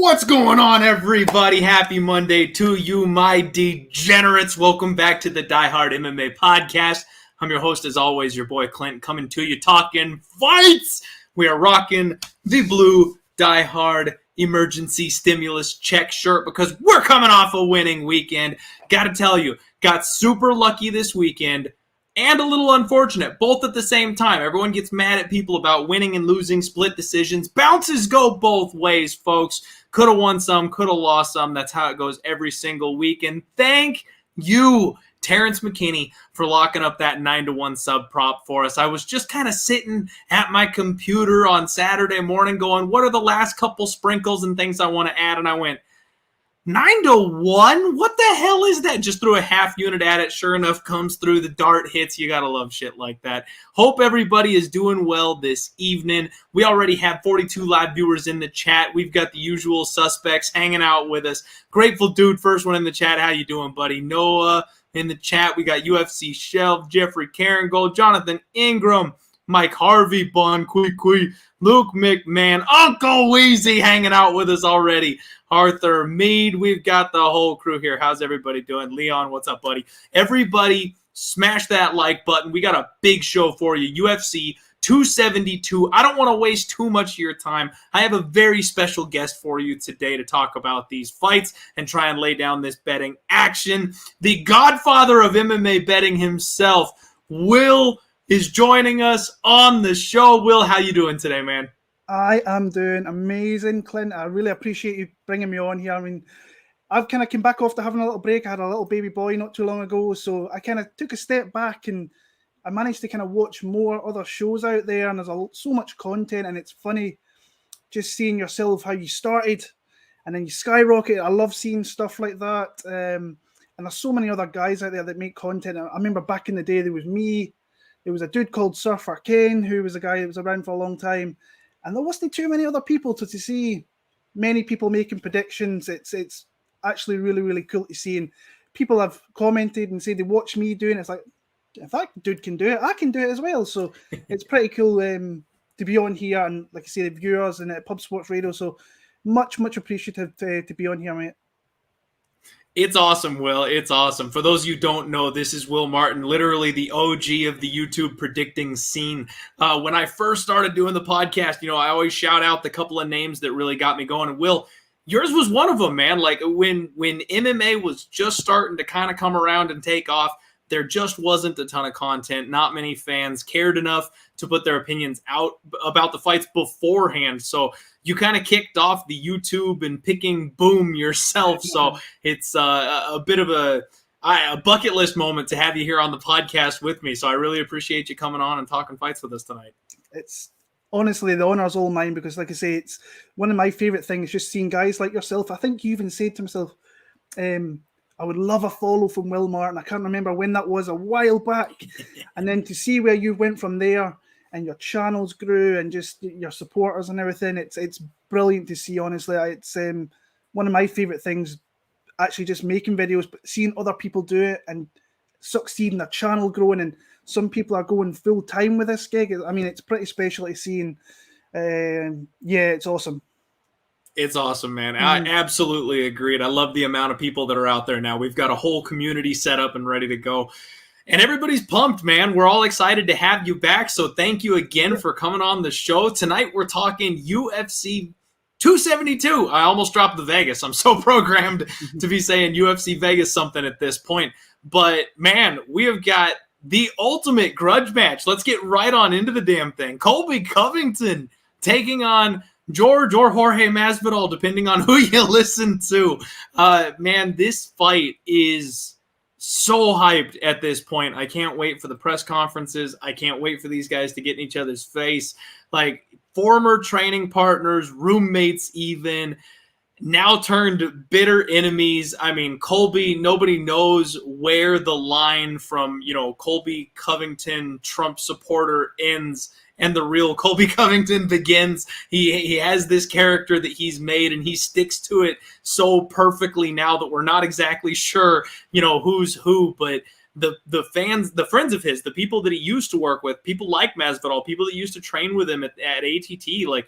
What's going on, everybody? Happy Monday to you, my degenerates. Welcome back to the Die Hard MMA podcast. I'm your host, as always, your boy Clint, coming to you talking fights. We are rocking the blue Die Hard emergency stimulus check shirt because we're coming off a winning weekend. Gotta tell you, got super lucky this weekend and a little unfortunate, both at the same time. Everyone gets mad at people about winning and losing, split decisions. Bounces go both ways, folks. Could have won some, could have lost some. That's how it goes every single week. And thank you, Terrence McKinney, for locking up that 9-1 sub prop for us. I was just kind of sitting at my computer on Saturday morning going, what are the last couple sprinkles and things I want to add? And I went, 9-1? What the hell is that? Just threw a half unit at it. Sure enough, comes through. The dart hits. You got to love shit like that. Hope everybody is doing well this evening. We already have 42 live viewers in the chat. We've got the usual suspects hanging out with us. Grateful Dude, first one in the chat. How you doing, buddy? Noah in the chat. We got UFC Shelf, Jeffrey Caringold, Jonathan Ingram, Mike Harvey, Bon Kui, Luke McMahon, Uncle Weezy hanging out with us already. Arthur Mead, we've got the whole crew here. How's everybody doing? Leon, what's up, buddy? Everybody, smash that like button. We got a big show for you. UFC 272. I don't want to waste too much of your time. I have a very special guest for you today to talk about these fights and try and lay down this betting action. The godfather of MMA betting himself, Will, is joining us on the show. Will, how you doing today, man? I am doing amazing, Clint. I really appreciate you bringing me on here. I mean, I've kind of came back after having a little break. I had a little baby boy not too long ago, so I kind of took a step back and I managed to kind of watch more other shows out there, and there's so much content, and it's funny just seeing yourself, how you started, and then you skyrocket. I love seeing stuff like that, and there's so many other guys out there that make content. I remember back in the day, there was me, there was a dude called Surfer Kane, who was a guy that was around for a long time, and there wasn't too many other people to see many people making predictions. It's actually really, really cool to see. And people have commented and said they watch me doing it. It's like, if that dude can do it, I can do it as well. So it's pretty cool to be on here. And like I say, the viewers and Pub Sports Radio. So much appreciative to be on here, mate. It's awesome, Will. It's awesome. For those of you who don't know, this is Will Martin, literally the OG of the YouTube predicting scene. When I first started doing the podcast, I always shout out the couple of names that really got me going. And Will, yours was one of them, man. Like when MMA was just starting to kind of come around and take off, there just wasn't a ton of content. Not many fans cared enough to put their opinions out about the fights beforehand. So you kind of kicked off the YouTube and picking boom yourself. So it's a bit of a bucket list moment to have you here on the podcast with me. So I really appreciate you coming on and talking fights with us tonight. It's honestly, the honor's all mine because, like I say, it's one of my favorite things, just seeing guys like yourself. I think you even said to myself, I would love a follow from Will Martin. I can't remember when that was, a while back. And then to see where you went from there and your channels grew and just your supporters and everything, it's brilliant to see, honestly. It's one of my favorite things, actually just making videos, but seeing other people do it and succeeding, their channel growing, and some people are going full time with this gig. I mean, it's pretty special to see. And it's awesome. It's awesome, man. I absolutely agreed. I love the amount of people that are out there now. We've got a whole community set up and ready to go. And everybody's pumped, man. We're all excited to have you back. So thank you again for coming on the show. Tonight we're talking UFC 272. I almost dropped the Vegas. I'm so programmed to be saying UFC Vegas something at this point. But, man, we have got the ultimate grudge match. Let's get right on into the damn thing. Colby Covington taking on George or Jorge Masvidal, depending on who you listen to. Man, this fight is so hyped at this point. I can't wait for the press conferences. I can't wait for these guys to get in each other's face. Like, former training partners, roommates even, now turned bitter enemies. I mean, Colby, nobody knows where the line from, Colby Covington, Trump supporter, ends and the real Colby Covington begins. He has this character that he's made, and he sticks to it so perfectly now that we're not exactly sure, who's who. But the fans, the friends of his, the people that he used to work with, people like Masvidal, people that used to train with him at ATT, like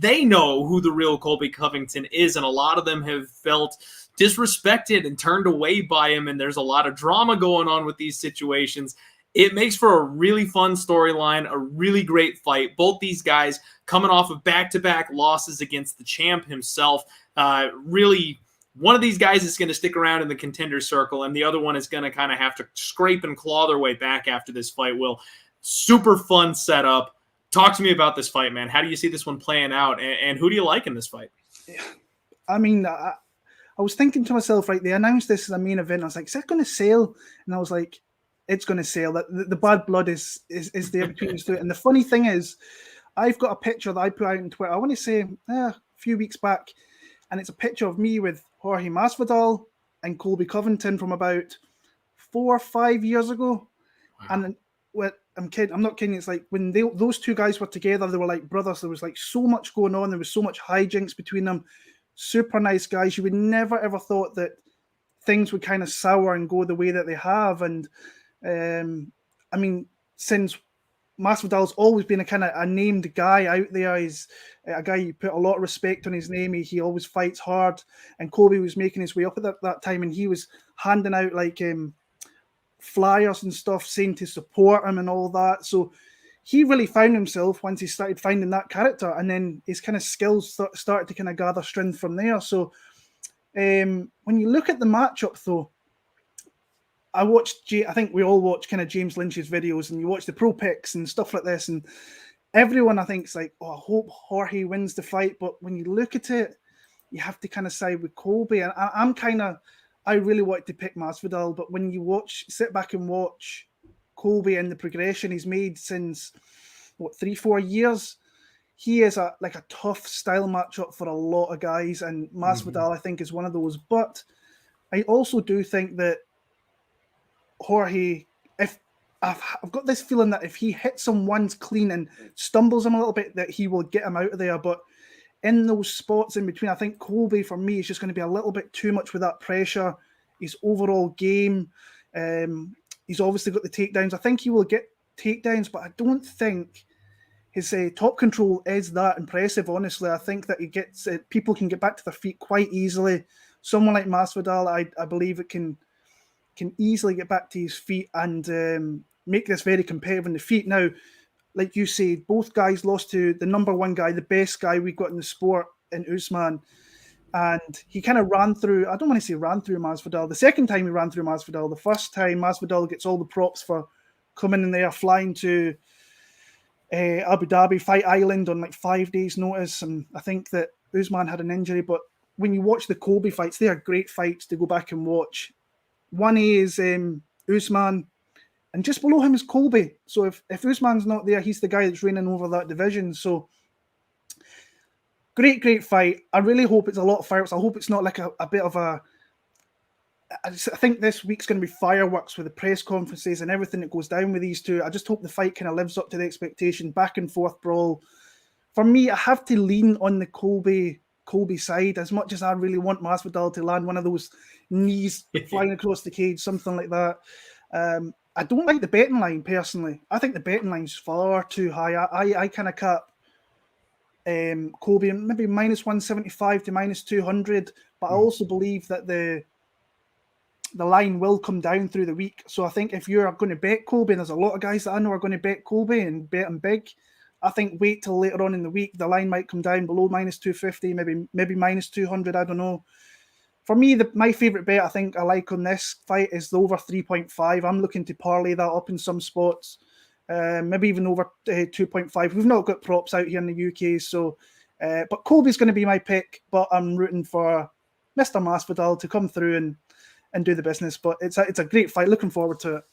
they know who the real Colby Covington is, and a lot of them have felt disrespected and turned away by him, and there's a lot of drama going on with these situations. It makes for a really fun storyline, a really great fight. Both these guys coming off of back-to-back losses against the champ himself. Really, one of these guys is going to stick around in the contender circle, and the other one is going to kind of have to scrape and claw their way back after this fight. Will, super fun setup. Talk to me about this fight, man. How do you see this one playing out, and who do you like in this fight? I mean, I was thinking to myself, right, they announced this as a main event. I was like, is that going to sell? And I was like, it's going to sell. The bad blood is there between us two. And the funny thing is, I've got a picture that I put out on Twitter, I want to say a few weeks back, and it's a picture of me with Jorge Masvidal and Colby Covington from about 4 or 5 years ago. Wow. And I'm not kidding. It's like when those two guys were together, they were like brothers. There was like so much going on. There was so much hijinks between them. Super nice guys. You would never ever thought that things would kind of sour and go the way that they have. And I mean, since Masvidal's always been a kind of a named guy out there. He's a guy you put a lot of respect on his name. He always fights hard. And Colby was making his way up at that time, and he was handing out like flyers and stuff saying to support him and all that. So he really found himself once he started finding that character, and then his kind of skills started to kind of gather strength from there. So when you look at the matchup, though, I think we all watch kind of James Lynch's videos, and you watch the pro picks and stuff like this, and everyone I think is like, oh, I hope Jorge wins the fight. But when you look at it, you have to kind of side with Colby. And I really wanted to pick Masvidal, but when you sit back and watch Colby and the progression he's made since 3-4 years, he is a tough style matchup for a lot of guys, and Masvidal I think is one of those. But I also do think that Jorge, if I've got this feeling that if he hits him once clean and stumbles him a little bit, that he will get him out of there. But in those spots in between, I think Colby for me is just going to be a little bit too much with that pressure. His overall game, he's obviously got the takedowns. I think he will get takedowns, but I don't think his top control is that impressive. Honestly, I think that he gets people can get back to their feet quite easily. Someone like Masvidal, I believe it can easily get back to his feet and make this very competitive in the feet. Now, like you said, both guys lost to the number one guy, the best guy we've got in the sport, in Usman. And he kind of ran through Masvidal. The second time he ran through Masvidal. The first time, Masvidal gets all the props for coming in there, flying to Abu Dhabi, Fight Island on like 5 days' notice. And I think that Usman had an injury. But when you watch the Colby fights, they are great fights to go back and watch. 1A is Usman, and just below him is Colby. So if Usman's not there, he's the guy that's reigning over that division. So great fight. I really hope it's a lot of fireworks. I hope it's not like a bit of a... I think this week's going to be fireworks with the press conferences and everything that goes down with these two. I just hope the fight kind of lives up to the expectation. Back and forth brawl. For me, I have to lean on the Colby side, as much as I really want Masvidal to land one of those knees flying across the cage, something like that. I don't like the betting line, personally. I think the betting line's far too high. I kind of cap Colby maybe minus 175 to minus 200, but I also believe that the line will come down through the week. So I think if you're going to bet Colby, and there's a lot of guys that I know are going to bet Colby and bet him big, I think wait till later on in the week. The line might come down below minus 250, maybe minus 200. I don't know. For me, my favourite bet I think I like on this fight is the over 3.5. I'm looking to parlay that up in some spots, maybe even over 2.5. We've not got props out here in the UK, so but Colby's going to be my pick. But I'm rooting for Mr. Masvidal to come through and do the business. But it's a great fight. Looking forward to it.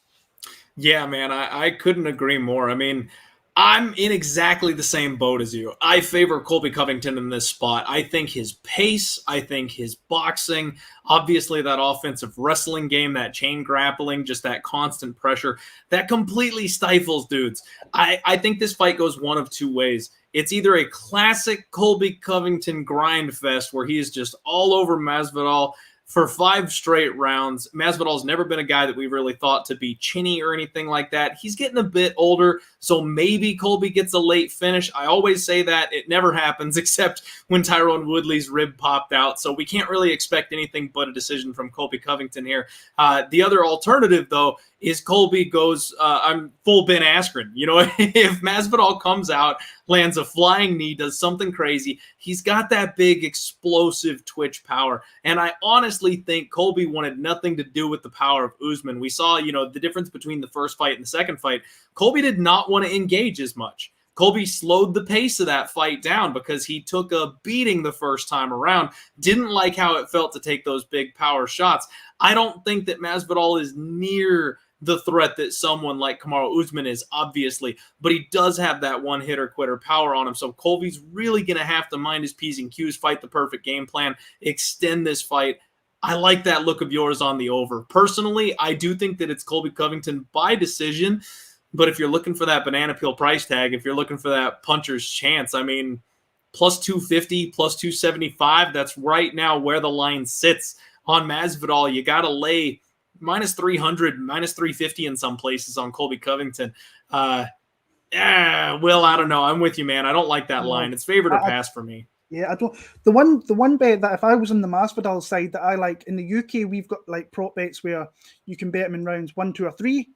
Yeah, man, I couldn't agree more. I mean, I'm in exactly the same boat as you. I favor Colby Covington in this spot. I think his pace, I think his boxing, obviously that offensive wrestling game, that chain grappling, just that constant pressure, that completely stifles dudes. I think this fight goes one of two ways. It's either a classic Colby Covington grind fest where he is just all over Masvidal, for 5 straight rounds. Masvidal's never been a guy that we've really thought to be chinny or anything like that. He's getting a bit older, so maybe Colby gets a late finish. I always say that. It never happens except when Tyron Woodley's rib popped out, so we can't really expect anything but a decision from Colby Covington here. The other alternative, though, is Colby goes, I'm full Ben Askren. You know, if Masvidal comes out, lands a flying knee, does something crazy, he's got that big explosive twitch power. And I honestly think Colby wanted nothing to do with the power of Usman. We saw, you know, the difference between the first fight and the second fight. Colby did not want to engage as much. Colby slowed the pace of that fight down because he took a beating the first time around. Didn't like how it felt to take those big power shots. I don't think that Masvidal is near the threat that someone like Kamaru Usman is, obviously, but he does have that one-hitter-quitter power on him, so Colby's really going to have to mind his P's and Q's, fight the perfect game plan, extend this fight. I like that look of yours on the over. Personally, I do think that it's Colby Covington by decision, but if you're looking for that banana peel price tag, if you're looking for that puncher's chance, I mean, plus 250, plus 275, that's right now where the line sits on Masvidal. You got to lay minus 300, minus 350 in some places on Colby Covington. Will, I don't know. I'm with you, man. I don't like that line. It's favored or pass for me. Yeah, I don't. The one bet that if I was on the Masvidal side that I like, in the UK, we've got like prop bets where you can bet him in rounds 1, 2, or 3,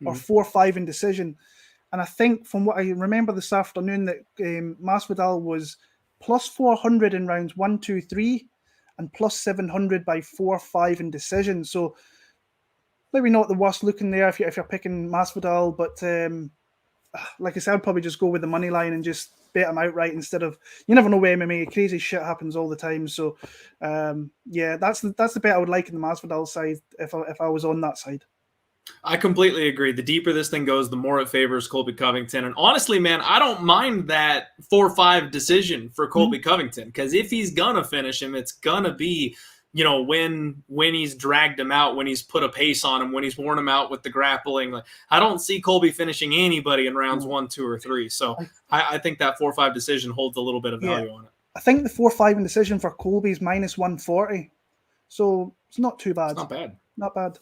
or 4, 5 in decision. And I think from what I remember this afternoon that Masvidal was plus 400 in rounds 1, 2, 3, and plus 700 by 4, 5 in decision. So maybe not the worst looking there if you're picking Masvidal, but like I said, I'd probably just go with the money line and just bet him outright instead of. You never know with MMA, crazy shit happens all the time. So yeah, that's the bet I would like in the Masvidal side if I was on that side. I completely agree. The deeper this thing goes, the more it favors Colby Covington. And honestly, man, I don't mind that 4-5 decision for Colby Covington, because if he's gonna finish him, it's gonna be, you know, when he's dragged him out, when he's put a pace on him, when he's worn him out with the grappling. Like, I don't see Colby finishing anybody in rounds 1, 2, or 3. So I think that 4-5 decision holds a little bit of value on it. I think the 4-5 in decision for Colby is minus 140. So it's not too bad. It's not bad. Not bad.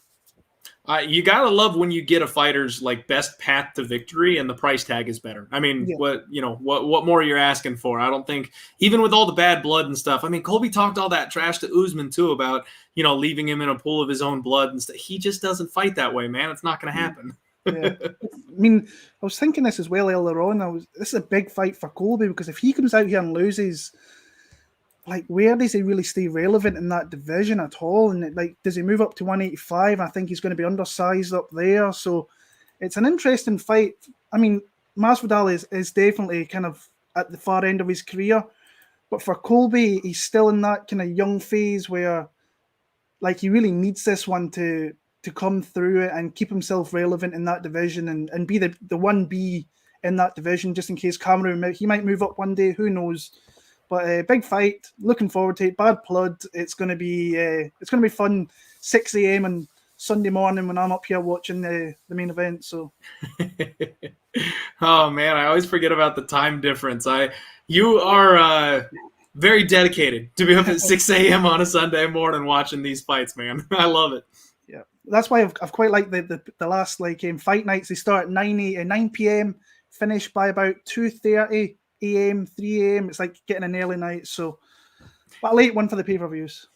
You gotta love when you get a fighter's like best path to victory and the price tag is better. I mean, what more you're asking for? I don't think, even with all the bad blood and stuff. I mean, Colby talked all that trash to Usman too about, you know, leaving him in a pool of his own blood and stuff. He just doesn't fight that way, man. It's not going to happen. Yeah. I mean, I was thinking this as well earlier on. This is a big fight for Colby, because if he comes out here and loses, like, where does he really stay relevant in that division at all? And like, does he move up to 185? I think he's going to be undersized up there. So it's an interesting fight. I mean, Masvidal is definitely kind of at the far end of his career, but for Colby, he's still in that kind of young phase where, like, he really needs this one to come through it and keep himself relevant in that division and be the 1B in that division, just in case Cameron, he might move up one day. Who knows? But big fight, looking forward to it. Bad blood. It's going to be fun. 6 a.m. on Sunday morning when I'm up here watching the main event. So, oh man, I always forget about the time difference. You are very dedicated to be up at 6 a.m. on a Sunday morning watching these fights, man. I love it. Yeah, that's why I've quite liked the last fight nights. They start at 9 p.m. finish by about 2:30 a.m., 3 a.m. It's like getting an early night. So, but a late one for the pay-per-views.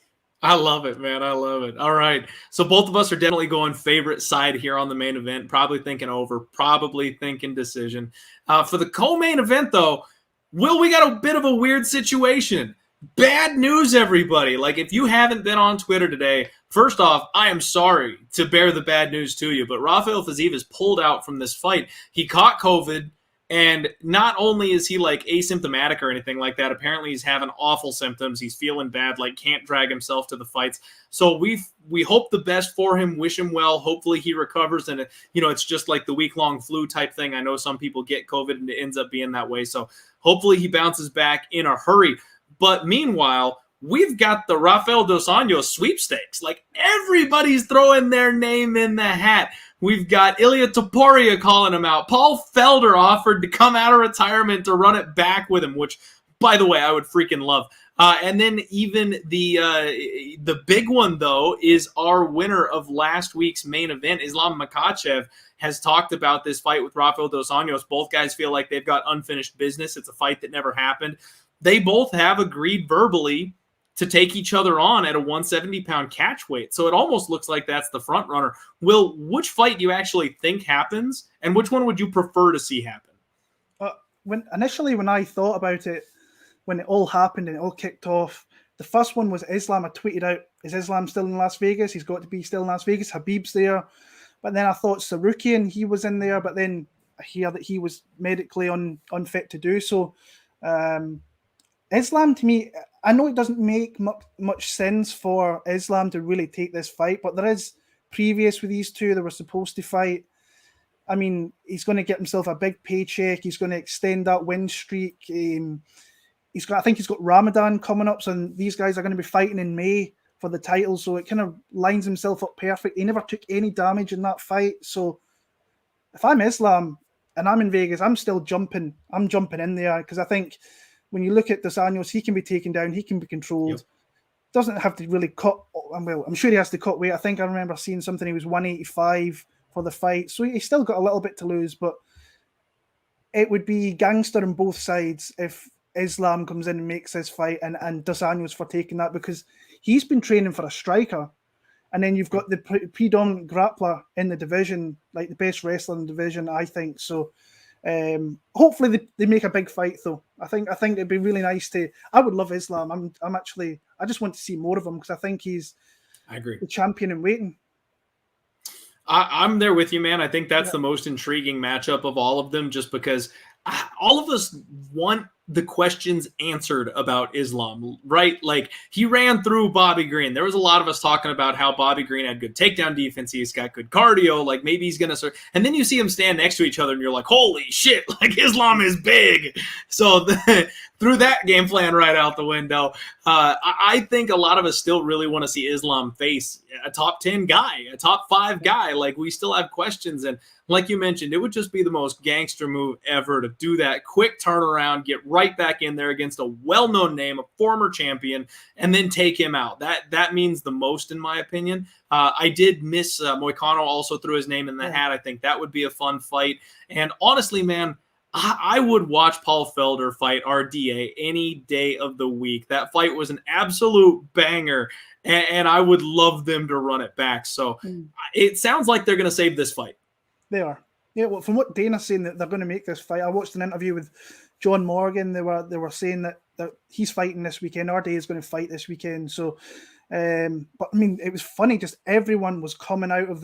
I love it, man. I love it. All right. So both of us are definitely going favorite side here on the main event. Probably thinking over, probably thinking decision. For the co-main event, though, Will, we got a bit of a weird situation. Bad news, everybody. Like, if you haven't been on Twitter today, first off, I am sorry to bear the bad news to you, but Rafael Fiziev is pulled out from this fight. He caught COVID. And not only is he like asymptomatic or anything like that, apparently he's having awful symptoms. He's feeling bad, like can't drag himself to the fights. So we hope the best for him, wish him well. Hopefully he recovers, and it's just like the week-long flu type thing. I know some people get COVID and it ends up being that way. So hopefully he bounces back in a hurry. But meanwhile, we've got the Rafael dos Anjos sweepstakes. Like, everybody's throwing their name in the hat. We've got Ilia Topuria calling him out. Paul Felder offered to come out of retirement to run it back with him, which, by the way, I would freaking love. And then even the big one, though, is our winner of last week's main event, Islam Makhachev, has talked about this fight with Rafael dos Anjos. Both guys feel like they've got unfinished business. It's a fight that never happened. They both have agreed verbally to take each other on at a 170-pound catch weight. So it almost looks like that's the front runner. Will, which fight do you actually think happens, and which one would you prefer to see happen? When I thought about it, when it all happened and it all kicked off, the first one was Islam. I tweeted out, is Islam still in Las Vegas? He's got to be still in Las Vegas. Habib's there. But then I thought Sarukian, he was in there, but then I hear that he was medically unfit to do so. Islam, to me, I know it doesn't make much sense for Islam to really take this fight, but there is previous with these two. They were supposed to fight. I mean, he's going to get himself a big paycheck. He's going to extend that win streak. I think he's got Ramadan coming up, so these guys are going to be fighting in May for the title. So it kind of lines himself up perfect. He never took any damage in that fight. So if I'm Islam and I'm in Vegas, I'm still jumping. I'm jumping in there because I think when you look at dos Anjos, he can be taken down. He can be controlled. Yep. Doesn't have to really cut. Well, I'm sure he has to cut weight. I think I remember seeing something. He was 185 for the fight. So he's still got a little bit to lose, but it would be gangster on both sides if Islam comes in and makes this fight and dos Anjos for taking that, because he's been training for a striker. And then you've got the predominant grappler in the division, like the best wrestler in the division, I think. So hopefully they make a big fight, though. I think it'd be really nice to. I would love Islam. I just want to see more of him because I think he's. I agree. The champion in waiting. I'm there with you, man. I think that's the most intriguing matchup of all of them, just because all of us want the questions answered about Islam, right? Like, he ran through Bobby Green. There was a lot of us talking about how Bobby Green had good takedown defense. He's got good cardio. Like, maybe he's going to... And then you see them stand next to each other, and you're like, holy shit, like, Islam is big. So threw that game plan right out the window. I think a lot of us still really want to see Islam face a top 10 guy, a top 5 guy. Like, we still have questions. And like you mentioned, it would just be the most gangster move ever to do that quick turnaround, get right back in there against a well-known name, a former champion, and then take him out. That means the most, in my opinion. I did miss Moicano also threw his name in the hat. I think that would be a fun fight. And honestly, man, I would watch Paul Felder fight RDA any day of the week. That fight was an absolute banger, and I would love them to run it back. So it sounds like they're going to save this fight. They are. Yeah, well, from what Dana's saying that they're going to make this fight, I watched an interview with John Morgan. They were saying that he's fighting this weekend. RDA is going to fight this weekend. So, but I mean, it was funny. Just everyone was coming out of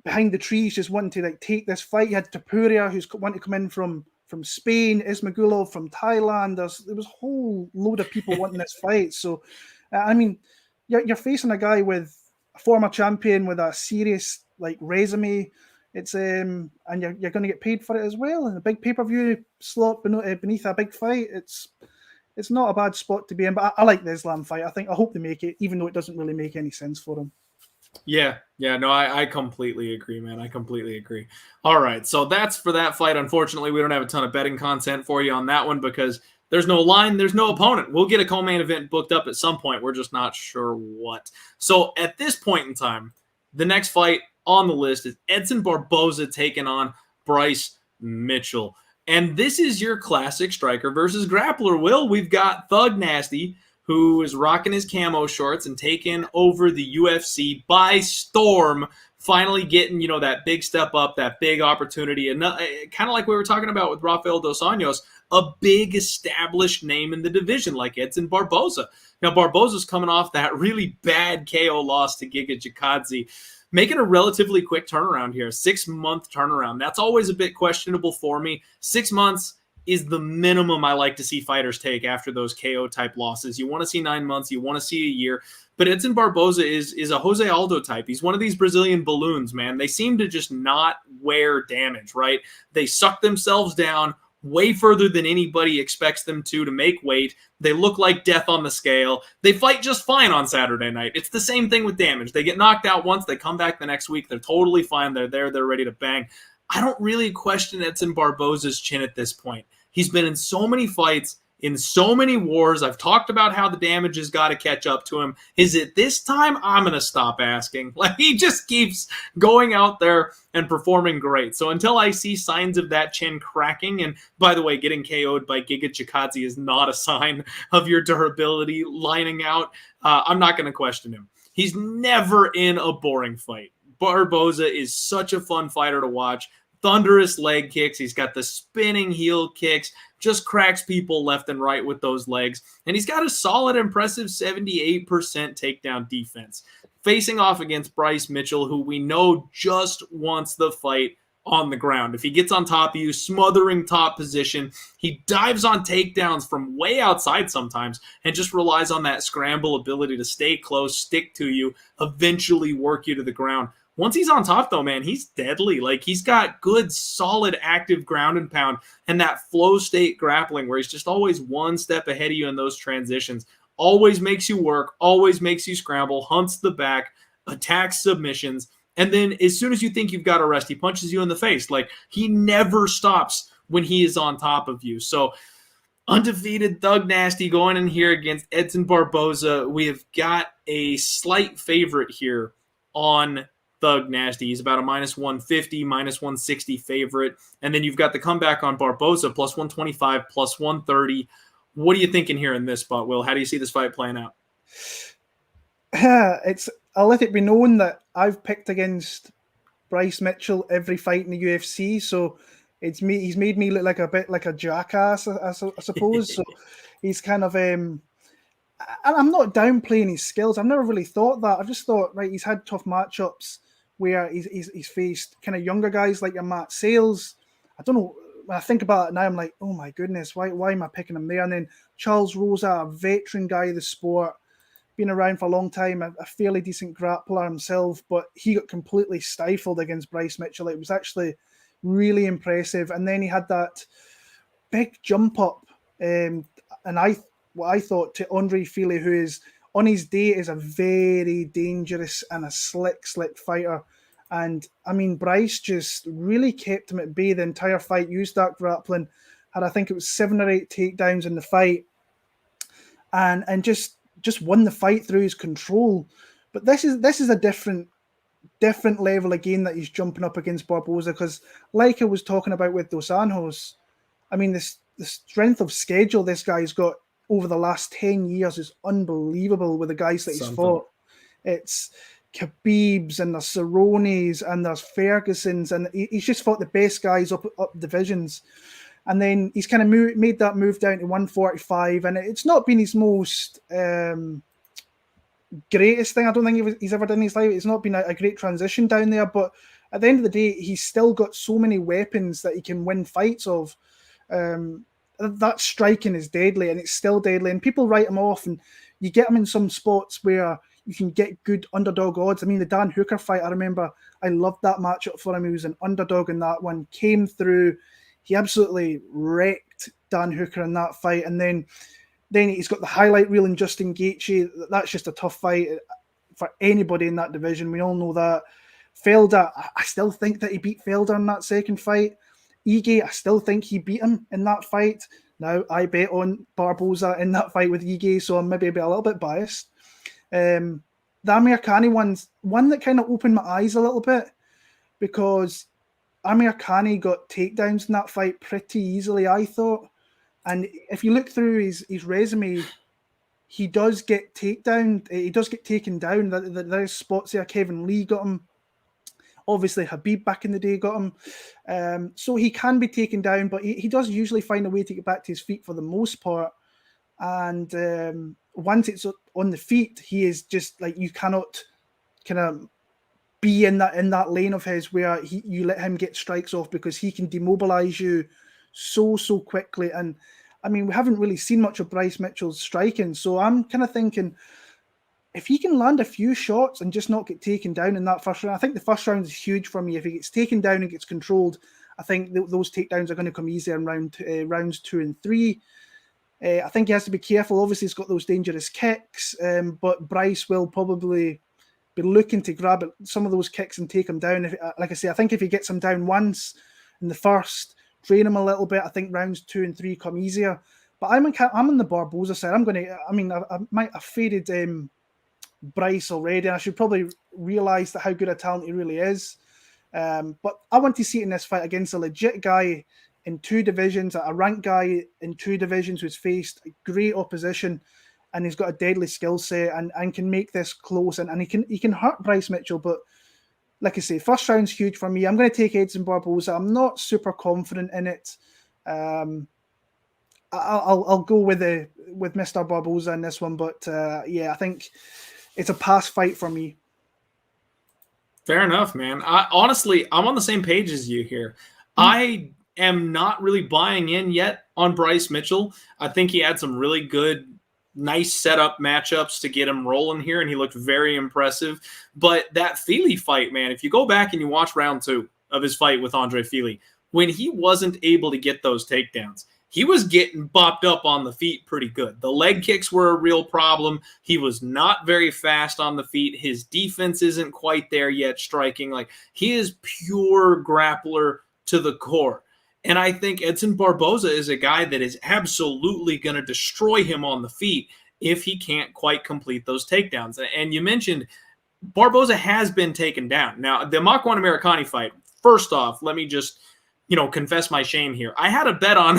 behind the trees, just wanting to like take this fight. You had Tapuria, who's wanting to come in from Spain, Ismagulov from Thailand. There was a whole load of people wanting this fight. So, I mean, you're facing a guy with a former champion with a serious like resume. It's and you're going to get paid for it as well. And a big pay-per-view slot beneath a big fight. It's not a bad spot to be in. But I like the Islam fight. I hope they make it, even though it doesn't really make any sense for them. Yeah, no, I completely agree, man. I completely agree. All right, so that's for that fight. Unfortunately, we don't have a ton of betting content for you on that one because there's no line, there's no opponent. We'll get a co-main event booked up at some point. We're just not sure what. So at this point in time, the next fight on the list is Edson Barboza taking on Bryce Mitchell. And this is your classic striker versus grappler, Will. We've got Thug Nasty, who is rocking his camo shorts and taking over the UFC by storm, finally getting, that big step up, that big opportunity. And kind of like we were talking about with Rafael dos Anjos, a big established name in the division like Edson Barboza. Now, Barboza's coming off that really bad KO loss to Giga Chikadze, making a relatively quick turnaround here, 6-month turnaround. That's always a bit questionable for me. 6 months is the minimum I like to see fighters take after those KO-type losses. You want to see 9 months. You want to see a year. But Edson Barboza is a Jose Aldo type. He's one of these Brazilian balloons, man. They seem to just not wear damage, right? They suck themselves down way further than anybody expects them to make weight. They look like death on the scale. They fight just fine on Saturday night. It's the same thing with damage. They get knocked out once. They come back the next week. They're totally fine. They're there. They're ready to bang. I don't really question Edson Barboza's chin at this point. He's been in so many fights. in so many wars. I've talked about how the damage has got to catch up to him. Is it this time? I'm going to stop asking. Like, he just keeps going out there and performing great. So until I see signs of that chin cracking, and by the way, getting KO'd by Giga Chikadze is not a sign of your durability lining out, I'm not going to question him. He's never in a boring fight. Barboza is such a fun fighter to watch. Thunderous leg kicks. He's got the spinning heel kicks. Just cracks people left and right with those legs. And he's got a solid, impressive 78% takedown defense. Facing off against Bryce Mitchell, who we know just wants the fight on the ground. If he gets on top of you, smothering top position, he dives on takedowns from way outside sometimes and just relies on that scramble ability to stay close, stick to you, eventually work you to the ground. Once he's on top, though, man, he's deadly. Like, he's got good, solid, active ground and pound and that flow state grappling where he's just always one step ahead of you in those transitions. Always makes you work, always makes you scramble, hunts the back, attacks submissions, and then as soon as you think you've got a rest, he punches you in the face. Like, he never stops when he is on top of you. So, undefeated Thug Nasty going in here against Edson Barboza. We have got a slight favorite here on Thug Nasty. He's about a minus 150, minus 160 favorite. And then you've got the comeback on Barboza, plus 125, plus 130. What are you thinking here in this spot, Will? How do you see this fight playing out? I'll let it be known that I've picked against Bryce Mitchell every fight in the UFC, so he's made me look like a bit like a jackass, I suppose. So he's kind of and I'm not downplaying his skills. I've never really thought that. I've just thought, right, he's had tough matchups where he's faced kind of younger guys like your Matt Sales. I don't know. When I think about it now, I'm like, oh my goodness, why am I picking him there? And then Charles Rosa, a veteran guy of the sport, been around for a long time, a fairly decent grappler himself, but he got completely stifled against Bryce Mitchell. It was actually really impressive. And then he had that big jump up, and what I thought, to Andre Fili, who is on his day is a very dangerous and a slick fighter. And I mean, Bryce just really kept him at bay the entire fight, used that grappling, had I think it was 7 or 8 takedowns in the fight, and just won the fight through his control. But this is a different level again that he's jumping up against Barboza, because like I was talking about with Dos Anjos, I mean, the strength of schedule this guy's got over the last 10 years is unbelievable with the guys that he's fought. It's Khabibs and there's Cerrones and there's Fergusons, and he's just fought the best guys up divisions. And then he's kind of made that move down to 145, and it's not been his most greatest thing. I don't think he's ever done in his life. It's not been a great transition down there, but at the end of the day, he's still got so many weapons that he can win fights of. That striking is deadly, and it's still deadly. And people write him off, and you get him in some spots where you can get good underdog odds. I mean, the Dan Hooker fight, I remember I loved that matchup for him. He was an underdog in that one, came through. He absolutely wrecked Dan Hooker in that fight. And then he's got the highlight reel in Justin Gaethje. That's just a tough fight for anybody in that division. We all know that. Felder, I still think that he beat Felder in that second fight. Ige, I still think he beat him in that fight. Now, I bet on Barboza in that fight with Ige, so I'm maybe a little bit biased. The Amir Khani one's one that kind of opened my eyes a little bit, because Amir Khani got takedowns in that fight pretty easily, I thought. And if you look through his resume, he does get taken down. There's spots there. Kevin Lee got him. Obviously, Khabib back in the day got him. So he can be taken down, but he does usually find a way to get back to his feet for the most part. And once it's on the feet, he is just like, you cannot kind of be in that lane of his where you let him get strikes off, because he can demobilize you so quickly. And I mean, we haven't really seen much of Bryce Mitchell's striking, so I'm kind of thinking, if he can land a few shots and just not get taken down in that first round, I think the first round is huge for me. If he gets taken down and gets controlled, I think those takedowns are going to come easier in rounds 2 and 3. I think he has to be careful. Obviously, he's got those dangerous kicks, but Bryce will probably be looking to grab some of those kicks and take him down. Like I say, I think if he gets him down once in the first, train him a little bit, I think rounds 2 and 3 come easier. But I'm on the Barboza side. I faded Bryce already. I should probably realise that how good a talent he really is. But I want to see it in this fight against a legit guy in 2 divisions, a ranked guy in 2 divisions who's faced great opposition, and he's got a deadly skill set and can make this close, and he can hurt Bryce Mitchell. But like I say, first round's huge for me. I'm going to take Edson Barboza. I'm not super confident in it. I'll go with Mr. Barboza in this one, but yeah, I think it's a pass fight for me. Fair enough, man. Honestly, I'm on the same page as you here. I am not really buying in yet on Bryce Mitchell. I think he had some really good, nice setup matchups to get him rolling here, and he looked very impressive. But that Fili fight, man, if you go back and you watch round 2 of his fight with Andre Fili, when he wasn't able to get those takedowns, he was getting bopped up on the feet pretty good. The leg kicks were a real problem. He was not very fast on the feet. His defense isn't quite there yet striking. Like, he is pure grappler to the core. And I think Edson Barboza is a guy that is absolutely going to destroy him on the feet if he can't quite complete those takedowns. And you mentioned Barboza has been taken down. Now, the Makwan Americani fight, first off, let me just confess my shame here. I had a bet on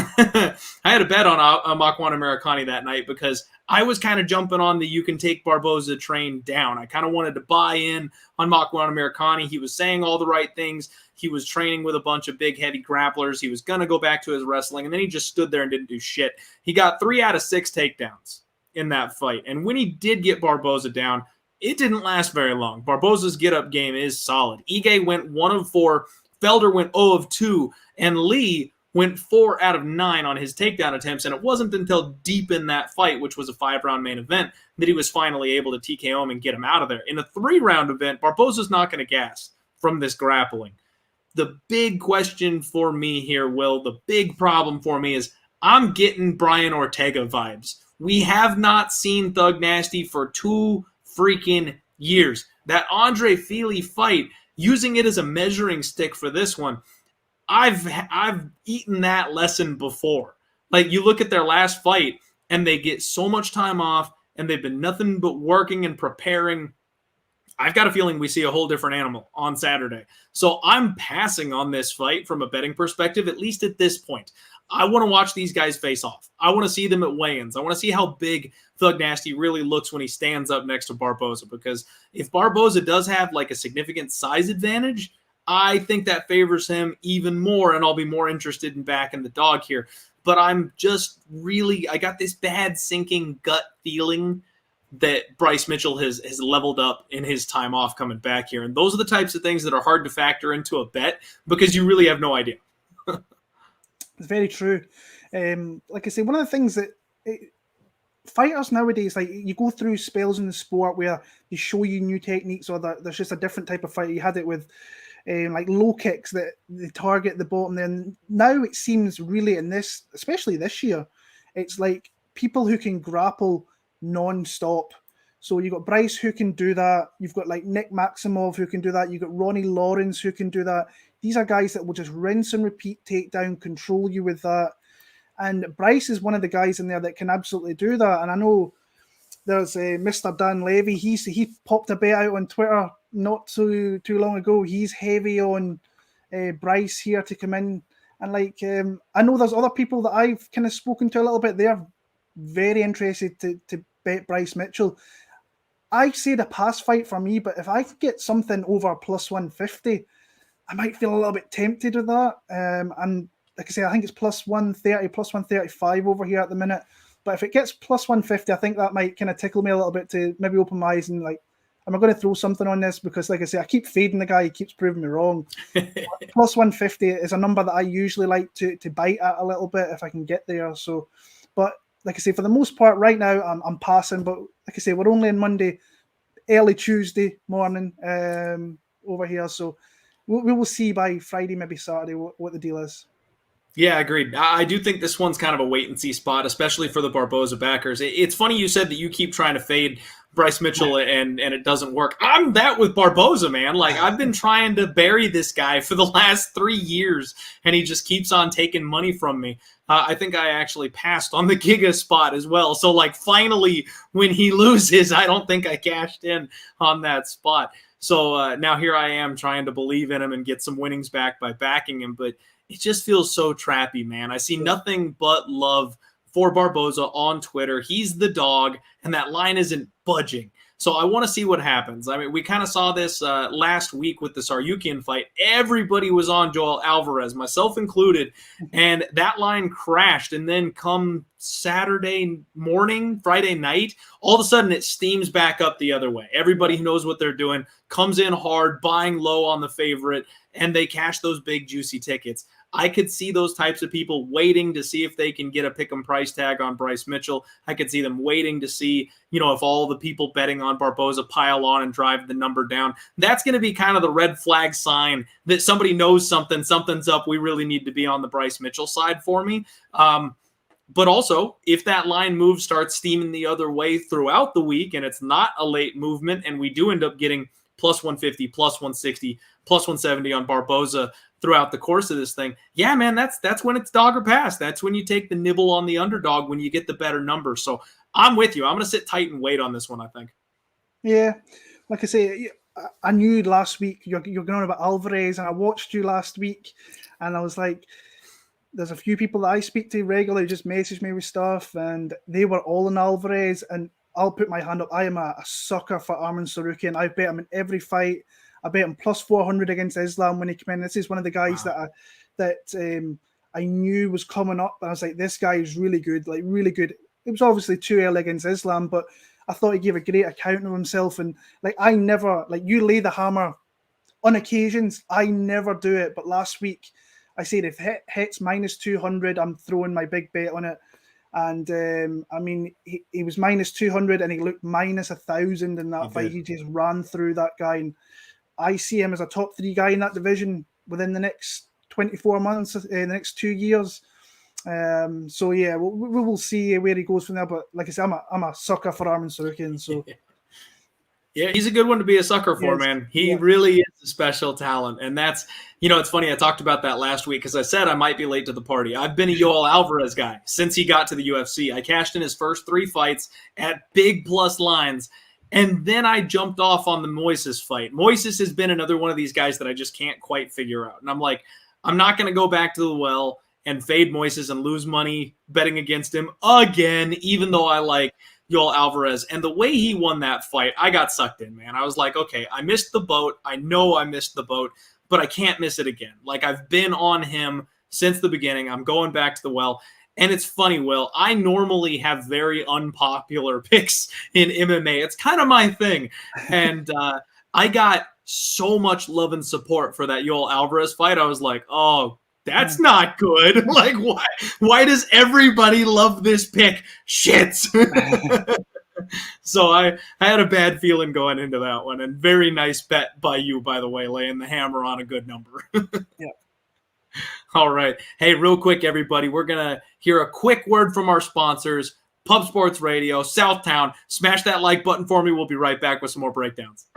Makwan Americani that night because I was kind of jumping on the you can take Barboza train down. I kind of wanted to buy in on Makwan Americani. He was saying all the right things. He was training with a bunch of big, heavy grapplers. He was going to go back to his wrestling, and then he just stood there and didn't do shit. He got 3 out of 6 takedowns in that fight. And when he did get Barboza down, it didn't last very long. Barboza's get-up game is solid. Ige went 1 of 4. Felder went 0 of 2. And Lee went 4 out of 9 on his takedown attempts, and it wasn't until deep in that fight, which was a 5-round main event, that he was finally able to TKO him and get him out of there. In a 3-round event, Barboza's not going to gas from this grappling. The big question for me here, Will, the big problem for me is I'm getting Brian Ortega vibes. We have not seen Thug Nasty for 2 freaking years. That Andre Fili fight, using it as a measuring stick for this one, I've eaten that lesson before. Like, you look at their last fight, and they get so much time off, and they've been nothing but working and preparing. I've got a feeling we see a whole different animal on Saturday. So I'm passing on this fight from a betting perspective, at least at this point. I want to watch these guys face off. I want to see them at weigh-ins. I want to see how big Thug Nasty really looks when he stands up next to Barboza, because if Barboza does have like a significant size advantage, I think that favors him even more, and I'll be more interested in backing the dog here. But I'm just really, I got this bad sinking gut feeling that Bryce Mitchell has leveled up in his time off coming back here. And those are the types of things that are hard to factor into a bet because you really have no idea. It's very true. Like I say, one of the things that fighters nowadays, like, you go through spells in the sport where they show you new techniques, or there's just a different type of fight. You had it with like low kicks that they target the bottom. Then now it seems really in this, especially this year, it's like people who can grapple non-stop. So you've got Bryce who can do that. You've got like Nick Maximov who can do that. You've got Ronnie Lawrence who can do that. These are guys that will just rinse and repeat takedown, control you with that. And Bryce is one of the guys in there that can absolutely do that. And I know there's Mr. Dan Levy. He popped a bet out on Twitter not too long ago. He's heavy on Bryce here to come in. And like, I know there's other people that I've kind of spoken to a little bit. They're very interested to bet Bryce Mitchell. I say the pass fight for me, but if I could get something over plus 150, I might feel a little bit tempted with that. And like I say, I think it's plus 130, plus 135 over here at the minute. But if it gets plus 150, I think that might kind of tickle me a little bit to maybe open my eyes and like, am I going to throw something on this? Because like I say, I keep fading the guy. He keeps proving me wrong. Plus 150 is a number that I usually like to bite at a little bit if I can get there. So, but like I say, for the most part right now, I'm passing. But like I say, we're only on Monday, early Tuesday morning over here. So we will see by Friday, maybe Saturday, what the deal is. Yeah, agreed. I do think this one's kind of a wait-and-see spot, especially for the Barboza backers. It's funny you said that you keep trying to fade Bryce Mitchell and it doesn't work. I'm that with Barboza, man. Like, I've been trying to bury this guy for the last 3 years, and he just keeps on taking money from me. I think I actually passed on the Giga spot as well. So, like, finally, when he loses, I don't think I cashed in on that spot. So now here I am trying to believe in him and get some winnings back by backing him. But it just feels so trappy, man. I see nothing but love for Barboza on Twitter. He's the dog, and that line isn't budging. So I want to see what happens. I mean, we kind of saw this last week with the Saryukian fight. Everybody was on Joel Alvarez, myself included, and that line crashed. And then come Saturday morning, Friday night, all of a sudden it steams back up the other way. Everybody who knows what they're doing comes in hard, buying low on the favorite, and they cash those big, juicy tickets. I could see those types of people waiting to see if they can get a pick'em price tag on Bryce Mitchell. I could see them waiting to see, if all the people betting on Barboza pile on and drive the number down. That's going to be kind of the red flag sign that somebody knows something's up. We really need to be on the Bryce Mitchell side for me. But also, if that line move starts steaming the other way throughout the week and it's not a late movement and we do end up getting plus 150, plus 160, plus 170 on Barboza throughout the course of this thing, yeah, man, that's when it's dog or pass. That's when you take the nibble on the underdog when you get the better number. So I'm with you. I'm going to sit tight and wait on this one, I think. Yeah, like I say, I knew last week you're going on about Alvarez, and I watched you last week, and I was like, there's a few people that I speak to regularly just message me with stuff, and they were all in Alvarez, and I'll put my hand up. I am a sucker for Arman Tsarukyan. I bet him in every fight. I bet him plus 400 against Islam when he came in. This is one of the guys that I knew was coming up. And I was like, this guy is really good, like really good. It was obviously too early against Islam, but I thought he gave a great account of himself. And like, I never, like, you lay the hammer on occasions. I never do it. But last week, I said if hits minus 200, I'm throwing my big bet on it. And I mean, he was minus 200 and he looked minus 1,000 in that fight. He just ran through that guy. And I see him as a top 3 guy in that division within the next 24 months, the next 2 years. So yeah, we will see where he goes from there. But like I said, I'm a sucker for Arman Tsarukyan. So yeah, he's a good one to be a sucker for, man. He really is a special talent. And that's, it's funny. I talked about that last week because I said I might be late to the party. I've been a Joel Alvarez guy since he got to the UFC. I cashed in his first 3 fights at big plus lines. And then I jumped off on the Moises fight. Moises has been another one of these guys that I just can't quite figure out. And I'm like, I'm not going to go back to the well and fade Moises and lose money betting against him again, even though I like Joel Alvarez. And the way he won that fight, I got sucked in, man. I was like, okay, I missed the boat. I know I missed the boat, but I can't miss it again. Like, I've been on him since the beginning. I'm going back to the well. And it's funny, Will, I normally have very unpopular picks in MMA. It's kind of my thing. And I got so much love and support for that Joel Alvarez fight. I was like, oh, that's not good. Like, why does everybody love this pick? Shit. So I had a bad feeling going into that one. And very nice bet by you, by the way, laying the hammer on a good number. Yeah. All right. Hey, real quick, everybody, we're going to hear a quick word from our sponsors, Pub Sports Radio, Southtown. Smash that like button for me. We'll be right back with some more breakdowns.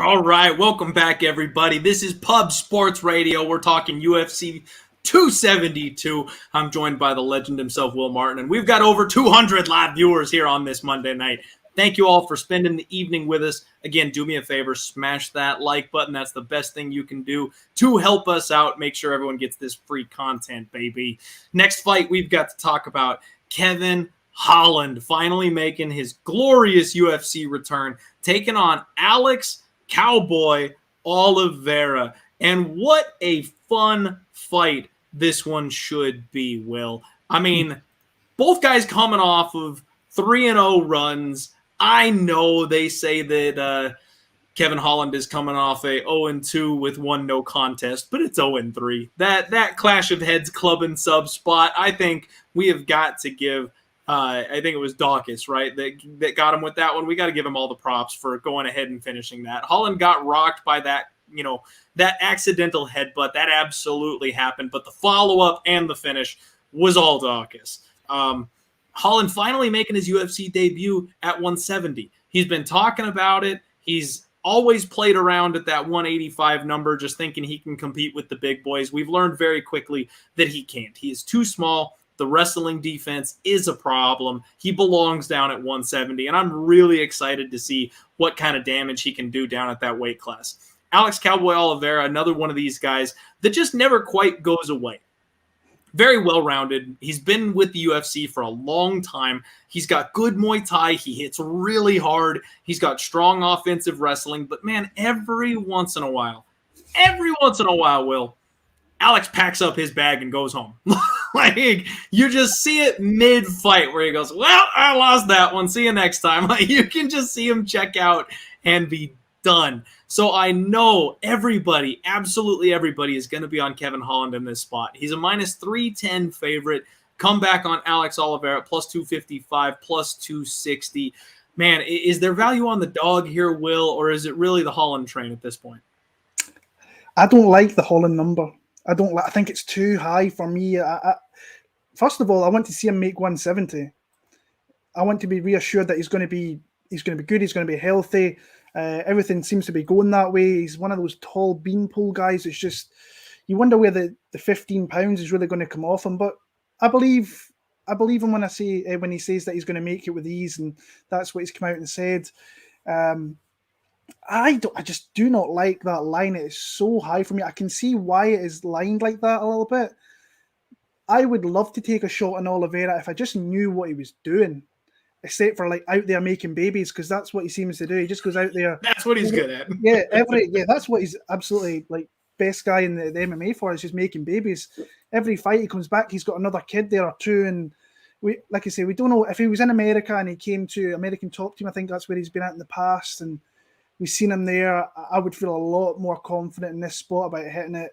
All right, welcome back, everybody. This is Pub Sports Radio. We're talking UFC 272. I'm joined by the legend himself, Will Martin, and we've got over 200 live viewers here on this Monday night. Thank you all for spending the evening with us. Again, do me a favor, smash that like button. That's the best thing you can do to help us out. Make sure everyone gets this free content, baby. Next fight we've got to talk about Kevin Holland finally making his glorious UFC return, taking on Alex Cowboy Oliveira. And what a fun fight this one should be, Will. I mean, both guys coming off of 3-0 runs. I know they say that Kevin Holland is coming off a 0-2 with 1 no contest, but it's 0-3. That clash of heads club and sub spot, I think we have got to give I think it was Dawkins, right, that got him with that one. We got to give him all the props for going ahead and finishing that. Holland got rocked by that, that accidental headbutt. That absolutely happened, but the follow-up and the finish was all Dawkins. Holland finally making his UFC debut at 170. He's been talking about it. He's always played around at that 185 number, just thinking he can compete with the big boys. We've learned very quickly that he can't. He is too small. The wrestling defense is a problem. He belongs down at 170, and I'm really excited to see what kind of damage he can do down at that weight class. Alex Cowboy Oliveira, another one of these guys that just never quite goes away. Very well-rounded. He's been with the UFC for a long time. He's got good Muay Thai. He hits really hard. He's got strong offensive wrestling. But, man, every once in a while, Will, Alex packs up his bag and goes home. Like, you just see it mid-fight where he goes, well, I lost that one. See you next time. Like, you can just see him check out and be done. So I know everybody, absolutely everybody, is going to be on Kevin Holland in this spot. He's a -310 favorite. Come back on Alex Oliveira, +255, +260. Man, is there value on the dog here, Will, or is it really the Holland train at this point? I don't like the Holland number. I think it's too high for me. First of all, I want to see him make 170. I want to be reassured that he's going to be good. He's going to be healthy. Everything seems to be going that way. He's one of those tall beanpole guys. It's just, you wonder where the 15 pounds is really going to come off him. But I believe him when he says that he's going to make it with ease, and that's what he's come out and said. I just do not like that line. It is so high for me. I can see why it is lined like that a little bit. I would love to take a shot on Oliveira if I just knew what he was doing, except for like out there making babies, because that's what he seems to do. He just goes out there. That's what he's good at. That's what he's absolutely like best guy in the MMA for, is just making babies. Every fight he comes back, he's got another kid there or two, and we, like I say, we don't know if he was in America and he came to American Top Team. I think that's where he's been at in the past, and we've seen him there. I would feel a lot more confident in this spot about hitting it.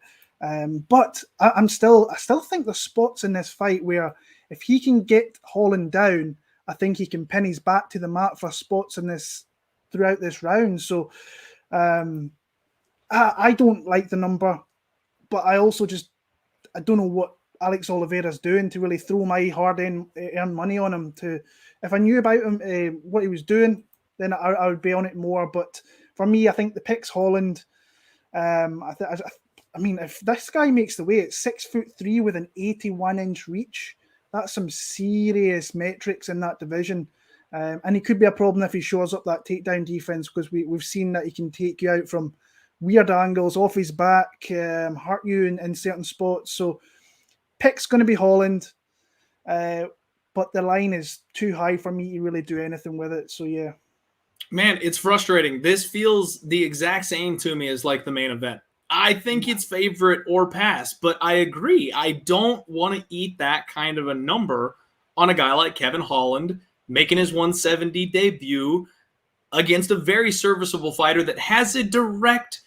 But I still think there's spots in this fight where if he can get Holland down, I think he can pin his back to the mat for spots in this throughout this round. So I don't like the number, but I also I don't know what Alex Oliveira's doing to really throw my hard-earned money on him. If I knew about him, what he was doing, then I would be on it more. But for me, I think the pick's Holland. I mean, if this guy makes the weight, it's 6'3" with an 81-inch reach. That's some serious metrics in that division. And he could be a problem if he shows up that takedown defense, because we've seen that he can take you out from weird angles, off his back, hurt you in certain spots. So pick's going to be Holland. But the line is too high for me to really do anything with it. So, yeah. Man, it's frustrating. This feels the exact same to me as like the main event. I think it's favorite or pass, but I agree. I don't want to eat that kind of a number on a guy like Kevin Holland making his 170 debut against a very serviceable fighter that has a direct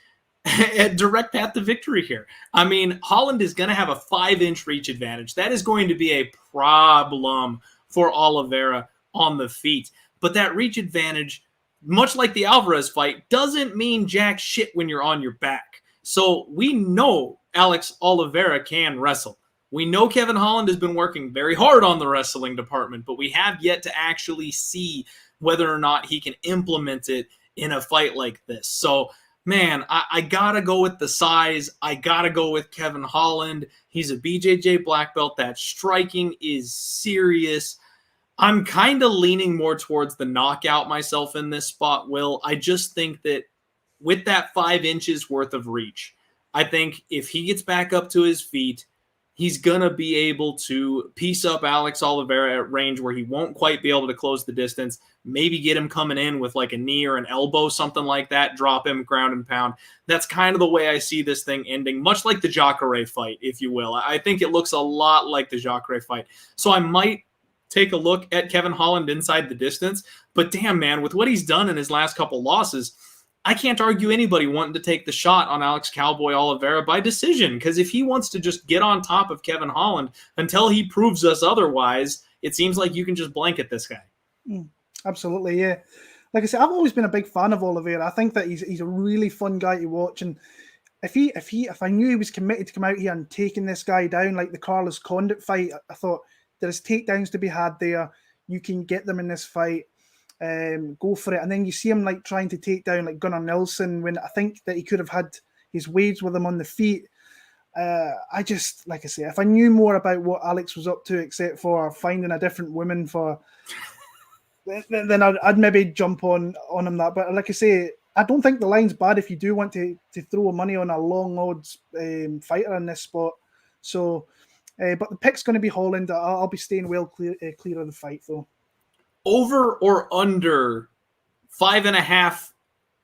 path to victory here. I mean, Holland is going to have a 5-inch reach advantage. That is going to be a problem for Oliveira on the feet. But that reach advantage, much like the Alvarez fight, doesn't mean jack shit when you're on your back. So we know Alex Oliveira can wrestle. We know Kevin Holland has been working very hard on the wrestling department, but we have yet to actually see whether or not he can implement it in a fight like this. So, man, I got to go with the size. I got to go with Kevin Holland. He's a BJJ black belt. That striking is serious. I'm kind of leaning more towards the knockout myself in this spot, Will. I just think that with that 5 inches worth of reach, I think if he gets back up to his feet, he's going to be able to piece up Alex Oliveira at range where he won't quite be able to close the distance, maybe get him coming in with like a knee or an elbow, something like that, drop him, ground and pound. That's kind of the way I see this thing ending, much like the Jacare fight, if you will. I think it looks a lot like the Jacare fight. So I might take a look at Kevin Holland inside the distance, but damn, man, with what he's done in his last couple losses, I can't argue anybody wanting to take the shot on Alex Cowboy Oliveira by decision, because if he wants to just get on top of Kevin Holland until he proves us otherwise, it seems like you can just blanket this guy. Absolutely, yeah. Like I said, I've always been a big fan of Oliveira. I think that he's a really fun guy to watch, and if I knew he was committed to come out here and taking this guy down like the Carlos Condit fight, I thought there's takedowns to be had there. You can get them in this fight. Go for it. And then you see him like trying to take down like Gunnar Nelson when I think that he could have had his waves with him on the feet. I just, like I say, if I knew more about what Alex was up to, except for finding a different woman for, then I'd maybe jump on him that. But like I say, I don't think the line's bad if you do want to throw money on a long odds fighter in this spot. So, but the pick's going to be Holland. I'll be staying well clear of the fight though. Over or under 5.5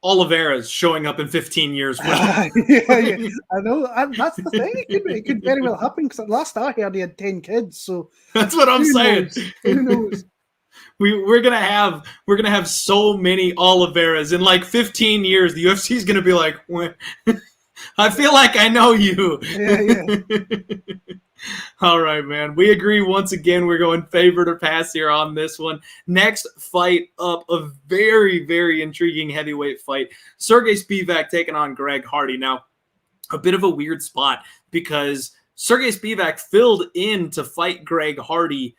Oliveira's showing up in 15 years? Yeah. I know. That's the thing. It could very well happen, because last I heard he had 10 kids. So that's what I'm saying. Who knows? We're gonna have so many Oliveiras in like 15 years. The UFC is gonna be like, I feel like I know you. Yeah. All right, man. We agree once again. We're going favorite or pass here on this one. Next fight up, a very, very intriguing heavyweight fight. Sergey Spivak taking on Greg Hardy. Now, a bit of a weird spot because Sergey Spivak filled in to fight Greg Hardy.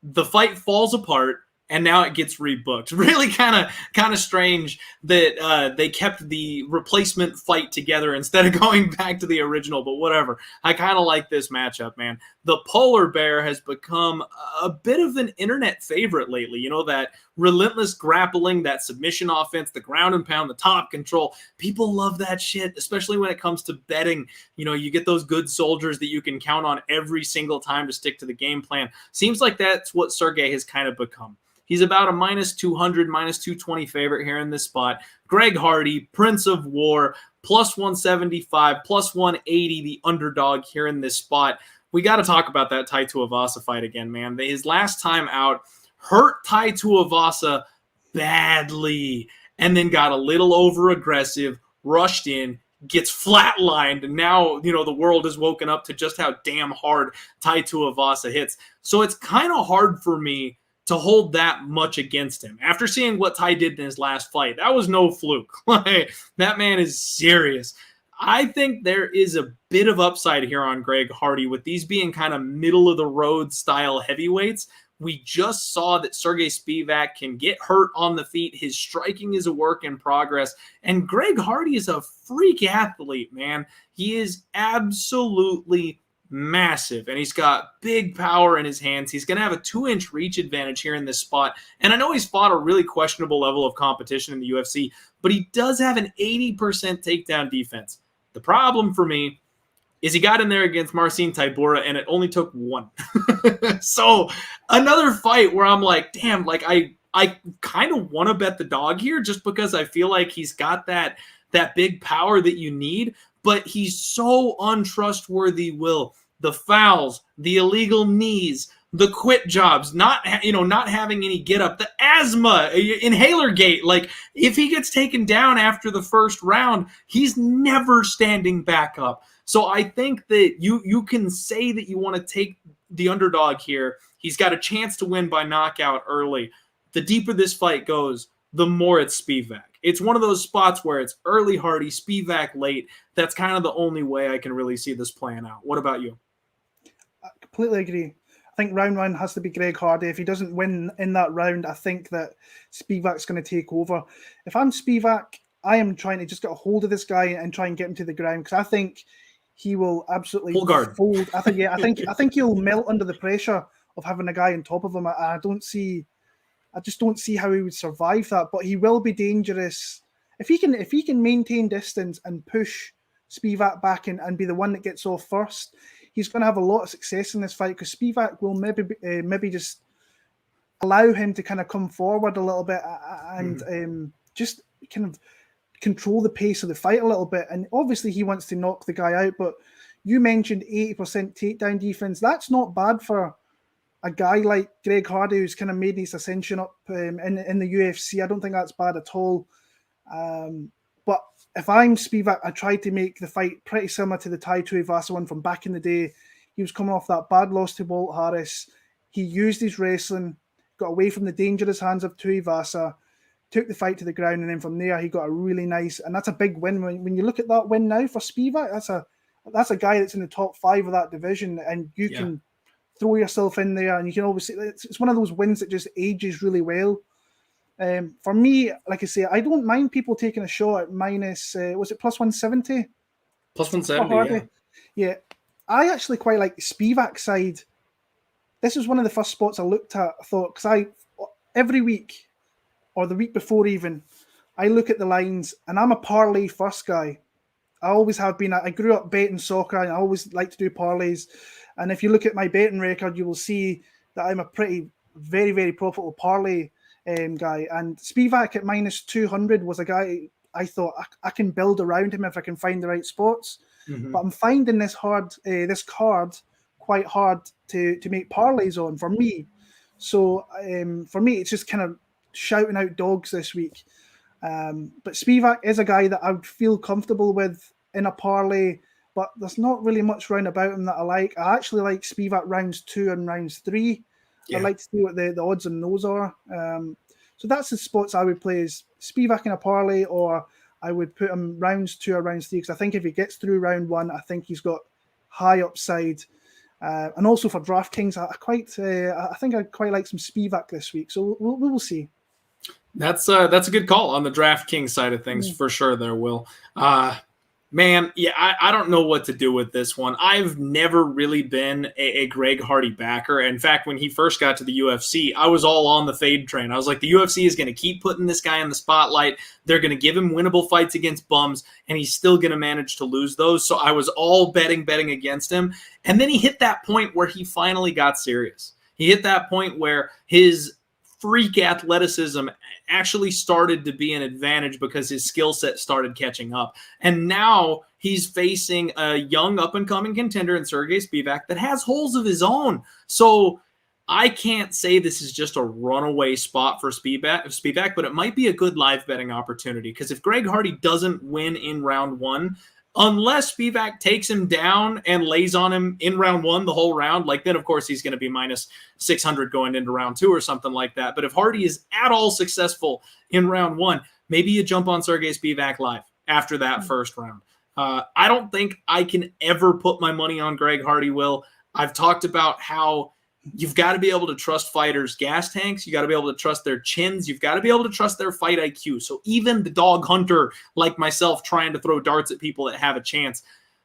The fight falls apart, and now it gets rebooked. Really kind of strange that they kept the replacement fight together instead of going back to the original, but whatever. I kind of like this matchup, man. The Polar Bear has become a bit of an internet favorite lately. You know, that relentless grappling, that submission offense, the ground and pound, the top control. People love that shit, especially when it comes to betting. You know, you get those good soldiers that you can count on every single time to stick to the game plan. Seems like that's what Sergey has kind of become. He's about a -200, -220 favorite here in this spot. Greg Hardy, Prince of War, +175, +180, the underdog here in this spot. We got to talk about that Tai Tuivasa fight again, man. His last time out hurt Tai Tuivasa badly and then got a little over-aggressive, rushed in, gets flatlined, and now, you know, the world has woken up to just how damn hard Tai Tuivasa hits. So it's kind of hard for me to hold that much against him. After seeing what Tai did in his last fight, that was no fluke. Like, that man is serious. I think there is a bit of upside here on Greg Hardy with these being kind of middle-of-the-road style heavyweights. We just saw that Sergey Spivak can get hurt on the feet. His striking is a work in progress. And Greg Hardy is a freak athlete, man. He is absolutely massive, and he's got big power in his hands. He's going to have a 2-inch reach advantage here in this spot. And I know he's fought a really questionable level of competition in the UFC, but he does have an 80% takedown defense. The problem for me is he got in there against Marcin Tybura, and it only took one. So another fight where I'm like, damn, like I kind of want to bet the dog here just because I feel like he's got that big power that you need, but he's so untrustworthy, Will. The fouls, the illegal knees, the quit jobs, not having any get up, the asthma, inhaler gate. Like, if he gets taken down after the first round, he's never standing back up. So I think that you can say that you want to take the underdog here. He's got a chance to win by knockout early. The deeper this fight goes, the more it's Spivak. It's one of those spots where it's early Hardy, Spivak late. That's kind of the only way I can really see this playing out. What about you? I completely agree. I think round one has to be Greg Hardy. If he doesn't win in that round, I think that Spivak's going to take over. If I'm Spivak, I am trying to just get a hold of this guy and try and get him to the ground, because I think he will absolutely full guard. Fold. I think he'll melt under the pressure of having a guy on top of him. I just don't see how he would survive that. But he will be dangerous if he can maintain distance and push Spivak back and be the one that gets off first. He's going to have a lot of success in this fight because Spivak will maybe just allow him to kind of come forward a little bit and just kind of control the pace of the fight a little bit. And obviously he wants to knock the guy out, but you mentioned 80% takedown defense. That's not bad for a guy like Greg Hardy, who's kind of made his ascension up in the UFC. I don't think that's bad at all. But if I'm Spivak, I tried to make the fight pretty similar to the Tai Tuivasa one from back in the day. He was coming off that bad loss to Walt Harris. He used his wrestling, got away from the dangerous hands of Tuivasa, took the fight to the ground, and then from there he got a really nice, and that's a big win. When you look at that win now for Spivak, that's a guy that's in the top 5 of that division, and you can throw yourself in there, and you can always, it's one of those wins that just ages really well. For me, like I say, I don't mind people taking a shot at minus, was it plus 170? Plus 170, yeah. I actually quite like the Spivak side. This is one of the first spots I looked at. I thought, because every week, or the week before even, I look at the lines, and I'm a parlay first guy. I always have been. I grew up betting soccer, and I always like to do parlays. And if you look at my betting record, you will see that I'm a very, very profitable parlay guy. And Spivak at minus 200 was a guy I thought I can build around him if I can find the right spots. But I'm finding this card quite hard to make parlays on for me. So for me, it's just kind of shouting out dogs this week. But Spivak is a guy that I would feel comfortable with in a parlay, but there's not really much round about him that I like. I actually like Spivak rounds 2 and rounds 3. Yeah. I'd like to see what the odds on those are. So that's the spots I would play, is Spivak in a parlay, or I would put him rounds 2 or rounds 3, because I think if he gets through round 1, I think he's got high upside. And also for DraftKings, I think I quite like some Spivak this week. So we will see. That's a good call on the DraftKings side of things for sure. There, Will. Man, yeah, I don't know what to do with this one. I've never really been a Greg Hardy backer. In fact, when he first got to the UFC, I was all on the fade train. I was like, the UFC is going to keep putting this guy in the spotlight. They're going to give him winnable fights against bums, and he's still going to manage to lose those. So I was all betting against him. And then he hit that point where he finally got serious. He hit that point where his freak athleticism actually started to be an advantage because his skill set started catching up. And now he's facing a young up-and-coming contender in Sergey Spivak that has holes of his own. So I can't say this is just a runaway spot for Spivak, but it might be a good live betting opportunity, because if Greg Hardy doesn't win in round 1, unless Spivak takes him down and lays on him in round 1 the whole round, like then of course he's going to be minus 600 going into round 2 or something like that. But if Hardy is at all successful in round 1, maybe you jump on Sergey Spivak live after that first round. I don't think I can ever put my money on Greg Hardy, Will. I've talked about how you've got to be able to trust fighters' gas tanks. You got to be able to trust their chins. You've got to be able to trust their fight IQ. So even the dog hunter like myself trying to throw darts at people that have a chance,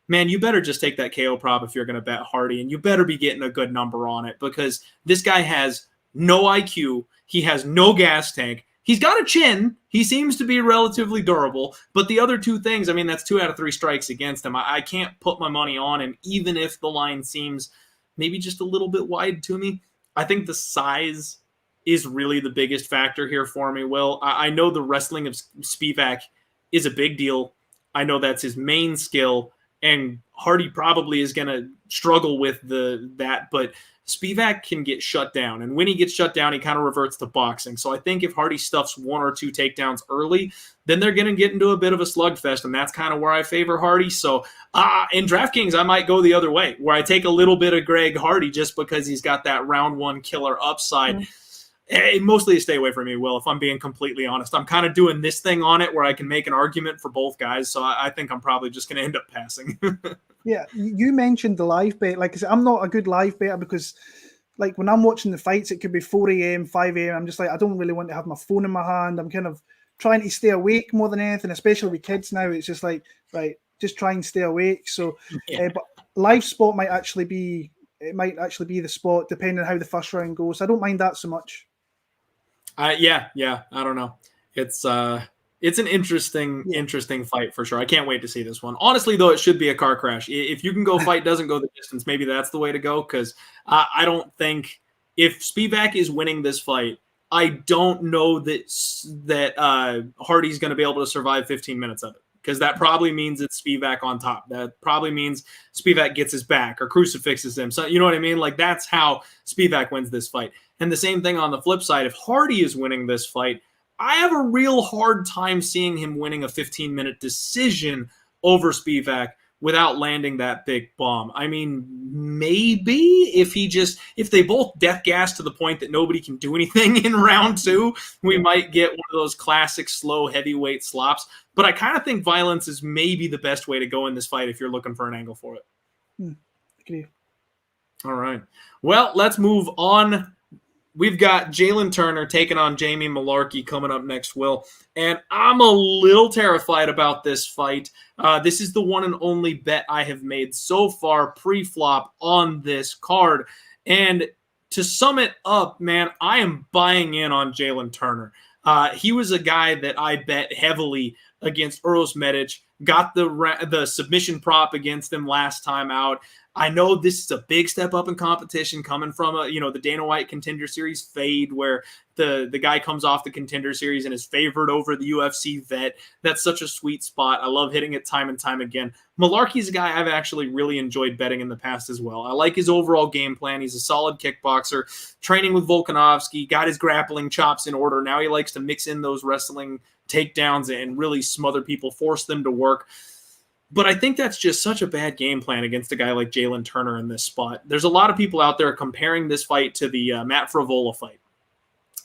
man, you better just take that KO prop if you're going to bet Hardy, and you better be getting a good number on it, because this guy has no IQ. He has no gas tank. He's got a chin. He seems to be relatively durable, but the other 2 things, I mean, that's 2 out of 3 strikes against him. I can't put my money on him, even if the line seems maybe just a little bit wide to me. I think the size is really the biggest factor here for me, Will. I know the wrestling of Spivak is a big deal. I know that's his main skill, and Hardy probably is going to struggle with that, but Spivak can get shut down, and when he gets shut down, he kind of reverts to boxing. So I think if Hardy stuffs 1 or 2 takedowns early, then they're going to get into a bit of a slugfest, and that's kind of where I favor Hardy. So in DraftKings, I might go the other way, where I take a little bit of Greg Hardy just because he's got that round 1 killer upside. Mostly a stay away from me, Will, if I'm being completely honest. I'm kind of doing this thing on it where I can make an argument for both guys, so I think I'm probably just going to end up passing. Yeah, you mentioned the live bet. Like I said, I'm not a good live better because, like, when I'm watching the fights, it could be 4 a.m., 5 a.m. I'm just like, I don't really want to have my phone in my hand. I'm kind of trying to stay awake more than anything, especially with kids now. It's just like, right, just try and stay awake. So, but live spot might actually be it might actually be the spot, depending on how the first round goes. I don't mind that so much. Yeah. I don't know. It's an interesting fight for sure. I can't wait to see this one. Honestly, though, it should be a car crash. If you can go fight doesn't go the distance, maybe that's the way to go. Because I don't think if Spivak is winning this fight, I don't know that Hardy's going to be able to survive 15 minutes of it. Because that probably means it's Spivak on top. That probably means Spivak gets his back or crucifixes him. So you know what I mean? Like, that's how Spivak wins this fight. And the same thing on the flip side. If Hardy is winning this fight, I have a real hard time seeing him winning a 15-minute decision over Spivak without landing that big bomb. I mean, maybe if they both death gas to the point that nobody can do anything in round 2, we might get one of those classic slow heavyweight slops. But I kind of think violence is maybe the best way to go in this fight if you're looking for an angle for it. Agree. All right. Well, let's move on. We've got Jalin Turner taking on Jamie Mullarkey coming up next, Will. And I'm a little terrified about this fight. This is the one and only bet I have made so far pre-flop on this card. And to sum it up, man, I am buying in on Jalin Turner. He was a guy that I bet heavily against Uros Medic, got the submission prop against him last time out. I know this is a big step up in competition coming from the Dana White Contender Series fade, where the guy comes off the Contender Series and is favored over the UFC vet. That's such a sweet spot. I love hitting it time and time again. Mullarkey's a guy I've actually really enjoyed betting in the past as well. I like his overall game plan. He's a solid kickboxer, training with Volkanovski, got his grappling chops in order. Now he likes to mix in those wrestling takedowns and really smother people, force them to work. But I think that's just such a bad game plan against a guy like Jalin Turner in this spot. There's a lot of people out there comparing this fight to the Matt Frevola fight.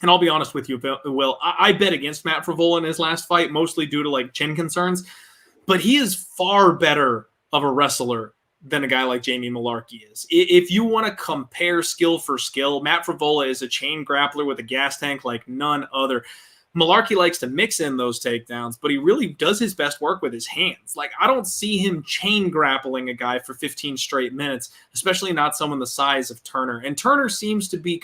And I'll be honest with you, Will, I bet against Matt Frevola in his last fight, mostly due to like chin concerns. But he is far better of a wrestler than a guy like Jamie Mullarkey is. If you want to compare skill for skill, Matt Frevola is a chain grappler with a gas tank like none other. Mullarkey likes to mix in those takedowns, but he really does his best work with his hands. Like, I don't see him chain grappling a guy for 15 straight minutes, especially not someone the size of Turner. And Turner seems to be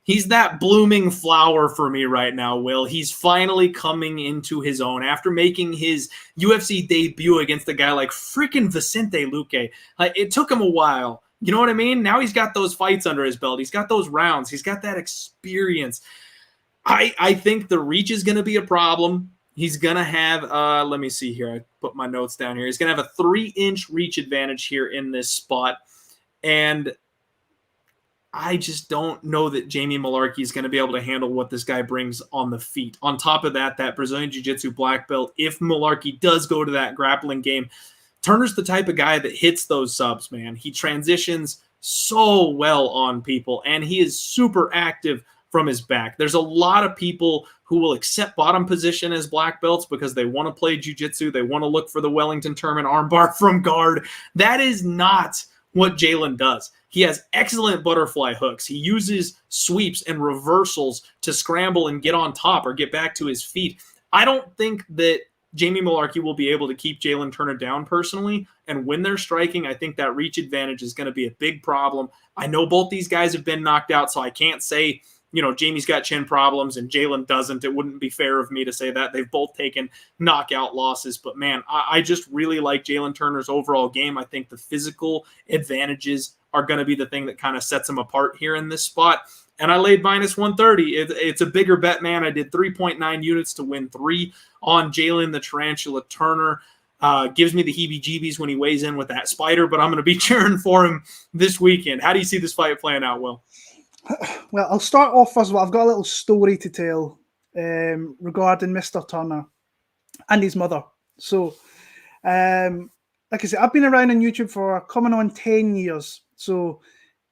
he's that blooming flower for me right now, Will. He's finally coming into his own after making his UFC debut against a guy like freaking Vicente Luque. It took him a while. You know what I mean? Now he's got those fights under his belt. He's got those rounds. He's got that experience. I think the reach is going to be a problem. He's going to have, let me see here. I put my notes down here. He's going to have a 3-inch reach advantage here in this spot. And I just don't know that Jamie Mullarkey is going to be able to handle what this guy brings on the feet. On top of that Brazilian Jiu-Jitsu black belt, if Mullarkey does go to that grappling game, Turner's the type of guy that hits those subs, man. He transitions so well on people, and he is super active from his back. There's a lot of people who will accept bottom position as black belts because they want to play jiu-jitsu. They want to look for the Wellington Turman armbar from guard. That is not what Jalin does. He has excellent butterfly hooks. He uses sweeps and reversals to scramble and get on top or get back to his feet. I don't think that Jamie Mullarkey will be able to keep Jalin Turner down personally. And when they're striking, I think that reach advantage is going to be a big problem. I know both these guys have been knocked out, so I can't say Jamie's got chin problems and Jalin doesn't. It wouldn't be fair of me to say that. They've both taken knockout losses. But, man, I just really like Jalin Turner's overall game. I think the physical advantages are going to be the thing that kind of sets him apart here in this spot. And I laid minus 130. It's a bigger bet, man. I did 3.9 units to win 3 on Jalin the Tarantula Turner. Gives me the heebie-jeebies when he weighs in with that spider, but I'm going to be cheering for him this weekend. How do you see this fight playing out, Will? Well, I'll start off first of all. I've got a little story to tell regarding Mr. Turner and his mother. So, like I said, I've been around on YouTube for coming on 10 years. So,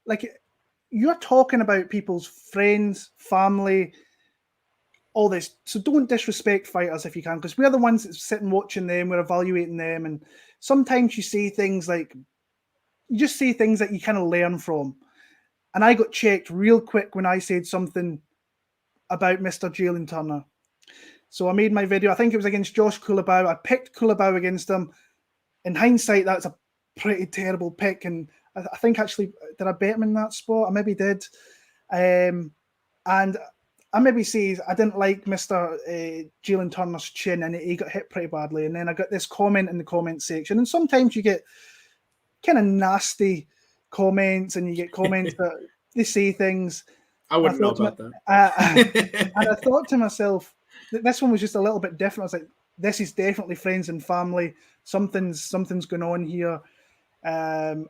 like, you're talking about people's friends, family, all this. So don't disrespect fighters if you can, because we're the ones that sit and watching them, we're evaluating them. And sometimes you say things like, you just say things that you kind of learn from. And I got checked real quick when I said something about Mr. Jalin Turner. So I made my video. I think it was against Josh Kulabau. I picked Kulabau against him. In hindsight, that's a pretty terrible pick. And I think actually, did I bet him in that spot? I maybe did. And I maybe say I didn't like Mr. Jalin Turner's chin, and he got hit pretty badly. And then I got this comment in the comment section, and sometimes you get kind of nasty comments, and you get comments that they say things. I wouldn't know about that. And I thought to myself, that this one was just a little bit different. I was like, this is definitely friends and family. Something's going on here. And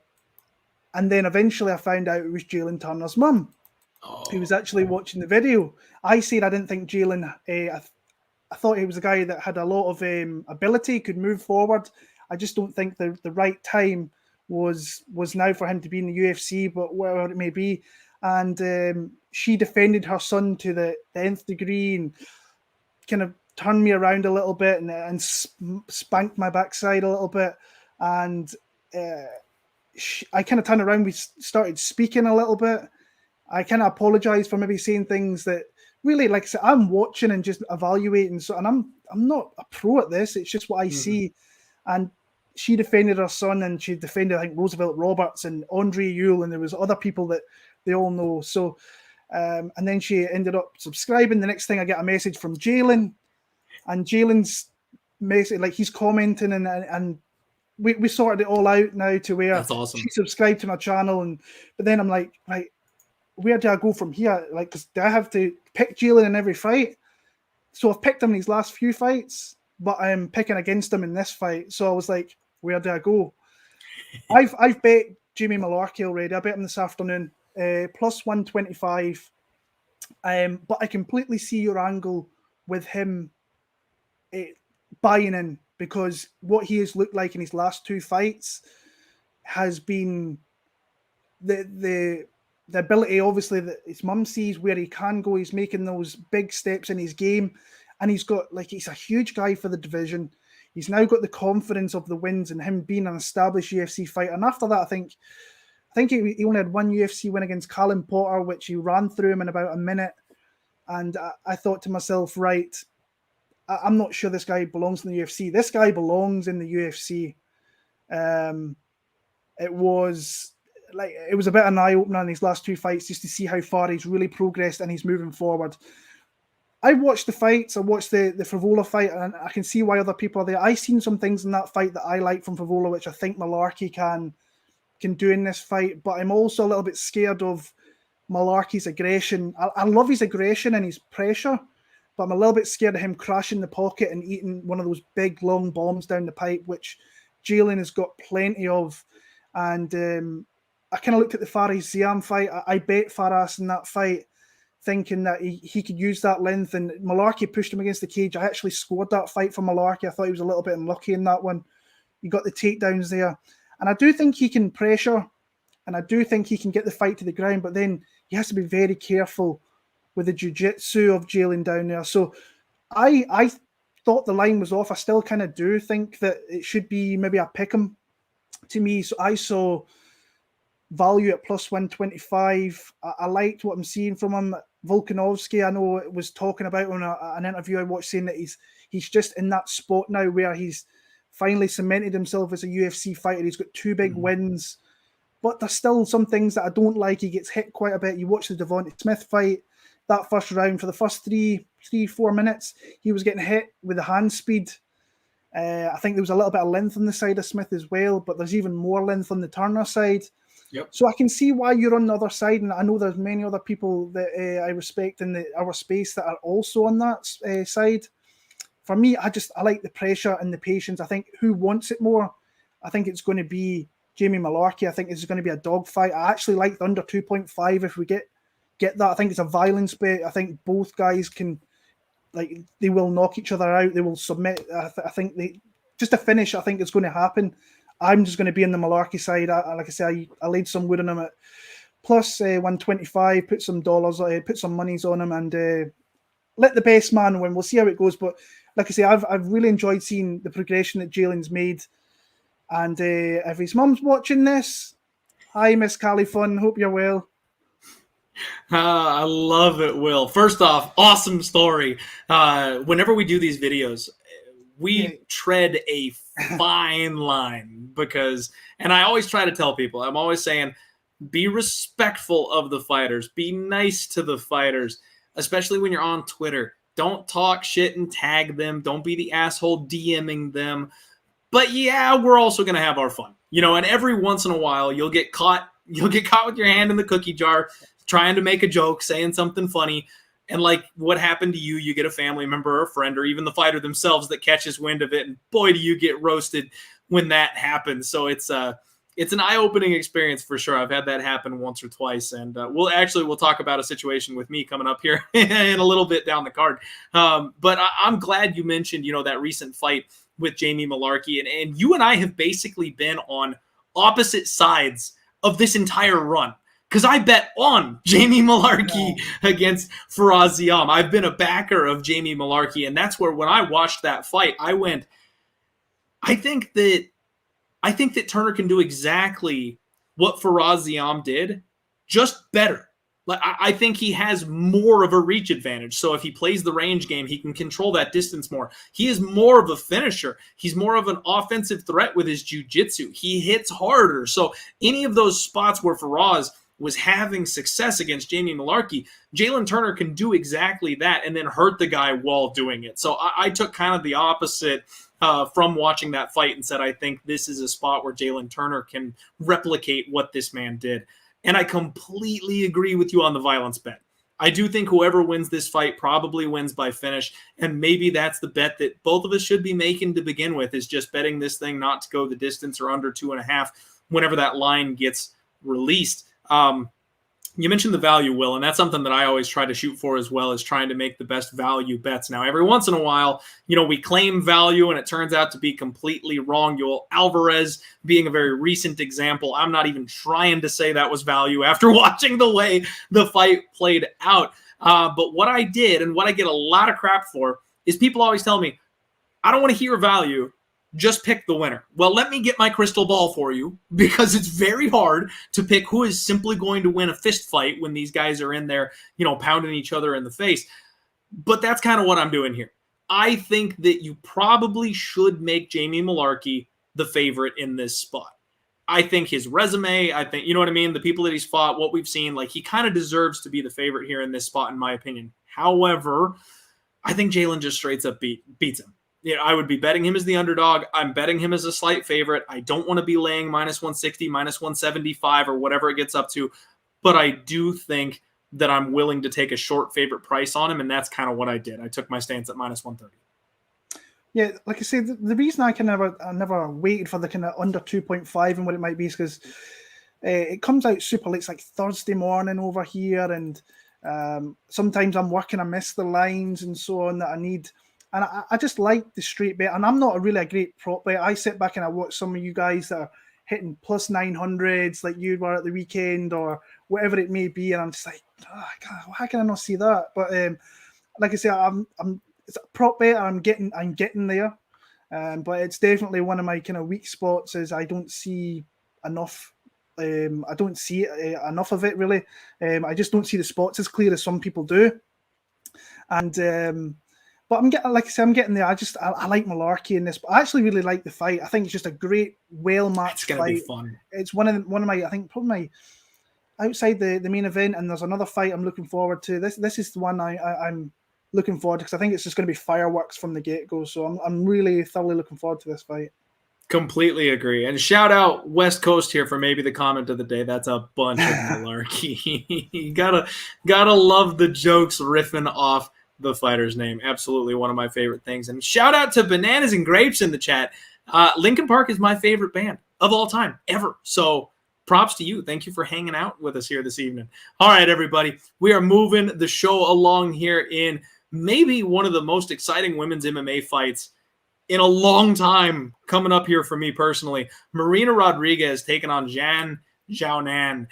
then eventually I found out it was Jalin Turner's mum who was actually watching the video. I said I didn't think Jalin, I thought he was a guy that had a lot of ability, could move forward. I just don't think the right time was now for him to be in the UFC, but whatever it may be. And she defended her son to the nth degree and kind of turned me around a little bit and spanked my backside a little bit. And I kind of turned around. We started speaking a little bit. I kind of apologized for maybe saying things that really, like I said, I'm watching and just evaluating. So, and I'm not a pro at this. It's just what I see. And she defended her son, and she defended, I think, Roosevelt Roberts and Andre Ewell, and there was other people that they all know. So, and then she ended up subscribing. The next thing I get a message from Jalin, and Jalen's message, like he's commenting, and we sorted it all out now to where that's awesome. She subscribed to my channel, but then I'm like, right, where do I go from here? Like, 'cause do I have to pick Jalin in every fight? So I've picked him in these last few fights, but I'm picking against him in this fight. So I was like, where do I go? I've bet Jamie Mullarkey already. I bet him this afternoon, plus 125. But I completely see your angle with him buying in, because what he has looked like in his last two fights has been the ability, obviously, that his mum sees where he can go. He's making those big steps in his game, and he's a huge guy for the division. He's now got the confidence of the wins and him being an established UFC fighter. And after that, I think he only had one UFC win against Callum Potter, which he ran through him in about a minute. And I thought to myself, right, I'm not sure this guy belongs in the UFC. This guy belongs in the UFC. It was a bit of an eye-opener in these last two fights, just to see how far he's really progressed and he's moving forward. I watched the fights. I watched the Frevola fight, and I can see why other people are there. I've seen some things in that fight that I like from Frevola, which I think Mullarkey can do in this fight. But I'm also a little bit scared of Mullarkey's aggression. I love his aggression and his pressure, but I'm a little bit scared of him crashing the pocket and eating one of those big, long bombs down the pipe, which Jalin has got plenty of. And I kind of looked at the Fares Ziam fight. I bet Fares in that fight, thinking that he could use that length, and Mullarkey pushed him against the cage. I actually scored that fight for Mullarkey. I thought he was a little bit unlucky in that one. He got the takedowns there. And I do think he can pressure, and I do think he can get the fight to the ground, but then he has to be very careful with the jiu-jitsu of Jalin down there. So I thought the line was off. I still kind of do think that it should be maybe a pick 'em to me. So I saw value at plus 125. I liked what I'm seeing from him. Volkanovski, I know, was talking about on an interview I watched, saying that he's just in that spot now where he's finally cemented himself as a UFC fighter. He's got two big wins, but there's still some things that I don't like. He gets hit quite a bit. You watch the Devonte Smith fight, that first round, for the first 4 minutes, he was getting hit with the hand speed. I think there was a little bit of length on the side of Smith as well, but there's even more length on the Turner side. Yep. So I can see why you're on the other side, and I know there's many other people that I respect in our space that are also on that side. For me, I like the pressure and the patience. I think who wants it more? I think it's going to be Jamie Mullarkey. I think it's going to be a dogfight. I actually like the under 2.5 if we get that. I think it's a violence bet. I think both guys can, they will knock each other out. They will submit. I think just a finish, I think it's going to happen. I'm just going to be on the Mullarkey side. Like I say, I laid some wood on him at plus 125, put some dollars, put some monies on him, and let the best man win. We'll see how it goes. But like I say, I've really enjoyed seeing the progression that Jalen's made. And if his mum's watching this, hi, Miss Califun. Hope you're well. I love it, Will. First off, awesome story. Whenever we do these videos, we tread a fine line because, and I always try to tell people, I'm always saying, be respectful of the fighters. Be nice to the fighters, especially when you're on Twitter. Don't talk shit and tag them. Don't be the asshole DMing them. But yeah, we're also going to have our fun. And every once in a while, you'll get caught with your hand in the cookie jar, trying to make a joke, saying something funny. And like what happened to you, you get a family member or a friend or even the fighter themselves that catches wind of it. And boy, do you get roasted when that happens. So it's an eye-opening experience for sure. I've had that happen once or twice. And we'll talk about a situation with me coming up here in a little bit down the card. But I'm glad you mentioned, that recent fight with Jamie Mullarkey. And you and I have basically been on opposite sides of this entire run. Because I bet on Jamie Mullarkey against Faraz Ziam. I've been a backer of Jamie Mullarkey, and that's where when I watched that fight, I went, I think that Turner can do exactly what Faraz Ziam did, just better. Like I think he has more of a reach advantage. So if he plays the range game, he can control that distance more. He is more of a finisher. He's more of an offensive threat with his jiu-jitsu. He hits harder. So any of those spots where Faraz was having success against Jamie Mullarkey, Jalin Turner can do exactly that and then hurt the guy while doing it. So I took kind of the opposite from watching that fight and said, I think this is a spot where Jalin Turner can replicate what this man did. And I completely agree with you on the violence bet. I do think whoever wins this fight probably wins by finish. And maybe that's the bet that both of us should be making to begin with, is just betting this thing not to go the distance or under 2.5 whenever that line gets released. You mentioned the value, Will, and that's something that I always try to shoot for as well, as trying to make the best value bets. Now, every once in a while, we claim value and it turns out to be completely wrong. Alvarez being a very recent example. I'm not even trying to say that was value after watching the way the fight played out. But what I did, and what I get a lot of crap for, is people always tell me, I don't want to hear value. Just pick the winner. Well, let me get my crystal ball for you, because it's very hard to pick who is simply going to win a fist fight when these guys are in there, pounding each other in the face. But that's kind of what I'm doing here. I think that you probably should make Jamie Mullarkey the favorite in this spot. I think his resume, you know what I mean? The people that he's fought, what we've seen, like he kind of deserves to be the favorite here in this spot, in my opinion. However, I think Jalin just straight up beats him. I would be betting him as the underdog. I'm betting him as a slight favorite. I don't want to be laying -160, -175, or whatever it gets up to. But I do think that I'm willing to take a short favorite price on him, and that's kind of what I did. I took my stance at -130. Yeah, like I said, the reason I never waited for the kind of under 2.5 and what it might be is because it comes out super late. It's like Thursday morning over here, and sometimes I'm working, I miss the lines and so on that I need. And I just like the straight bet. And I'm not a great prop bet. I sit back and I watch some of you guys that are hitting plus 900s like you were at the weekend or whatever it may be. And I'm just like, oh, God, how can I not see that? But like I say, it's a prop bet. I'm getting there. But it's definitely one of my kind of weak spots is I don't see enough. I don't see enough of it, really. I just don't see the spots as clear as some people do. And but I'm getting there. I like Mullarkey in this. But I actually really like the fight. I think it's just a great, well-matched fight. It's going to be fun. It's one of my, I think, probably my outside the main event. And there's another fight I'm looking forward to. This is the one I'm looking forward to because I think it's just going to be fireworks from the get-go. So I'm really thoroughly looking forward to this fight. Completely agree. And shout out West Coast here for maybe the comment of the day. That's a bunch of Mullarkey. You gotta love the jokes riffing off the fighter's name. Absolutely one of my favorite things. And shout out to Bananas and Grapes in the chat. Linkin Park is my favorite band of all time, ever. So props to you. Thank you for hanging out with us here this evening. All right, everybody. We are moving the show along here in maybe one of the most exciting women's MMA fights in a long time coming up here for me personally. Marina Rodriguez taking on Xiaonan.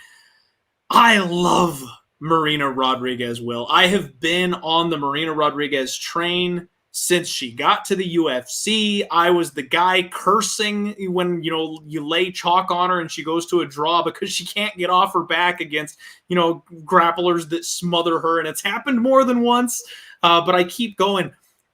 I love Marina Rodriguez, Will. I have been on the Marina Rodriguez train since she got to the UFC. I was the guy cursing when, you lay chalk on her and she goes to a draw because she can't get off her back against, grapplers that smother her. And it's happened more than once, but I keep going.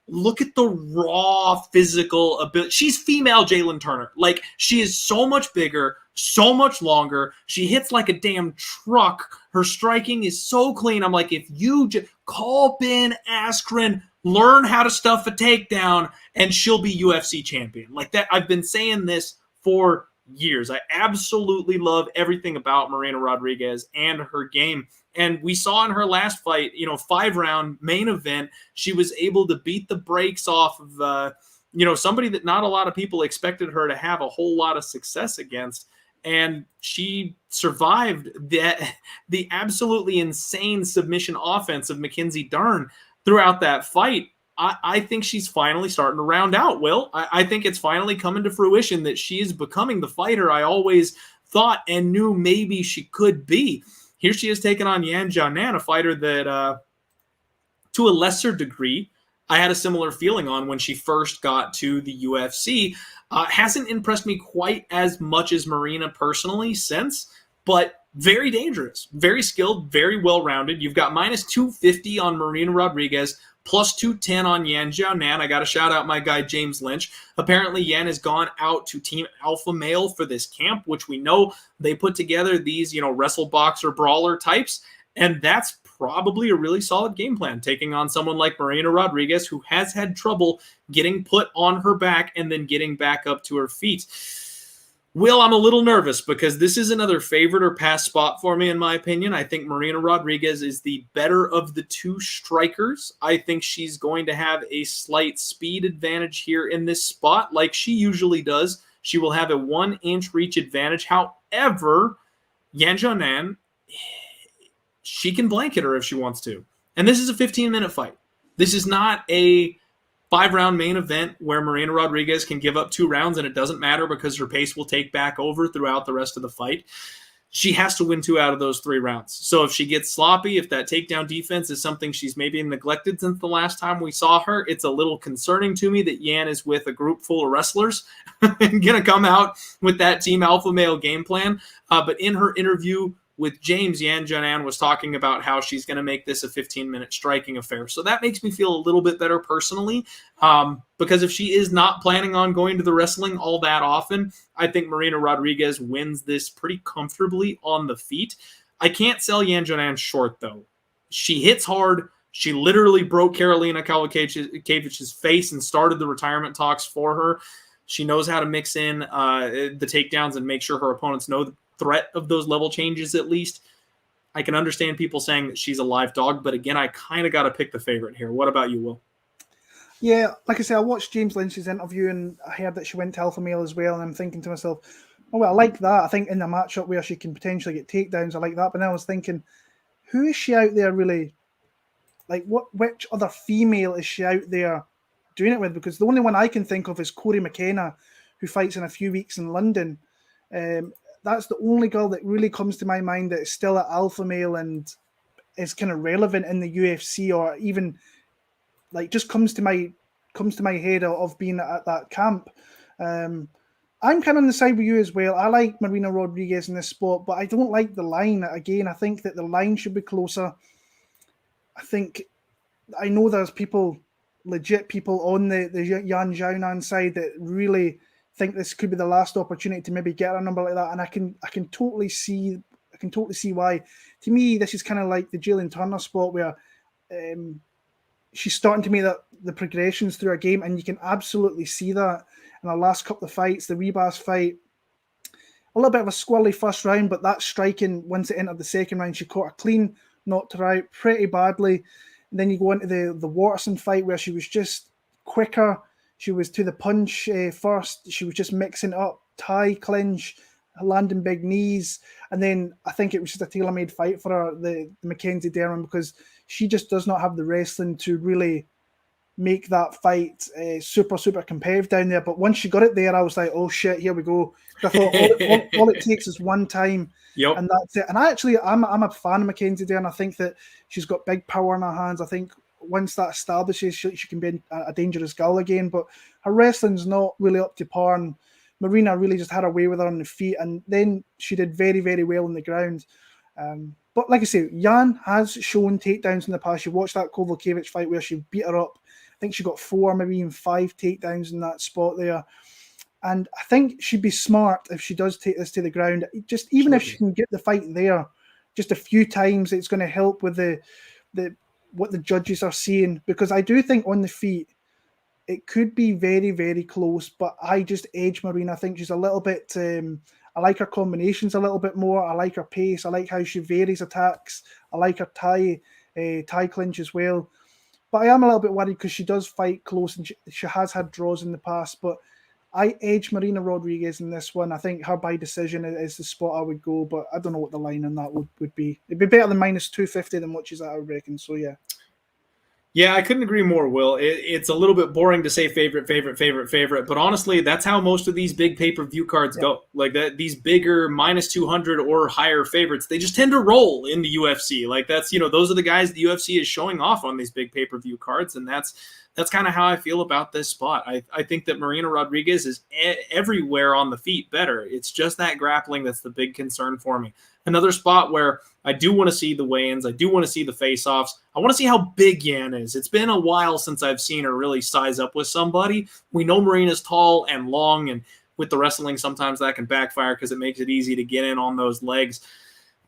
look at the raw physical ability. She's female Jalin Turner. Like, she is so much bigger, so much longer. She hits like a damn truck. Her striking is so clean. I'm like, if you just call Ben Askren, learn how to stuff a takedown, and she'll be UFC champion. Like that, I've been saying this for years. I absolutely love everything about Marina Rodriguez and her game. And we saw in her last fight, 5-round main event, she was able to beat the brakes off of, somebody that not a lot of people expected her to have a whole lot of success against. And she survived the absolutely insane submission offense of Mackenzie Dern throughout that fight. I think she's finally starting to round out, Will. I think it's finally coming to fruition that she is becoming the fighter I always thought and knew maybe she could be. Here she is taking on Yan Xiaonan, a fighter that, to a lesser degree, I had a similar feeling on when she first got to the UFC. Hasn't impressed me quite as much as Marina personally since, but very dangerous, very skilled, very well-rounded. You've got minus 250 on Marina Rodriguez, plus 210 on Yan Xiaonan. I got to shout out my guy, James Lynch. Apparently, Yan has gone out to Team Alpha Male for this camp, which we know they put together these, wrestle boxer brawler types. And that's probably a really solid game plan, taking on someone like Marina Rodriguez, who has had trouble getting put on her back and then getting back up to her feet. Will, I'm a little nervous because this is another favorite or pass spot for me, in my opinion. I think Marina Rodriguez is the better of the two strikers. I think she's going to have a slight speed advantage here in this spot, like she usually does. She will have a 1-inch reach advantage. However, Yan Xiaonan, she can blanket her if she wants to. And this is a 15-minute fight. This is not a 5-round main event where Marina Rodriguez can give up 2 rounds and it doesn't matter because her pace will take back over throughout the rest of the fight. She has to win 2 out of those 3 rounds. So if she gets sloppy, if that takedown defense is something she's maybe neglected since the last time we saw her, it's a little concerning to me that Yan is with a group full of wrestlers and going to come out with that Team Alpha Male game plan. But in her interview with James, Yan Xiaonan was talking about how she's going to make this a 15-minute striking affair. So that makes me feel a little bit better personally, because if she is not planning on going to the wrestling all that often, I think Marina Rodriguez wins this pretty comfortably on the feet. I can't sell Yan Xiaonan short, though. She hits hard. She literally broke Karolina Kowalkiewicz' face and started the retirement talks for her. She knows how to mix in the takedowns and make sure her opponents know the threat of those level changes at least. I can understand people saying that she's a live dog, but again, I kind of got to pick the favorite here. What about you, Will? Yeah, like I said, I watched James Lynch's interview and I heard that she went to Alpha Male as well, and I'm thinking to myself, oh, well, I like that. I think in the matchup where she can potentially get takedowns, I like that. But then I was thinking, who is she out there really, which other female is she out there doing it with? Because the only one I can think of is Corey McKenna, who fights in a few weeks in London. That's the only girl that really comes to my mind that is still at Alpha Male and is kind of relevant in the UFC, or even just comes to my head of being at that camp. I'm kind of on the side with you as well. I like Marina Rodriguez in this spot, but I don't like the line. Again, I think that the line should be closer. I know there's legit people on the Yan Xiaonan side that really think this could be the last opportunity to maybe get a number like that, and I can totally see why. To me, this is kind of like the Jalin Turner spot where she's starting to make the progressions through her game, and you can absolutely see that in her last couple of fights. The Rebus fight, a little bit of a squirrely first round, but that striking, once it entered the second round, she caught her clean, knocked her out pretty badly. And then you go into the Waterson fight where she was just quicker. She was to the punch first. She was just mixing up, tie, clinch, landing big knees. And then I think it was just a tailor-made fight for her, the Mackenzie Dern, because she just does not have the wrestling to really make that fight super, super competitive down there. But once she got it there, I was like, oh shit, here we go. I thought all it takes is one time, yep, and that's it. And I'm a fan of Mackenzie Dern. I think that she's got big power in her hands. I think once that establishes, she can be a dangerous girl again. But her wrestling's not really up to par, and Marina really just had her way with her on the feet, and then she did very, very well on the ground. But like I say, Yan has shown takedowns in the past. You watched that Kowalkiewicz fight where she beat her up think she got 4, maybe even 5 takedowns in that spot there. And I think she'd be smart if she does take this to the ground. Just even if she can get the fight there, just a few times, it's going to help with the what the judges are seeing. Because I do think on the feet, it could be very, very close. But I just edge Marina. I think she's a little bit. I like her combinations a little bit more. I like her pace. I like how she varies attacks. I like her tie clinch as well. But I am a little bit worried because she does fight close and she has had draws in the past. But I edge Marina Rodriguez in this one. I think her by decision is the spot I would go, but I don't know what the line on that would be. It'd be better than minus 250 than what she's at, I reckon. So, yeah. Yeah, I couldn't agree more, Will. It's a little bit boring to say favorite, but honestly, that's how most of these big pay-per-view cards go. Like that, these bigger minus 200 or higher favorites, they just tend to roll in the UFC. Like that's, those are the guys the UFC is showing off on these big pay-per-view cards, and that's kind of how I feel about this spot. I think that Marina Rodriguez is everywhere on the feet better. It's just that grappling that's the big concern for me. Another spot where I do want to see the weigh-ins. I do want to see the face-offs. I want to see how big Yan is. It's been a while since I've seen her really size up with somebody. We know Marina's tall and long, and with the wrestling, sometimes that can backfire because it makes it easy to get in on those legs.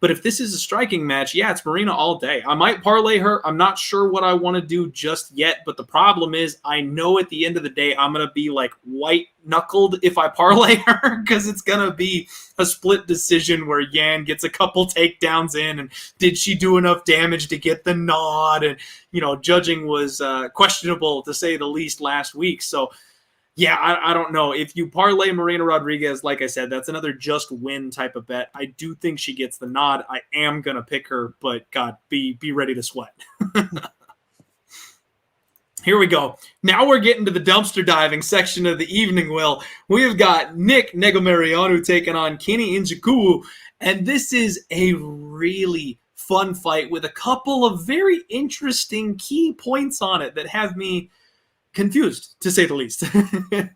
But if this is a striking match, yeah, it's Marina all day. I might parlay her. I'm not sure what I want to do just yet, but the problem is I know at the end of the day I'm going to be like white-knuckled if I parlay her because it's going to be a split decision where Yan gets a couple takedowns in and did she do enough damage to get the nod? And, judging was questionable to say the least last week. So, yeah, I don't know. If you parlay Marina Rodriguez, like I said, that's another just win type of bet. I do think she gets the nod. I am going to pick her, but God, be ready to sweat. Here we go. Now we're getting to the dumpster diving section of the evening, Will. We've got Negumereanu taking on Kenny Nzechukwu, and this is a really fun fight with a couple of very interesting key points on it that have me confused, to say the least.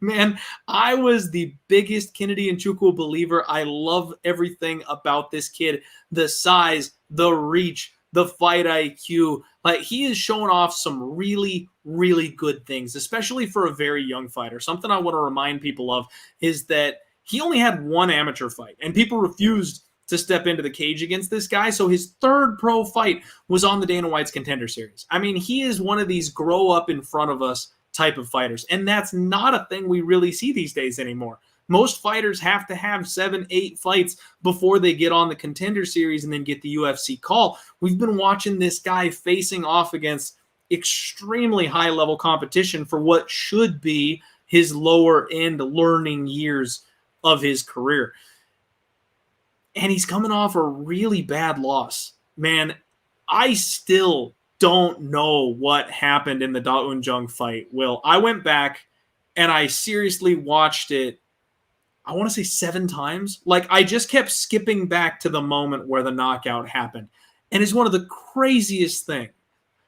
Man, I was the biggest Kennedy Nzechukwu believer. I love everything about this kid. The size, the reach, the fight IQ. Like, he is showing off some really, really good things, especially for a very young fighter. Something I want to remind people of is that he only had one amateur fight, and people refused to step into the cage against this guy. So his third pro fight was on the Dana White's Contender Series. I mean, he is one of these grow up in front of us type of fighters. And that's not a thing we really see these days anymore. Most fighters have to have 7-8 fights before they get on the Contender Series and then get the UFC call. We've been watching this guy facing off against extremely high-level competition for what should be his lower-end learning years of his career. And he's coming off a really bad loss. Man, I still don't know what happened in the Da Un Jung fight, Will. I went back and I seriously watched it, I want to say 7 times. Like, I just kept skipping back to the moment where the knockout happened. And it's one of the craziest things.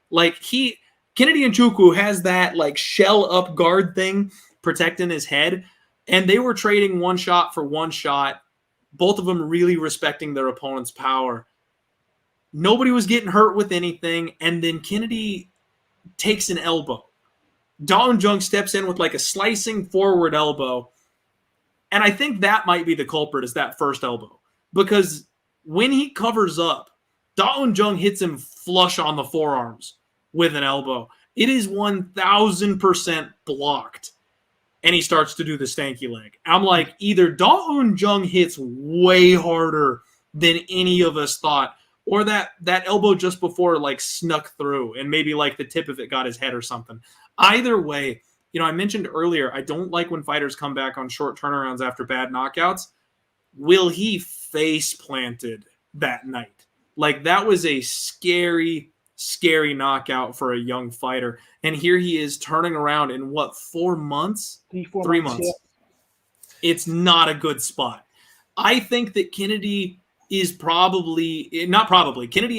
Like, Kennedy Nzechukwu has that, like, shell up guard thing protecting his head. And they were trading one shot for one shot, both of them really respecting their opponent's power. Nobody was getting hurt with anything, and then Kennedy takes an elbow. Da Un Jung steps in with like a slicing forward elbow, and I think that might be the culprit, is that first elbow. Because when he covers up, Da Un Jung hits him flush on the forearms with an elbow. It is 1,000% blocked, and he starts to do the stanky leg. I'm like, either Da Un Jung hits way harder than any of us thought, or that elbow just before like snuck through and maybe like the tip of it got his head or something. Either way, I mentioned earlier, I don't like when fighters come back on short turnarounds after bad knockouts. Will he face planted that night? Like, that was a scary, scary knockout for a young fighter. And here he is turning around in what, 4 months? 3 months. Yeah. It's not a good spot. I think that Kennedy is Kennedy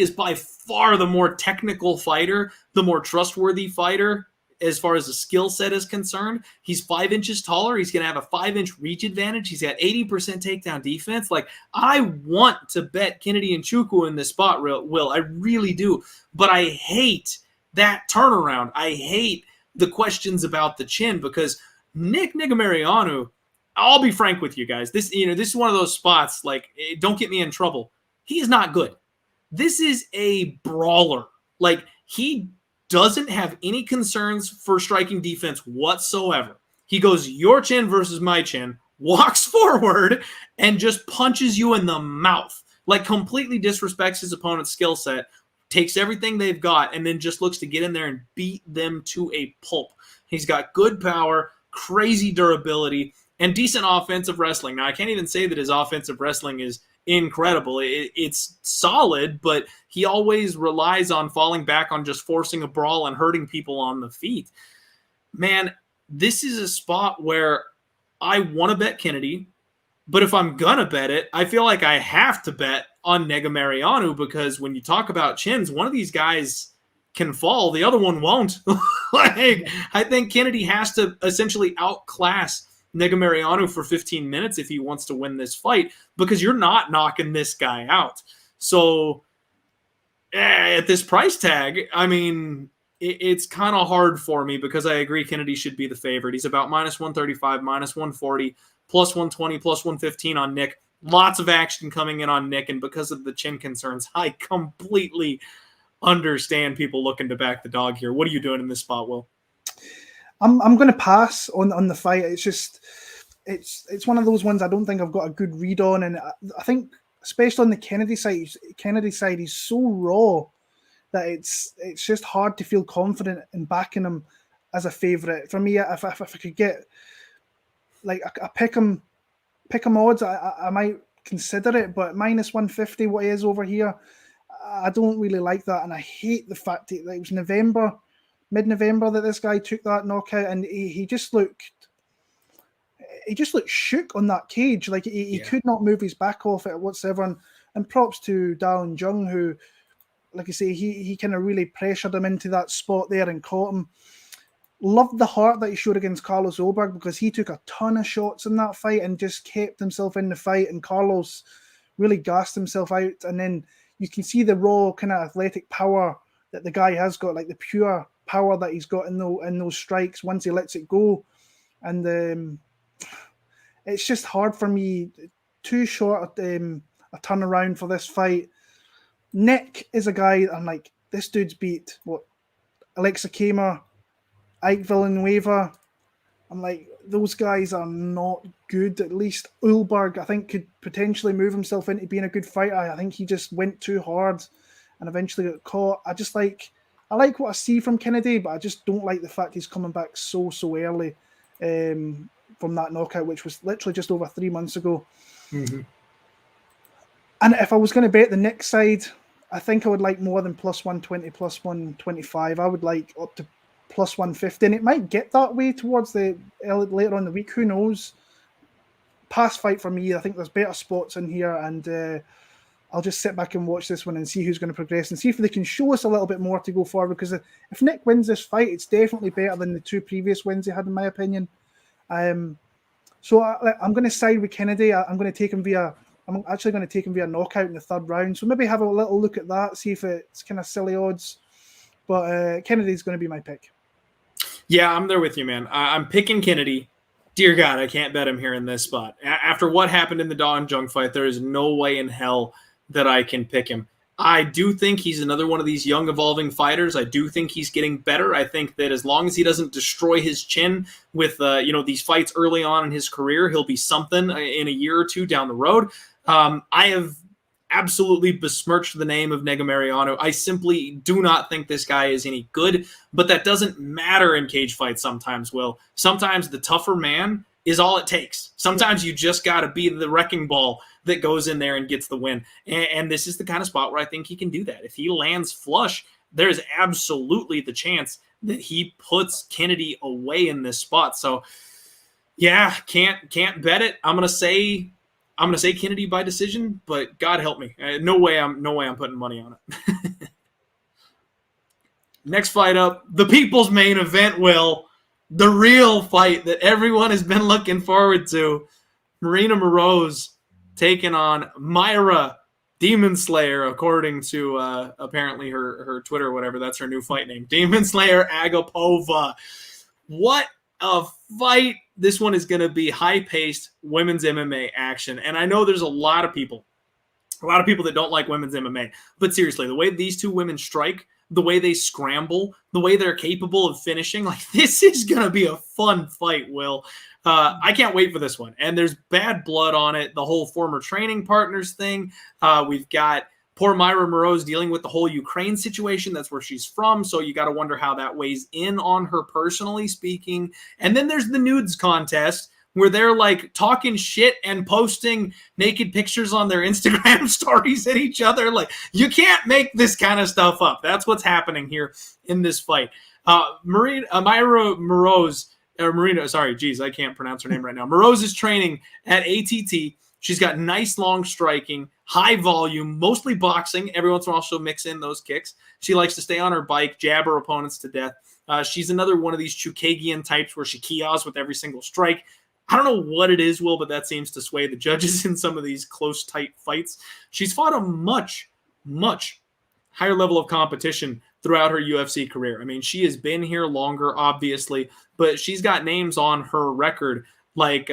is by far the more technical fighter, the more trustworthy fighter as far as the skill set is concerned. He's 5 inches taller. He's going to have a 5-inch reach advantage. He's got 80% takedown defense. Like, I want to bet Kennedy Nzechukwu in this spot, Will. I really do. But I hate that turnaround. I hate the questions about the chin, because Negumereanu, I'll be frank with you guys. This is one of those spots, like, don't get me in trouble. He is not good. This is a brawler. Like, he doesn't have any concerns for striking defense whatsoever. He goes your chin versus my chin, walks forward, and just punches you in the mouth. Like, completely disrespects his opponent's skill set, takes everything they've got, and then just looks to get in there and beat them to a pulp. He's got good power, crazy durability, and decent offensive wrestling. Now, I can't even say that his offensive wrestling is incredible. It's solid, but he always relies on falling back on just forcing a brawl and hurting people on the feet. Man, this is a spot where I want to bet Kennedy, but if I'm going to bet it, I feel like I have to bet on Negumereanu, because when you talk about chins, one of these guys can fall, the other one won't. Like, I think Kennedy has to essentially outclass Negumereanu for 15 minutes if he wants to win this fight, because you're not knocking this guy out. So at this price tag, I mean, it's kind of hard for me, because I agree Kennedy should be the favorite. He's about minus 135, minus 140, plus 120, plus 115 on Nick. Lots of action coming in on Nick, and because of the chin concerns, I completely understand people looking to back the dog here. What are you doing in this spot, Will? I'm going to pass on the fight. It's just it's one of those ones I don't think I've got a good read on, and I think especially on the Kennedy side, he's so raw that it's just hard to feel confident in backing him as a favorite. For me, if I could get like a pick him odds, I might consider it, but minus 150 what he is over here, I don't really like that, and I hate the fact that it was mid-November that this guy took that knockout, and he just looked shook on that cage. Like, he could not move his back off it whatsoever. And props to Dallin Jung, who, like I say, he kind of really pressured him into that spot there and caught him. Loved the heart that he showed against Carlos Oberg, because he took a ton of shots in that fight and just kept himself in the fight, and Carlos really gassed himself out. And then you can see the raw kind of athletic power that the guy has got, like the pure power that he's got in those strikes once he lets it go. And it's just hard for me. Too short a turnaround for this fight. Nick is a guy I'm like, this dude's beat Alexa Kamer, Ike Villanueva. I'm like, those guys are not good. At least Ulberg, I think, could potentially move himself into being a good fighter. I think he just went too hard and eventually got caught. I like what I see from Kennedy, but I just don't like the fact he's coming back so early from that knockout, which was literally just over 3 months ago. Mm-hmm. And if I was going to bet the Nick side, I think I would like more than plus 120, plus 125. I would like up to plus 150, and it might get that way towards the later on in the week. Who knows? Past fight for me. I think there's better spots in here, and I'll just sit back and watch this one and see who's going to progress and see if they can show us a little bit more to go forward, because if Nick wins this fight, it's definitely better than the two previous wins he had, in my opinion. So I'm going to side with Kennedy. I'm actually going to take him via knockout in the third round. So maybe have a little look at that, see if it's kind of silly odds. But Kennedy's going to be my pick. Yeah, I'm there with you, man. I'm picking Kennedy. Dear God, I can't bet him here in this spot. After what happened in the Dallin Jung fight, there is no way in hell that I can pick him. I do think he's another one of these young, evolving fighters. I do think he's getting better. I think that as long as he doesn't destroy his chin with these fights early on in his career, he'll be something in a year or two down the road. I have absolutely besmirched the name of Negumereanu. I simply do not think this guy is any good, but that doesn't matter in cage fights sometimes, Will. Sometimes the tougher man is all it takes. Sometimes you just got to be the wrecking ball that goes in there and gets the win. And this is the kind of spot where I think he can do that. If he lands flush, there's absolutely the chance that he puts Kennedy away in this spot. So yeah, can't bet it. I'm gonna say Kennedy by decision, but God help me, no way I'm putting money on it. Next fight up, the people's main event, Will. The real fight that everyone has been looking forward to. Marina Moroz taking on Mariya Demon Slayer, according to apparently her Twitter or whatever. That's her new fight name. Demon Slayer Agapova. What a fight. This one is going to be high-paced women's MMA action. And I know there's a lot of people that don't like women's MMA. But seriously, the way these two women strike, the way they scramble, the way they're capable of finishing, like, this is going to be a fun fight, Will. I can't wait for this one. And there's bad blood on it, the whole former training partners thing. We've got poor Myra Moroz dealing with the whole Ukraine situation. That's where she's from. So you got to wonder how that weighs in on her personally speaking. And then there's the nudes contest where they're like talking shit and posting naked pictures on their Instagram stories at each other. Like, you can't make this kind of stuff up. That's what's happening here in this fight. Myra Moroz, or Marina, sorry, geez, I can't pronounce her name right now. Moroz is training at ATT. She's got nice long striking, high volume, mostly boxing. Every once in a while she'll mix in those kicks. She likes to stay on her bike, jab her opponents to death. She's another one of these Chukagian types where she kiosks with every single strike. I don't know what it is, Will, but that seems to sway the judges in some of these close, tight fights. She's fought a much, much higher level of competition throughout her UFC career. I mean, she has been here longer, obviously, but she's got names on her record like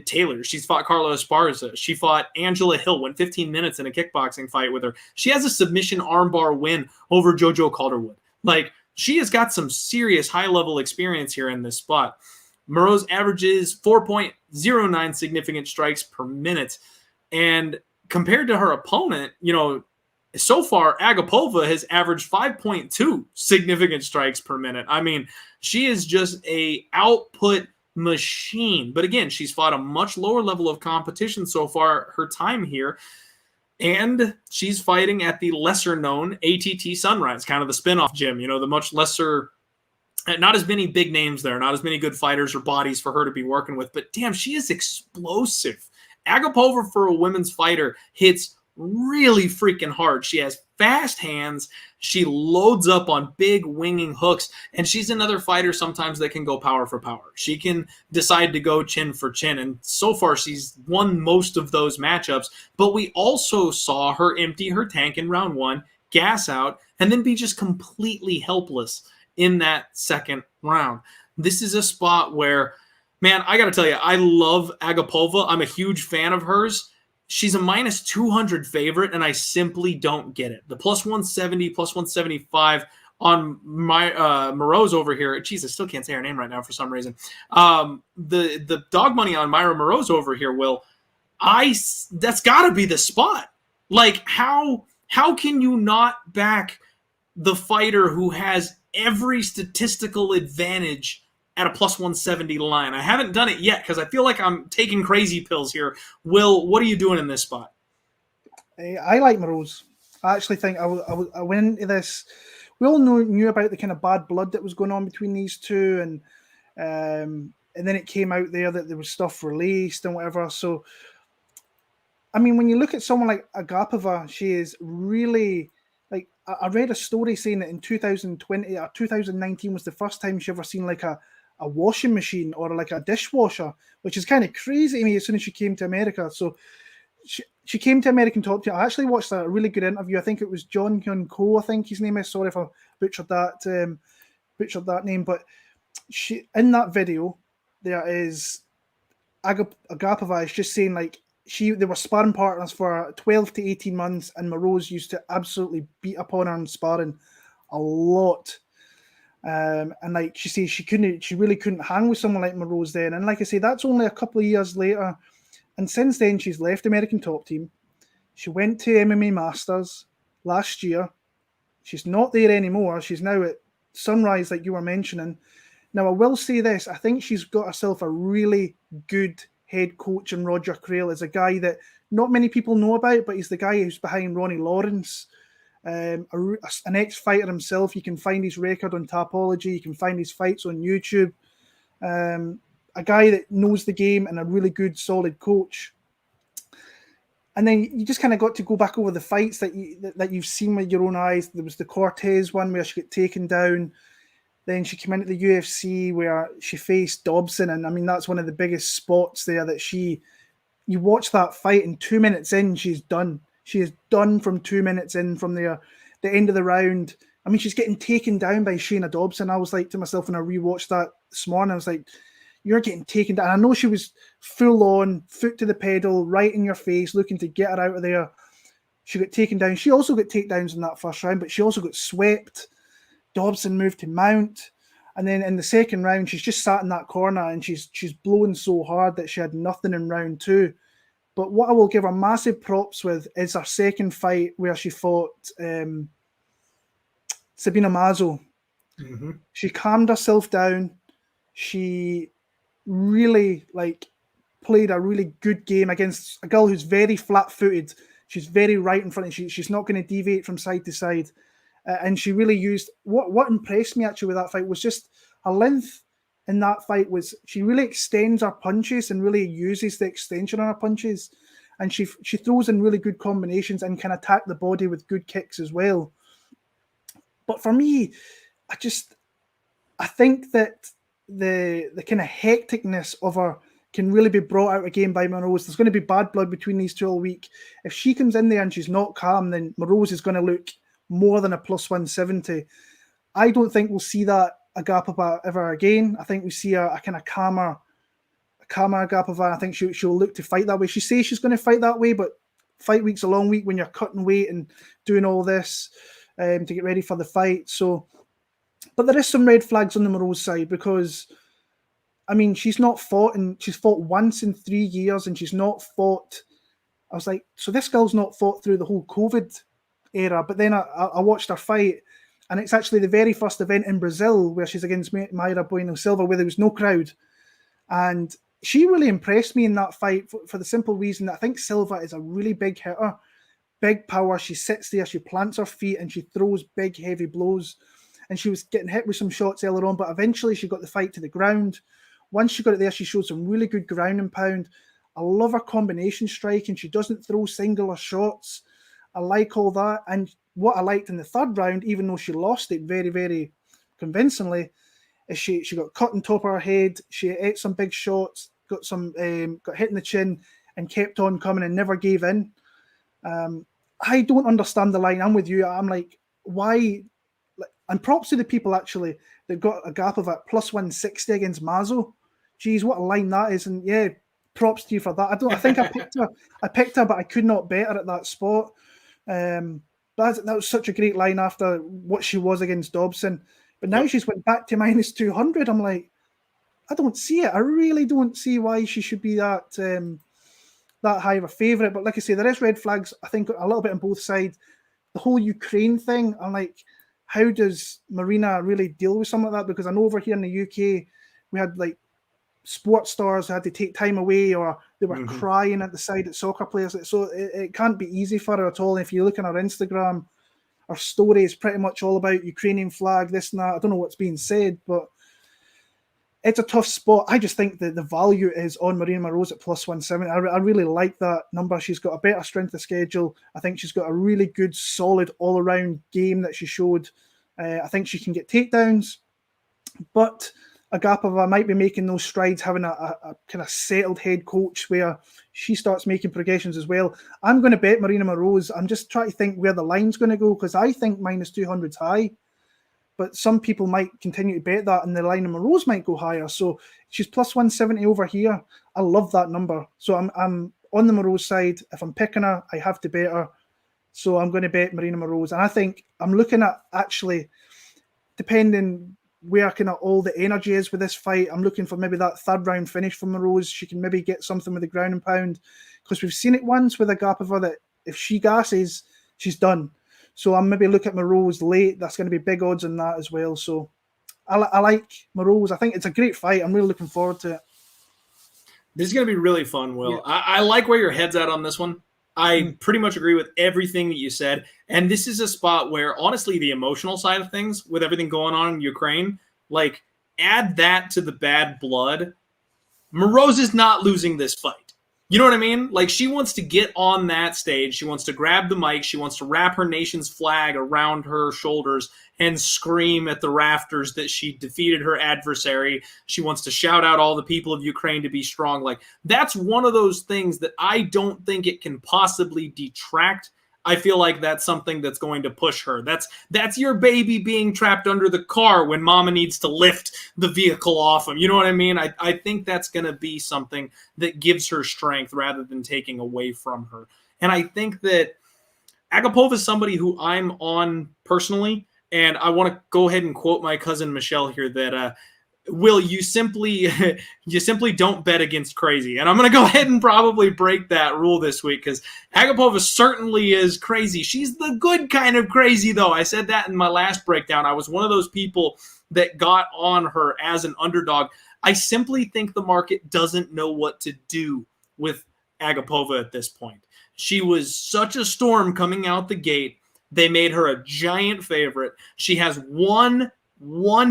Taylor. She's fought Carla Esparza. She fought Angela Hill, went 15 minutes in a kickboxing fight with her. She has a submission armbar win over JoJo Calderwood. Like, she has got some serious high-level experience here in this spot. Moroz averages 4.09 significant strikes per minute. And compared to her opponent, so far, Agapova has averaged 5.2 significant strikes per minute. I mean, she is just a output machine. But again, she's fought a much lower level of competition so far her time here. And she's fighting at the lesser-known ATT Sunrise, kind of the spin-off gym, the much lesser, not as many big names there, not as many good fighters or bodies for her to be working with. But damn, she is explosive. Agapova, for a women's fighter, hits really freaking hard. She has fast hands. She loads up on big winging hooks, and she's another fighter sometimes that can go power for power. She can decide to go chin for chin, and so far she's won most of those matchups, but we also saw her empty her tank in round one, gas out, and then be just completely helpless in that second round. This is a spot where, man, I got to tell you, I love Agapova. I'm a huge fan of hers. She's a minus 200 favorite, and I simply don't get it. The plus 170, plus 175 on my Moroz over here. Jeez, I still can't say her name right now for some reason. The dog money on Myra Moroz over here, Will, that's got to be the spot. Like, how can you not back the fighter who has every statistical advantage at a plus 170 line? I haven't done it yet because I feel like I'm taking crazy pills here. Will, what are you doing in this spot? I like Moroz. I actually think I went into this. We all knew about the kind of bad blood that was going on between these two, and then it came out there that there was stuff released and whatever. So, I mean, when you look at someone like Agapova, she is really, like, I read a story saying that in 2020 or 2019 was the first time she ever seen like a washing machine or like a dishwasher, which is kind of crazy to me as soon as she came to America. So she came to American Top Team. I actually watched a really good interview. I think it was John Hyun Ko, I think his name is. Sorry if I butchered that name. But she, in that video, there is Agapova is just saying like they were sparring partners for 12 to 18 months, and Moroz used to absolutely beat upon her in sparring a lot. And like she says, she really couldn't hang with someone like Moroz then. And like I say, that's only a couple of years later. And since then, she's left American Top Team. She went to MMA Masters last year. She's not there anymore. She's now at Sunrise, like you were mentioning. Now, I will say this. I think she's got herself a really good head coach in Roger Crail. Is a guy that not many people know about, but he's the guy who's behind Ronnie Lawrence. An ex-fighter himself. You can find his record on Tapology. You can find his fights on YouTube. A guy that knows the game and a really good, solid coach. And then you just kind of got to go back over the fights that you've seen with your own eyes. There was the Cortez one where she got taken down. Then she came into the UFC where she faced Dobson. And I mean, that's one of the biggest spots there that you watch that fight and 2 minutes in, she's done. She is done from 2 minutes in from there. The end of the round, I mean, she's getting taken down by Shayna Dobson. I was like to myself when I rewatched that this morning, I was like, you're getting taken down. And I know she was full on, foot to the pedal, right in your face, looking to get her out of there. She got taken down. She also got takedowns in that first round, but she also got swept. Dobson moved to mount. And then in the second round, she's just sat in that corner and she's blowing so hard that she had nothing in round 2. But what I will give her massive props with is her second fight where she fought Sabina Mazo. Mm-hmm. She calmed herself down. She really played a really good game against a girl who's very flat-footed. She's very right in front of you. She's not going to deviate from side to side. And she really used... What impressed me actually with that fight was just her length in that fight was she really extends her punches and really uses the extension on her punches. And she throws in really good combinations and can attack the body with good kicks as well. But for me, I think that the kind of hecticness of her can really be brought out again by Moroz. There's going to be bad blood between these two all week. If she comes in there and she's not calm, then Moroz is going to look more than a plus 170. I don't think we'll see that Agapova ever again. I think we see a kind of calmer Agapova. I think she'll look to fight that way. She says she's going to fight that way, but fight week's a long week when you're cutting weight and doing all this to get ready for the fight. So, but there is some red flags on the Moroz side because, I mean, she's fought once in 3 years and she's not fought. I was like, so this girl's not fought through the whole COVID era. But then I watched her fight, and it's actually the very first event in Brazil where she's against Mayra Bueno Silva, where there was no crowd. And she really impressed me in that fight for the simple reason that I think Silva is a really big hitter, big power. She sits there, she plants her feet, and she throws big, heavy blows. And she was getting hit with some shots earlier on, but eventually she got the fight to the ground. Once she got it there, she showed some really good ground and pound. I love her combination strike, and she doesn't throw singular shots. I like all that. And what I liked in the third round, even though she lost it very, very convincingly, is she got cut on top of her head. She ate some big shots, got hit in the chin, and kept on coming and never gave in. I don't understand the line. I'm with you. I'm like, why? And props to the people actually that got Agapova at plus 160 against Mazo. Geez, what a line that is! And yeah, props to you for that. I think I picked her, but I could not bet her at that spot. That was such a great line after what she was against Dobson. But now she's went back to minus 200. I'm like, I don't see it. I really don't see why she should be that high of a favourite. But like I say, there is red flags, I think, a little bit on both sides. The whole Ukraine thing, I'm like, how does Maryna really deal with something like that? Because I know over here in the UK, we had like sports stars who had to take time away, or they were crying at the side at soccer players. So it can't be easy for her at all. And if you look on her Instagram, her story is pretty much all about Ukrainian flag, this and that. I don't know what's being said, but it's a tough spot. I just think that the value is on Marina Moroz at plus 170. I really like that number. She's got a better strength of schedule. I think she's got a really good, solid, all-around game that she showed. I think she can get takedowns, but Agapova might be making those strides, having a kind of settled head coach where she starts making progressions as well. I'm going to bet Marina Moroz. I'm just trying to think where the line's going to go because I think minus 200's high. But some people might continue to bet that, and the line of Moroz might go higher. So she's plus 170 over here. I love that number. So I'm on the Moroz side. If I'm picking her, I have to bet her. So I'm going to bet Marina Moroz. And I think I'm looking at actually, depending where kind of all the energy is with this fight, I'm looking for maybe that third round finish from Moroz. She can maybe get something with the ground and pound. Because we've seen it once with Agapova that if she gasses, she's done. So I'm maybe look at Moroz late. That's going to be big odds on that as well. So I like Moroz. I think it's a great fight. I'm really looking forward to it. This is going to be really fun, Will. Yeah. I like where your head's at on this one. I pretty much agree with everything that you said. And this is a spot where, honestly, the emotional side of things, with everything going on in Ukraine, like, add that to the bad blood. Moroz is not losing this fight. You know what I mean? Like, she wants to get on that stage. She wants to grab the mic. She wants to wrap her nation's flag around her shoulders and scream at the rafters that she defeated her adversary. She wants to shout out all the people of Ukraine to be strong. Like, that's one of those things that I don't think it can possibly detract. I feel like that's something that's going to push her. That's your baby being trapped under the car when mama needs to lift the vehicle off him. You know what I mean? I think that's going to be something that gives her strength rather than taking away from her. And I think that Agapova is somebody who I'm on personally, and I want to go ahead and quote my cousin Michelle here that Will, you simply don't bet against crazy. And I'm going to go ahead and probably break that rule this week because Agapova certainly is crazy. She's the good kind of crazy, though. I said that in my last breakdown. I was one of those people that got on her as an underdog. I simply think the market doesn't know what to do with Agapova at this point. She was such a storm coming out the gate. They made her a giant favorite. She has one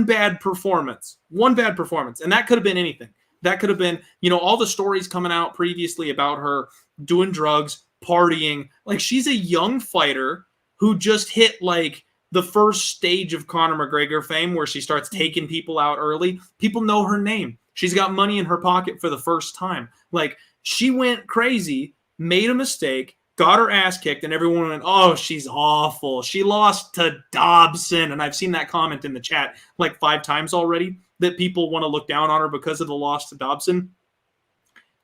bad performance, and that could have been anything. That could have been, all the stories coming out previously about her doing drugs, partying. Like, she's a young fighter who just hit like the first stage of Conor McGregor fame where she starts taking people out early. People know her name. She's got money in her pocket for the first time. Like, she went crazy, made a mistake, got her ass kicked, and everyone went, oh, she's awful. She lost to Dobson. And I've seen that comment in the chat like 5 times already, that people want to look down on her because of the loss to Dobson.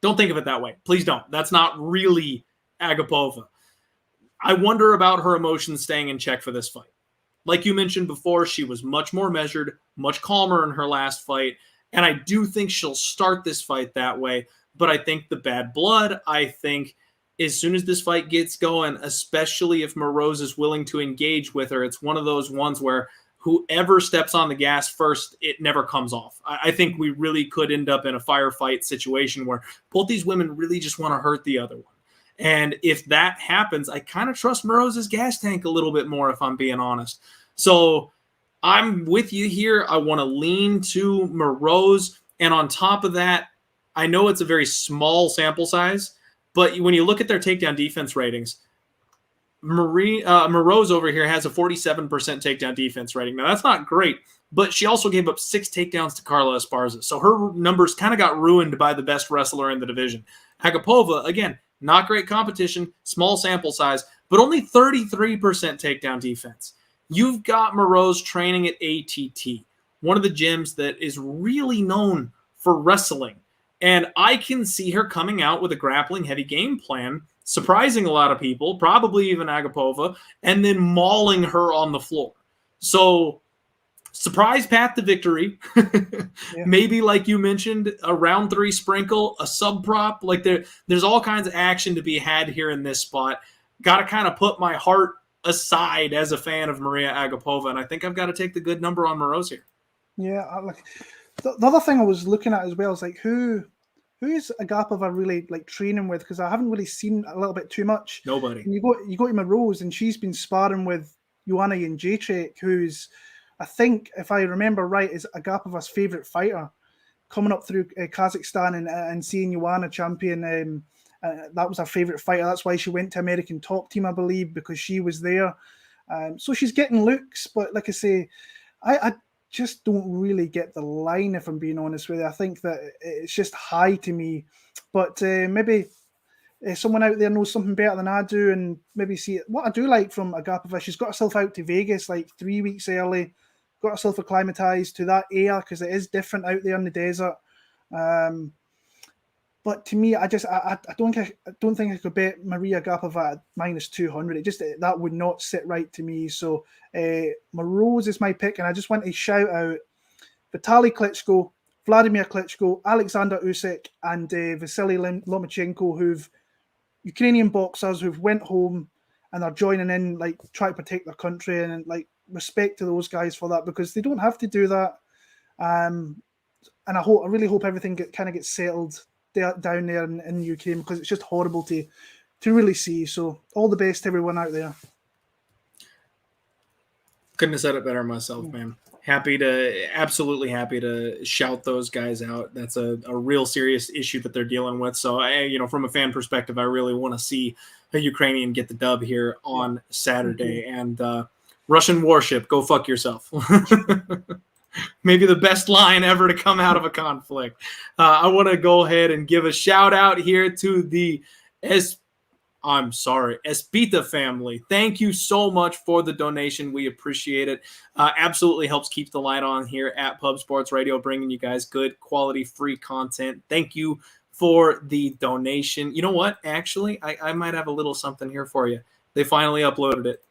Don't think of it that way. Please don't. That's not really Agapova. I wonder about her emotions staying in check for this fight. Like you mentioned before, she was much more measured, much calmer in her last fight. And I do think she'll start this fight that way. But I think the bad blood, as soon as this fight gets going, especially if Moroz is willing to engage with her, it's one of those ones where whoever steps on the gas first, it never comes off. I think we really could end up in a firefight situation where both these women really just want to hurt the other one. And if that happens, I kind of trust Moroz's gas tank a little bit more, if I'm being honest. So I'm with you here. I want to lean to Moroz. And on top of that, I know it's a very small sample size, but when you look at their takedown defense ratings, Moroz over here has a 47% takedown defense rating. Now, that's not great, but she also gave up 6 takedowns to Carla Esparza. So her numbers kind of got ruined by the best wrestler in the division. Agapova, again, not great competition, small sample size, but only 33% takedown defense. You've got Moroz training at ATT, one of the gyms that is really known for wrestling. And I can see her coming out with a grappling heavy game plan, surprising a lot of people, probably even Agapova, and then mauling her on the floor. So, surprise path to victory. Yeah. Maybe, like you mentioned, a round 3 sprinkle, a sub prop. Like, there's all kinds of action to be had here in this spot. Got to kind of put my heart aside as a fan of Mariya Agapova, and I think I've got to take the good number on Moroz here. Yeah, the other thing I was looking at as well is like who is Agapova really like training with? Because I haven't really seen a little bit too much. Nobody. And you go to Moroz, and she's been sparring with Joanna Jędrzejczyk, who's, I think, if I remember right, is Agapova's favorite fighter. Coming up through Kazakhstan and seeing Joanna champion, that was her favorite fighter. That's why she went to American Top Team, I believe, because she was there. So she's getting looks, but like I say, I just don't really get the line, if I'm being honest with you. I think that it's just high to me, but maybe someone out there knows something better than I do, and maybe see it. What I do like from Agapova, she's got herself out to Vegas like 3 weeks early, got herself acclimatized to that air because it is different out there in the desert. But to me, I don't think I could bet Mariya Agapova at -200. That would not sit right to me. So Moroz is my pick, and I just want to shout out Vitaly Klitschko, Vladimir Klitschko, Alexander Usyk, and Vasily Lomachenko, who've Ukrainian boxers who've went home and are joining in, like try to protect their country, and like respect to those guys for that, because they don't have to do that. And I really hope everything gets settled down there in Ukraine, because it's just horrible to really see. So all the best to everyone out there. Couldn't have said it better myself, man. absolutely happy to shout those guys out. That's a real serious issue that they're dealing with. So, from a fan perspective, I really want to see a Ukrainian get the dub here on Saturday. And Russian warship, go fuck yourself. Maybe the best line ever to come out of a conflict. I want to go ahead and give a shout out here to the Espita family. Thank you so much for the donation. We appreciate it. Absolutely helps keep the light on here at Pub Sports Radio, bringing you guys good quality free content. Thank you for the donation. You know what? Actually, I might have a little something here for you. They finally uploaded it.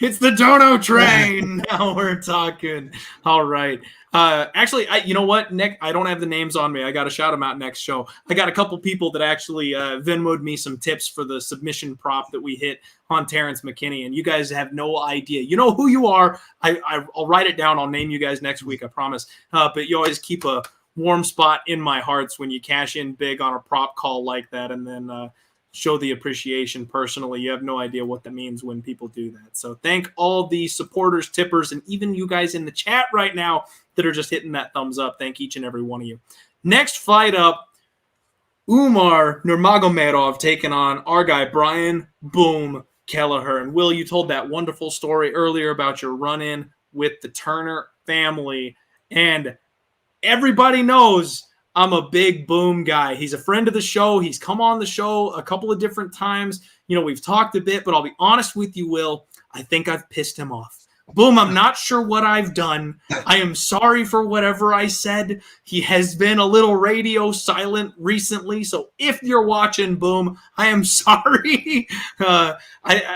It's the dono train. Now we're talking. All right. Actually, you know what, Nick? I don't have the names on me. I got to shout them out next show. I got a couple people that actually Venmo'd me some tips for the submission prop that we hit on Terrence McKinney, and you guys have no idea. You know who you are. I'll write it down. I'll name you guys next week, I promise. But you always keep a warm spot in my hearts when you cash in big on a prop call like that, and then show the appreciation personally. You have no idea what that means when people do that. So thank all the supporters, tippers, and even you guys in the chat right now that are just hitting that thumbs up. Thank each and every one of you. Next fight up, Umar Nurmagomedov taking on our guy, Brian Boom Kelleher. And Will, you told that wonderful story earlier about your run-in with the Turner family. And everybody knows I'm a big Boom guy. He's a friend of the show. He's come on the show a couple of different times. We've talked a bit, but I'll be honest with you, Will. I think I've pissed him off. Boom, I'm not sure what I've done. I am sorry for whatever I said. He has been a little radio silent recently, so if you're watching, Boom, I am sorry.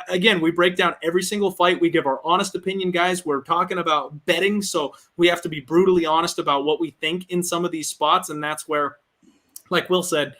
Again, we break down every single fight. We give our honest opinion, guys. We're talking about betting, so we have to be brutally honest about what we think in some of these spots, and that's where, like Will said,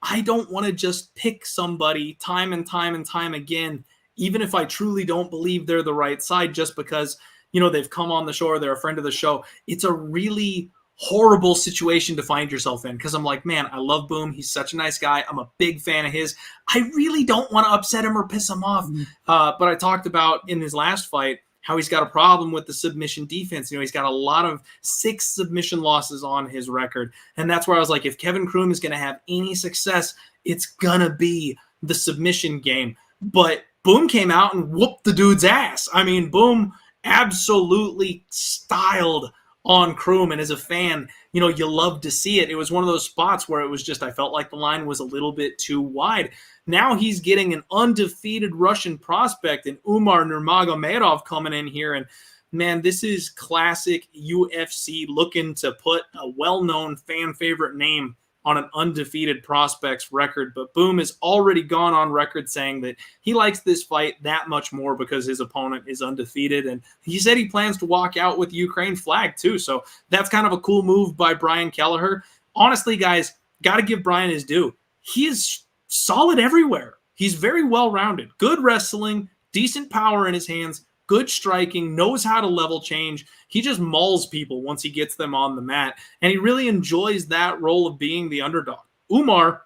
I don't want to just pick somebody time and time and time again, even if I truly don't believe they're the right side, just because, they've come on the show or they're a friend of the show. It's a really horrible situation to find yourself in, because I'm like, man, I love Boom. He's such a nice guy. I'm a big fan of his. I really don't want to upset him or piss him off. But I talked about in his last fight how he's got a problem with the submission defense. He's got a lot of 6 submission losses on his record. And that's where I was like, if Kevin Kroom is going to have any success, it's going to be the submission game. But Boom came out and whooped the dude's ass. I mean, Boom absolutely styled on Kroom, and as a fan, you love to see it. It was one of those spots where it was just, I felt like the line was a little bit too wide. Now he's getting an undefeated Russian prospect in Umar Nurmagomedov coming in here, and man, this is classic UFC looking to put a well-known fan favorite name on an undefeated prospect's record. But Boom has already gone on record saying that he likes this fight that much more because his opponent is undefeated. And he said he plans to walk out with the Ukraine flag too. So that's kind of a cool move by Brian Kelleher. Honestly, guys, got to give Brian his due. He is solid everywhere. He's very well-rounded. Good wrestling, decent power in his hands, good striking, knows how to level change. He just mauls people once he gets them on the mat, and he really enjoys that role of being the underdog. Umar,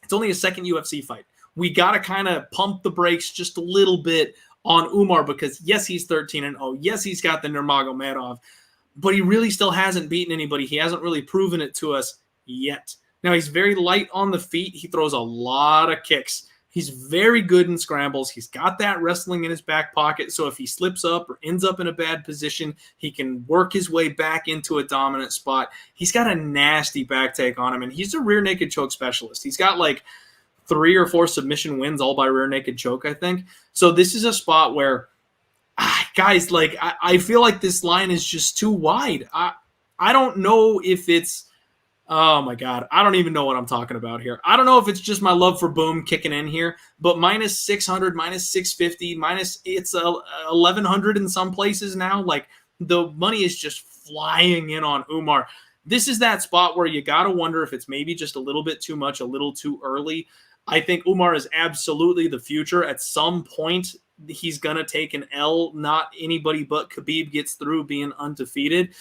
it's only his second UFC fight. We got to kind of pump the brakes just a little bit on Umar because, yes, he's 13-0. Yes, he's got the Nurmagomedov, but he really still hasn't beaten anybody. He hasn't really proven it to us yet. Now, he's very light on the feet. He throws a lot of kicks. He's very good in scrambles. He's got that wrestling in his back pocket, so if he slips up or ends up in a bad position, he can work his way back into a dominant spot. He's got a nasty back take on him, and he's a rear naked choke specialist. He's got like 3 or 4 submission wins, all by rear naked choke, I think. So this is a spot where, guys, like I feel like this line is just too wide. I don't know if it's, oh my God, I don't even know what I'm talking about here. I don't know if it's just my love for Boom kicking in here, but minus 600, minus 650, it's 1,100 in some places now. Like the money is just flying in on Umar. This is that spot where you got to wonder if it's maybe just a little bit too much, a little too early. I think Umar is absolutely the future. At some point, he's going to take an L. Not anybody but Khabib gets through being undefeated.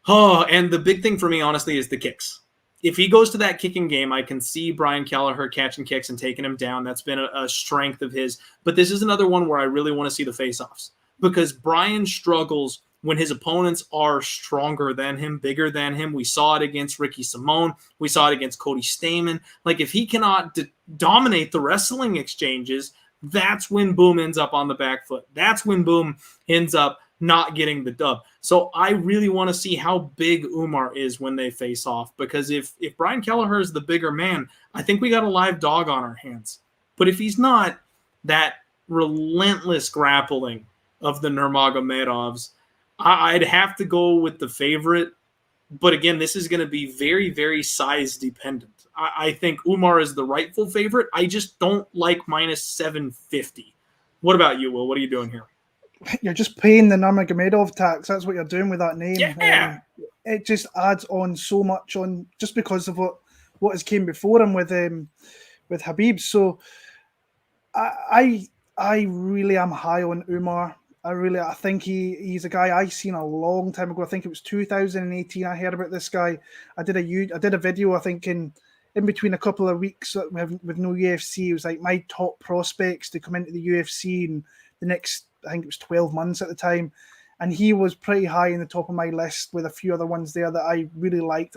Oh, and the big thing for me, honestly, is the kicks. if he goes to that kicking game, I can see Brian Kelleher catching kicks and taking him down. That's been a strength of his. But this is another one where I really want to see the face-offs, because Brian struggles when his opponents are stronger than him, bigger than him. We saw it against Ricky Simone. We saw it against Cody Stamann. Like, if he cannot dominate the wrestling exchanges, that's when Boom ends up on the back foot. That's when Boom ends up not getting the dub. So I really want to see how big Umar is when they face off, because if Brian Kelleher is the bigger man, I think we got a live dog on our hands. But if he's not, that relentless grappling of the Nurmagomedovs, I'd have to go with the favorite. But again, this is going to be very, very size dependent. I think Umar is the rightful favorite. I just don't like minus 750. What about you, Will? What are you doing here? You're just paying the Nurmagomedov tax. That's what you're doing with that name. Yeah. It just adds on so much on just because of what has came before him with Khabib. So I really am high on Umar. I think he's a guy I seen a long time ago. I think it was 2018. I heard about this guy. I did a video, I think, in between a couple of weeks with no UFC. It was like my top prospects to come into the UFC in the next, I think it was 12 months at the time. And he was pretty high in the top of my list with a few other ones there that I really liked.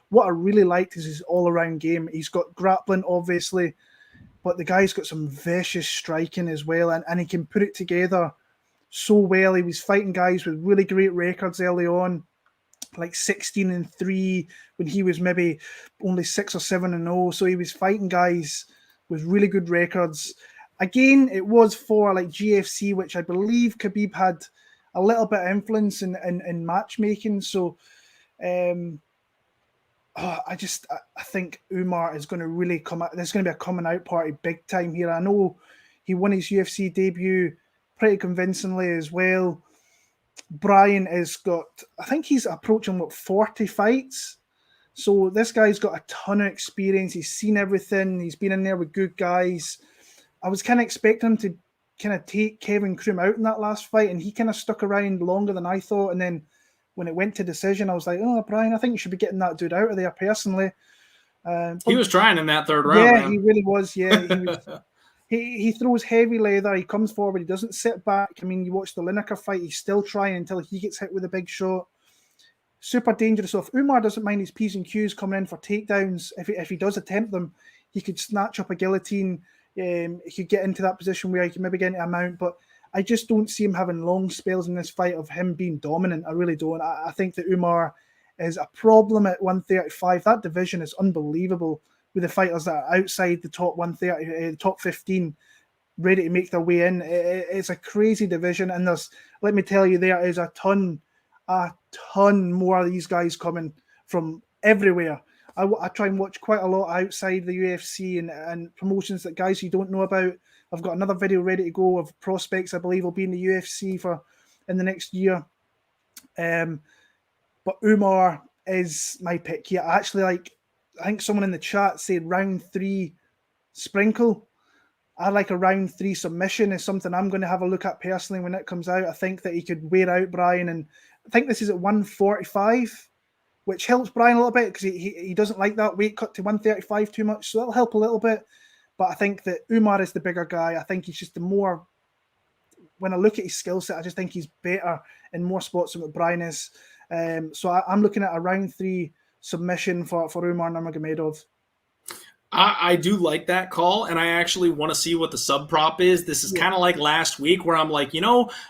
What I really liked is his all-around game. He's got grappling, obviously, but the guy's got some vicious striking as well, and he can put it together so well. He was fighting guys with really great records early on, like 16-3 when he was maybe only 6 or 7-0. So he was fighting guys with really good records. Again, it was for like GFC, which I believe Khabib had a little bit of influence in matchmaking. So I think Umar is going to really come out. There's going to be a coming out party big time here. I know he won his UFC debut pretty convincingly as well. Brian has got, I think he's approaching 40 fights. So this guy's got a ton of experience. He's seen everything. He's been in there with good guys. I was kind of expecting him to kind of take Kevin Krum out in that last fight, and he kind of stuck around longer than I thought. And then when it went to decision, I was like, oh, Brian, I think you should be getting that dude out of there personally. He was trying in that third round. Yeah, man. he really was. Yeah, he was. He throws heavy leather. He comes forward. He doesn't sit back. I mean, you watch the Lineker fight. He's still trying until he gets hit with a big shot. Super dangerous. So if Umar doesn't mind his P's and Q's coming in for takedowns, if he does attempt them, he could snatch up a guillotine. He could get into that position where he can maybe get into a mount. But I just don't see him having long spells in this fight of him being dominant. I really don't. I think that Umar is a problem at 135. That division is unbelievable, with the fighters that are outside the top 130, top 15, ready to make their way in. It's a crazy division, and let me tell you, there is a ton more of these guys coming from everywhere. I try and watch quite a lot outside the UFC and promotions that guys you don't know about. I've got another video ready to go of prospects I believe will be in the UFC in the next year. But Umar is my pick here. I think someone in the chat said round 3 sprinkle. I like a round 3 submission is something I'm going to have a look at personally when it comes out. I think that he could wear out Brian, and I think this is at 145, which helps Brian a little bit because he doesn't like that weight cut to 135 too much, so that'll help a little bit. But I think that Umar is the bigger guy. I think he's just the more, when I look at his skill set, I just think he's better in more spots than what Brian is. So I'm looking at a round 3 submission for Umar Nurmagomedov. I do like that call, and I actually want to see what the sub prop is. This is kind of like last week where I'm like,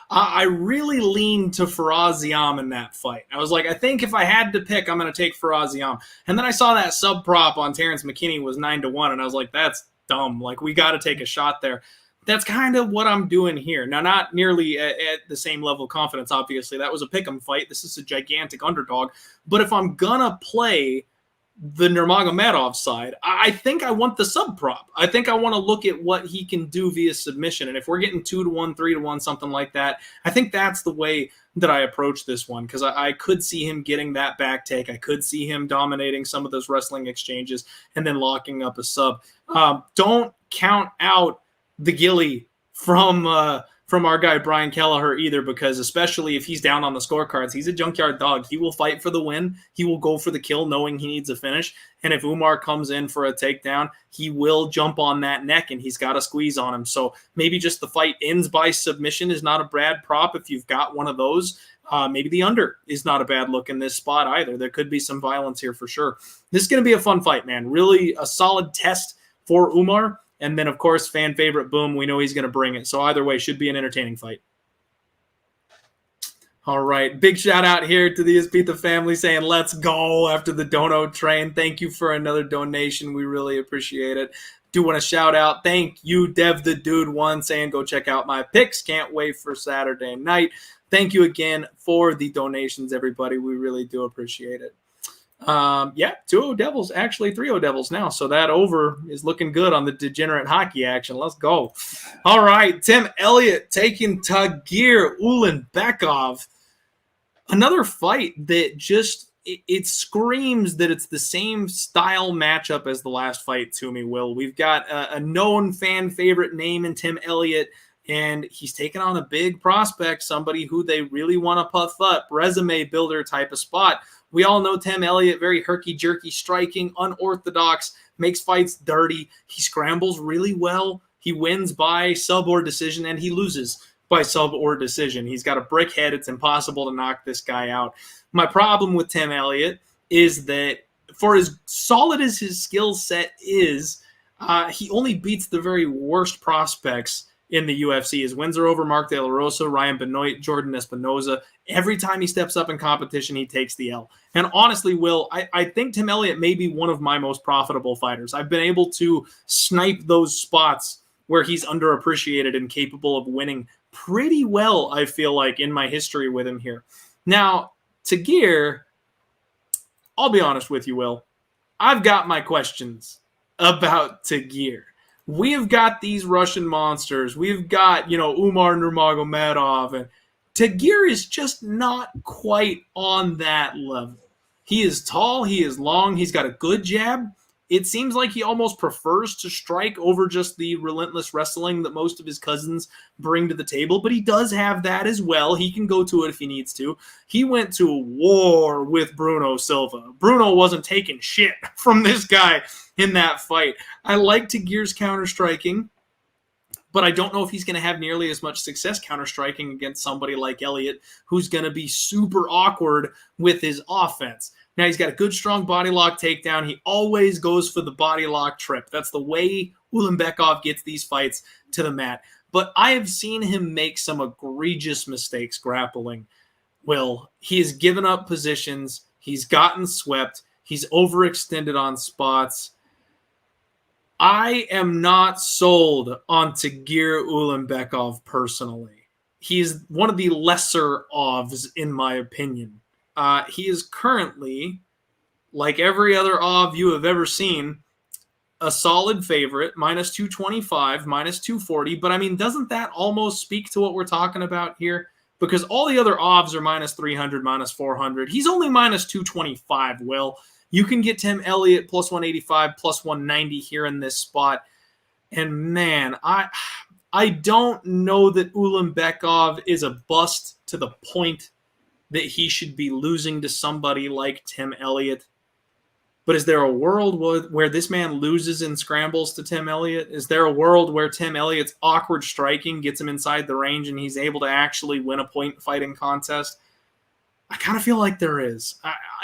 I really leaned to Faraziam in that fight. I was like, I think if I had to pick, I'm going to take Faraziam. And then I saw that sub prop on Terrence McKinney was 9-1, and I was like, that's dumb. Like, we got to take a shot there. That's kind of what I'm doing here. Now, not nearly at the same level of confidence, obviously. That was a pick'em fight. This is a gigantic underdog. But if I'm going to play the Nurmagomedov side, I think I want the sub prop. I think I want to look at what he can do via submission. And if we're getting 2-1, 3-1, something like that, I think that's the way that I approach this one, because I could see him getting that back take. I could see him dominating some of those wrestling exchanges and then locking up a sub. Don't count out the Gilly from from our guy Brian Kelleher either, because especially if he's down on the scorecards, he's a junkyard dog. He will fight for the win. He will go for the kill knowing he needs a finish. And if Umar comes in for a takedown, he will jump on that neck and he's got a squeeze on him. So maybe just the fight ends by submission is not a bad prop if you've got one of those. Maybe the under is not a bad look in this spot either. There could be some violence here for sure. This is going to be a fun fight, man. Really a solid test for Umar. And then, of course, fan favorite, boom, we know he's going to bring it. So either way, should be an entertaining fight. All right. Big shout out here to the Espita family saying, let's go after the dono train. Thank you for another donation. We really appreciate it. Do want to shout out, thank you, Dev the Dude One, saying go check out my picks. Can't wait for Saturday night. Thank you again for the donations, everybody. We really do appreciate it. 2-0 Devils, actually 3-0 Devils now. So that over is looking good on the degenerate hockey action. Let's go. All right, Tim Elliott taking Tagir Ulanbekov. Another fight that just, it screams that it's the same style matchup as the last fight to me, Will. We've got a known fan favorite name in Tim Elliott, and he's taking on a big prospect, somebody who they really want to puff up, resume builder type of spot. We all know Tim Elliott, very herky-jerky striking, unorthodox, makes fights dirty. He scrambles really well. He wins by sub or decision, and he loses by sub or decision. He's got a brick head. It's impossible to knock this guy out. My problem with Tim Elliott is that for as solid as his skill set is, he only beats the very worst prospects in the UFC. His wins are over Mark De La Rosa, Ryan Benoit, Jordan Espinoza. Every time he steps up in competition, he takes the L. And honestly, Will, I think Tim Elliott may be one of my most profitable fighters. I've been able to snipe those spots where he's underappreciated and capable of winning pretty well, I feel like, in my history with him here. Now, Tagir, I'll be honest with you, Will. I've got my questions about Tagir. We have got these Russian monsters. We've got, Umar Nurmagomedov. And Tagir is just not quite on that level. He is tall. He is long. He's got a good jab. It seems like he almost prefers to strike over just the relentless wrestling that most of his cousins bring to the table, but he does have that as well. He can go to it if he needs to. He went to war with Bruno Silva. Bruno wasn't taking shit from this guy in that fight. I like Tagir's counter-striking, but I don't know if he's going to have nearly as much success counter-striking against somebody like Elliott, who's going to be super awkward with his offense. Now, he's got a good, strong body lock takedown. He always goes for the body lock trip. That's the way Ulanbekov gets these fights to the mat. But I have seen him make some egregious mistakes grappling. Will, he has given up positions. He's gotten swept. He's overextended on spots. I am not sold on Tagir Ulanbekov personally. He's one of the lesser ofs, in my opinion. He is currently, like every other OV you have ever seen, a solid favorite, minus 225, minus 240. But, I mean, doesn't that almost speak to what we're talking about here? Because all the other OVs are minus 300, minus 400. He's only minus 225, Will. You can get Tim Elliott plus 185, plus 190 here in this spot. And, man, I don't know that Ulanbekov is a bust to the point that he should be losing to somebody like Tim Elliott. But is there a world where this man loses and scrambles to Tim Elliott? Is there a world where Tim Elliott's awkward striking gets him inside the range and he's able to actually win a point fighting contest? I kind of feel like there is.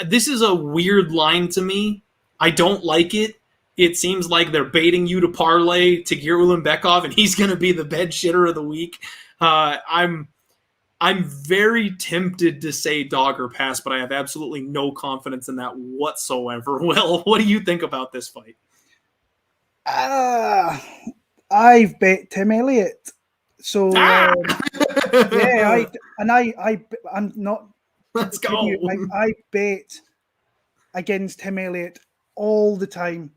This is a weird line to me. I don't like it. It seems like they're baiting you to parlay Tagir Ulanbekov and he's going to be the bed shitter of the week. I'm very tempted to say dog or pass, but I have absolutely no confidence in that whatsoever. Well, what do you think about this fight? I've bet Tim Elliott. So, I'm not. Let's go. I bet against Tim Elliott all the time,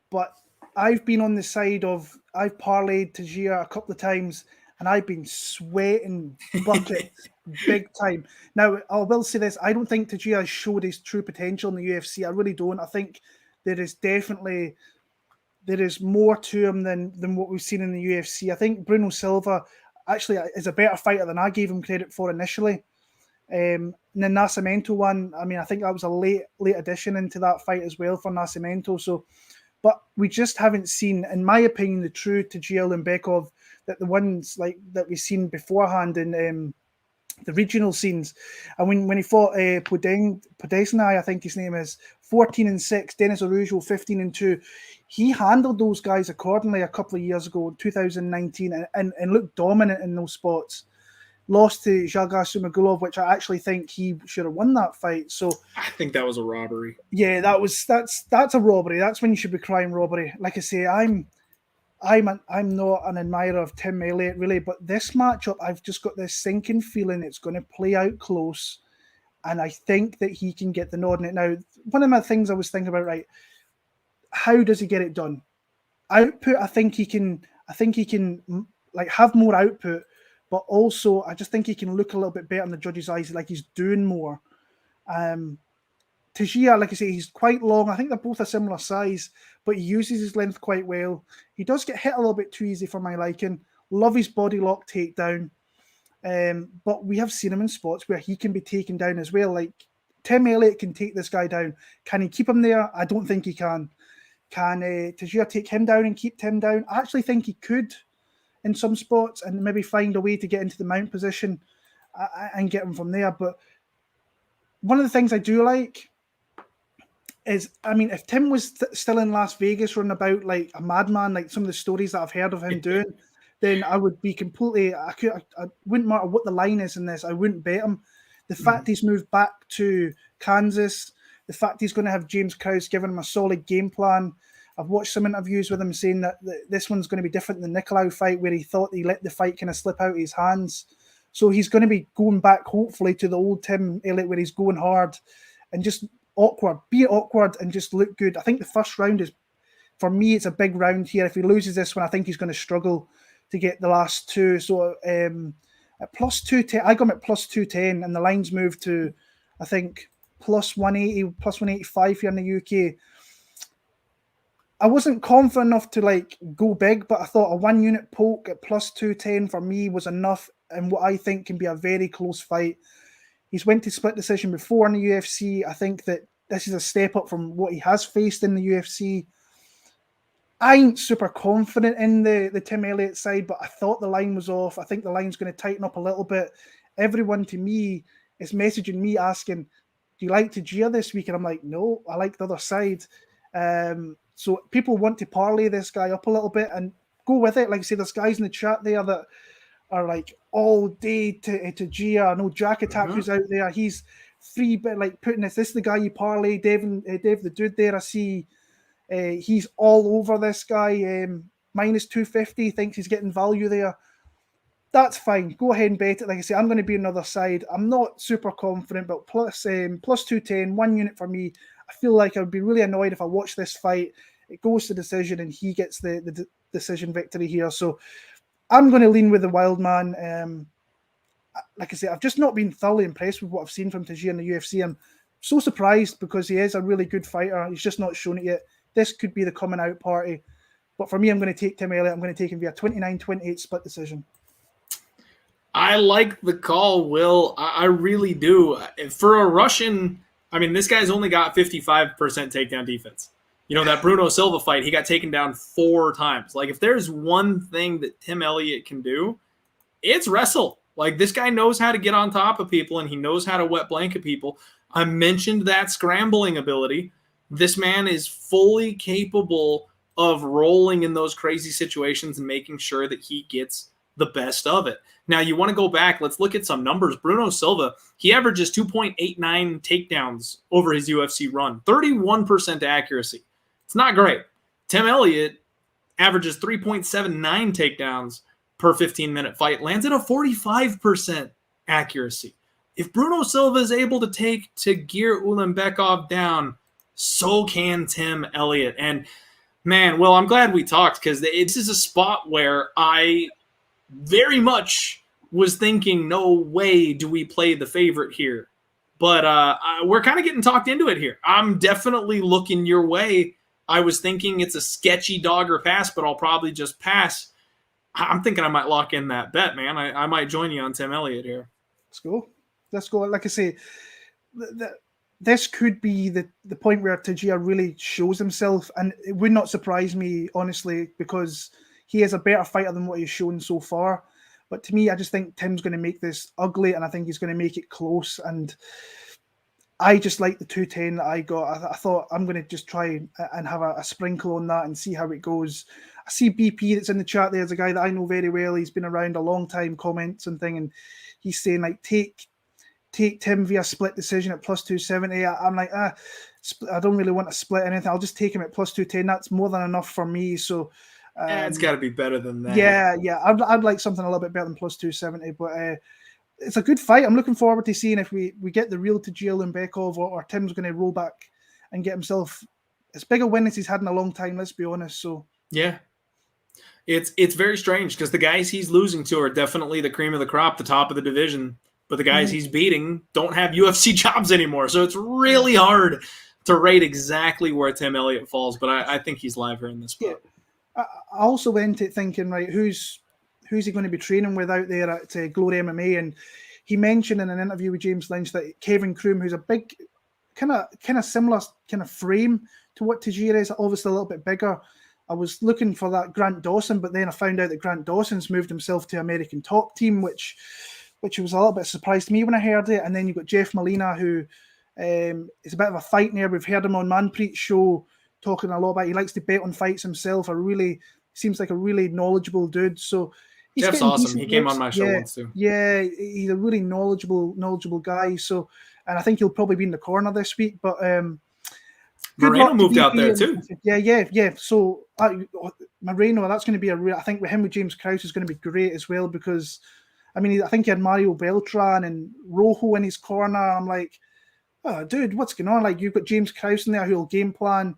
but I've been on the side of, I've parlayed Tagir a couple of times, and I've been sweating buckets big time. Now, I will say this. I don't think Tagir has showed his true potential in the UFC. I really don't. I think there is more to him than what we've seen in the UFC. I think Bruno Silva, actually is a better fighter than I gave him credit for initially. And the Nascimento one, I mean, I think that was a late addition into that fight as well for Nascimento. So, but we just haven't seen, in my opinion, the true Tagir Ulanbekov, that the ones like that we've seen beforehand in the regional scenes. And when he fought Podesnai, I think his name is, 14-6, Denis Araujo 15-2. He handled those guys accordingly a couple of years ago, 2019, and looked dominant in those spots. Lost to Jalga Sumagulov, which I actually think he should have won that fight. So I think that was a robbery. Yeah, that's a robbery. That's when you should be crying robbery. Like I say, I'm not an admirer of Tim Elliott really, but this matchup, I've just got this sinking feeling it's going to play out close, and I think that he can get the nod in it. Now, one of my things I was thinking about, right, how does he get it done? Output, I think he can like have more output, but also I just think he can look a little bit better in the judges' eyes, like he's doing more. Tagir, like I say, he's quite long. I think they're both a similar size, but he uses his length quite well. He does get hit a little bit too easy for my liking. Love his body lock takedown. But we have seen him in spots where he can be taken down as well. Like Tim Elliott can take this guy down. Can he keep him there? I don't think he can. Can Tagir take him down and keep Tim down? I actually think he could in some spots and maybe find a way to get into the mount position and get him from there. But one of the things I do like is, I mean, if Tim was still in Las Vegas running about like a madman, like some of the stories that I've heard of him doing, then I would be completely, I wouldn't matter what the line is in this, I wouldn't bet him. The fact he's moved back to Kansas, the fact he's going to have James Krause giving him a solid game plan. I've watched some interviews with him saying that this one's going to be different than the Nicolau fight, where he thought he let the fight kind of slip out of his hands. So he's going to be going back, hopefully, to the old Tim Elliott, where he's going hard and just be awkward and just look good. I think the first round is, for me, it's a big round here. If he loses this one, I think he's going to struggle to get the last two. So at plus 210, I got him at plus 210, and the lines moved to, I think, plus 180, plus 185 here in the UK. I wasn't confident enough to like go big, but I thought a 1 unit poke at plus 210 for me was enough, and what I think can be a very close fight. He's went to split decision before in the UFC. I think that this is a step up from what he has faced in the UFC. I ain't super confident in the Tim Elliott side, but I thought the line was off. I think the line's going to tighten up a little bit. Everyone to me is messaging me asking, do you like Tagir this week? And I'm like, no, I like the other side. So people want to parlay this guy up a little bit and go with it. Like I say, there's guys in the chat there that are like all day to Tagir. I know Jack Attack who's out there. He's free, but like putting this is the guy you parlay. Dave the dude there, I see he's all over this guy. Minus 250, thinks he's getting value there. That's fine. Go ahead and bet it. Like I say, I'm going to be on the other side. I'm not super confident, but plus 210, 1 unit for me. I feel like I would be really annoyed if I watch this fight, it goes to decision, and he gets the decision victory here. So I'm going to lean with the wild man. Like I say, I've just not been thoroughly impressed with what I've seen from Tagir in the UFC. I'm so surprised because he is a really good fighter. He's just not shown it yet. This could be the coming out party. But for me, I'm going to take Tim Elliott. I'm going to take him via 29-28 split decision. I like the call, Will. I really do. For a Russian, I mean, this guy's only got 55% takedown defense. You know, that Bruno Silva fight, he got taken down 4 times. Like, if there's one thing that Tim Elliott can do, it's wrestle. Like, this guy knows how to get on top of people, and he knows how to wet blanket people. I mentioned that scrambling ability. This man is fully capable of rolling in those crazy situations and making sure that he gets the best of it. Now, you want to go back, let's look at some numbers. Bruno Silva, he averages 2.89 takedowns over his UFC run, 31% accuracy. It's not great. Tim Elliott averages 3.79 takedowns per 15-minute fight, lands at a 45% accuracy. If Bruno Silva is able to take Tagir Ulanbekov down, so can Tim Elliott. And man, well, I'm glad we talked, because this is a spot where I very much was thinking, no way do we play the favorite here. But we're kind of getting talked into it here. I'm definitely looking your way. I was thinking it's a sketchy dog or pass, but I'll probably just pass. I'm thinking I might lock in that bet, man. I might join you on Tim Elliott here. Let's go. Like I say, this could be the point where Tagir really shows himself, and it would not surprise me, honestly, because he is a better fighter than what he's shown so far. But to me, I just think Tim's going to make this ugly, and I think he's going to make it close. And I just like the 210 that I got. I thought I'm going to just try and have a sprinkle on that and see how it goes. I see BP that's in the chat. There's a guy that I know very well. He's been around a long time, comments and thing, and he's saying like take Tim via split decision at plus 270. I'm like, I don't really want to split anything. I'll just take him at plus 210. That's more than enough for me. So it's got to be better than that. Yeah. I'd like something a little bit better than plus 270, but it's a good fight. I'm looking forward to seeing if we get the real Tagir Ulanbekov or Tim's going to roll back and get himself as big a win as he's had in a long time, let's be honest. So yeah. It's very strange because the guys he's losing to are definitely the cream of the crop, the top of the division. But the guys he's beating don't have UFC jobs anymore. So it's really hard to rate exactly where Tim Elliott falls. But I think he's live here in this spot. Yeah. I also went it thinking, right, who's he going to be training with out there at Glory MMA? And he mentioned in an interview with James Lynch that Kevin Kroom, who's a big, kind of similar kind of frame to what Tagir is, obviously a little bit bigger. I was looking for that Grant Dawson, but then I found out that Grant Dawson's moved himself to American Top Team, which was a little bit surprised to me when I heard it. And then you've got Jeff Maryna, who is a bit of a fight nerd. We've heard him on Manpreet's show talking a lot about he likes to bet on fights himself. Seems like a really knowledgeable dude. So Jeff's awesome. He came on my show once too. Yeah, he's a really knowledgeable guy. So, and I think he'll probably be in the corner this week. But Marina moved out there too. Yeah. So Marina, that's going to be I think with him with James Krause is going to be great as well, because I mean, I think he had Mario Beltran and Rojo in his corner. I'm like, oh, dude, what's going on? Like, you've got James Krause in there who'll game plan.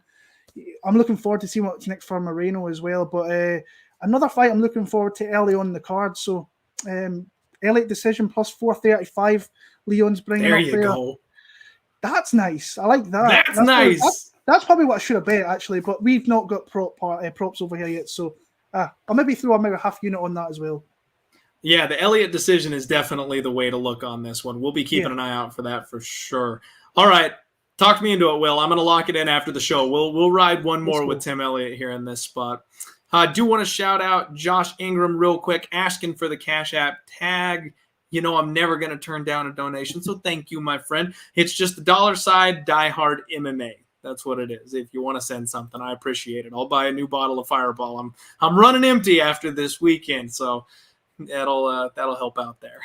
I'm looking forward to seeing what's next for Marino as well. But another fight I'm looking forward to early on the card. So, Elliott decision plus 435. Leon's bringing there up you there. Go. That's nice. I like that. That's nice. That's probably what I should have bet, actually. But we've not got props over here yet. So, I'll maybe throw a half unit on that as well. Yeah, the Elliott decision is definitely the way to look on this one. We'll be keeping an eye out for that for sure. All right. Talk me into it, Will. I'm going to lock it in after the show. We'll ride one more with Tim Elliott here in this spot. I do want to shout out Josh Ingram real quick, asking for the Cash App tag. You know I'm never going to turn down a donation, so thank you, my friend. It's just the $side diehard MMA. That's what it is. If you want to send something, I appreciate it. I'll buy a new bottle of Fireball. I'm running empty after this weekend, so that'll help out there.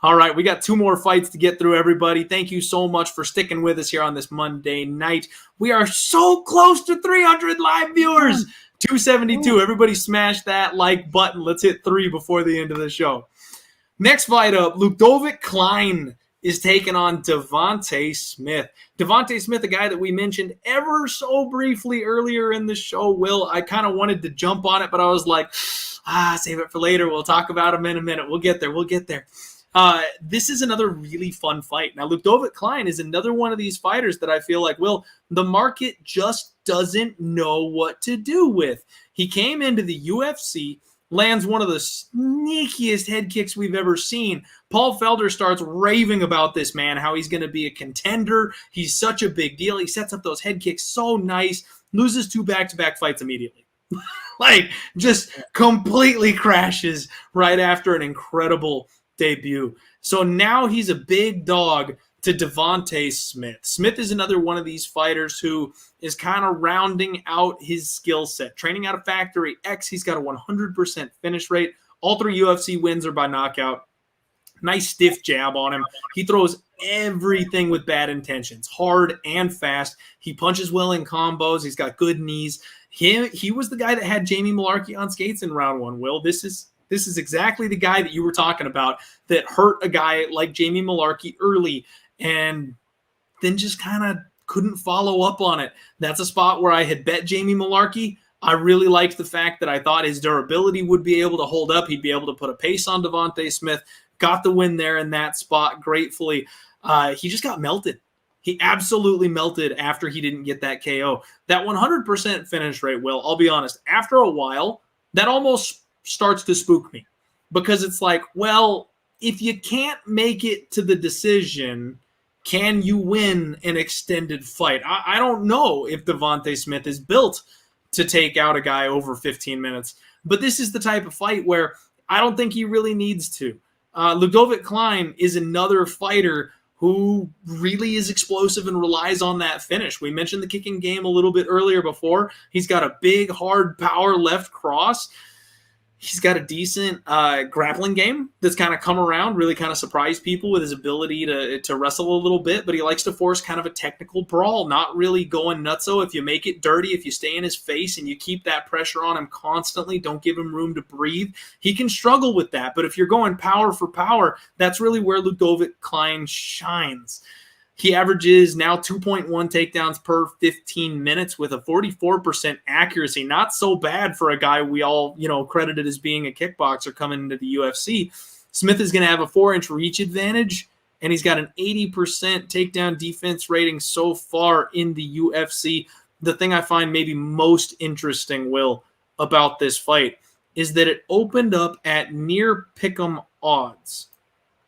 All right, we got 2 more fights to get through, everybody. Thank you so much for sticking with us here on this Monday night. We are so close to 300 live viewers. 272. Everybody smash that like button. Let's hit 3 before the end of the show. Next fight up, Ludovit Klein is taking on Devonte Smith. Devonte Smith, a guy that we mentioned ever so briefly earlier in the show. Will, I kind of wanted to jump on it, but I was like, save it for later. We'll talk about him in a minute. We'll get there. This is another really fun fight. Now, Ludovit Klein is another one of these fighters that I feel like, Will, the market just doesn't know what to do with. He came into the UFC, lands one of the sneakiest head kicks we've ever seen. Paul Felder starts raving about this man, how he's going to be a contender. He's such a big deal. He sets up those head kicks so nice, loses 2 back-to-back fights immediately. Like, just completely crashes right after an incredible debut. So now he's a big dog to Devonte Smith. Smith is another one of these fighters who is kind of rounding out his skill set. Training out of Factory X, he's got a 100% finish rate. All 3 UFC wins are by knockout. Nice stiff jab on him. He throws everything with bad intentions, hard and fast. He punches well in combos. He's got good knees. He was the guy that had Jamie Mullarkey on skates in round 1, Will. This is exactly the guy that you were talking about that hurt a guy like Jamie Mullarkey early and then just kind of couldn't follow up on it. That's a spot where I had bet Jamie Mullarkey. I really liked the fact that I thought his durability would be able to hold up. He'd be able to put a pace on Devonte Smith. Got the win there in that spot gratefully. He just got melted. He absolutely melted after he didn't get that KO. That 100% finish rate, Will, I'll be honest, after a while, that almost starts to spook me, because it's like, well, if you can't make it to the decision, can you win an extended fight? I don't know if Devonte Smith is built to take out a guy over 15 minutes, but this is the type of fight where I don't think he really needs to. Ludovit Klein is another fighter who really is explosive and relies on that finish. We mentioned the kicking game a little bit earlier before. He's got a big, hard power left cross. He's got a decent grappling game that's kind of come around, really kind of surprised people with his ability to wrestle a little bit, but he likes to force kind of a technical brawl, not really going nutso. If you make it dirty, if you stay in his face and you keep that pressure on him constantly, don't give him room to breathe, he can struggle with that. But if you're going power for power, that's really where Ludovit Klein shines. He averages now 2.1 takedowns per 15 minutes with a 44% accuracy. Not so bad for a guy we all, credited as being a kickboxer coming into the UFC. Smith is going to have a 4-inch reach advantage, and he's got an 80% takedown defense rating so far in the UFC. The thing I find maybe most interesting, Will, about this fight is that it opened up at near pick'em odds.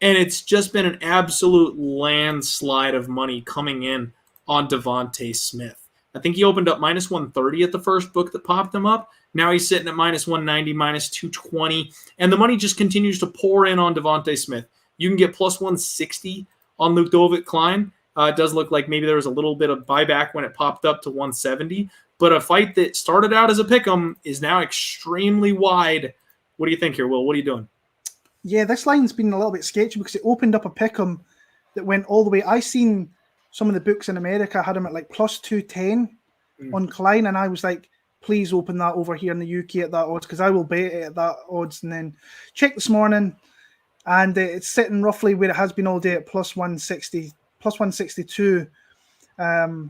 And it's just been an absolute landslide of money coming in on Devonte Smith. I think he opened up minus 130 at the first book that popped him up. Now he's sitting at minus 190, minus 220. And the money just continues to pour in on Devonte Smith. You can get plus 160 on Ludovit Klein. It does look like maybe there was a little bit of buyback when it popped up to 170. But a fight that started out as a pick'em is now extremely wide. What do you think here, Will? What are you doing? Yeah, this line's been a little bit sketchy because it opened up a pick'em that went all the way. I seen some of the books in America had him at like plus 210 on Klein, and I was like, please open that over here in the UK at that odds, because I will bet it at that odds. And then check this morning, and it's sitting roughly where it has been all day at plus 160, plus 162. And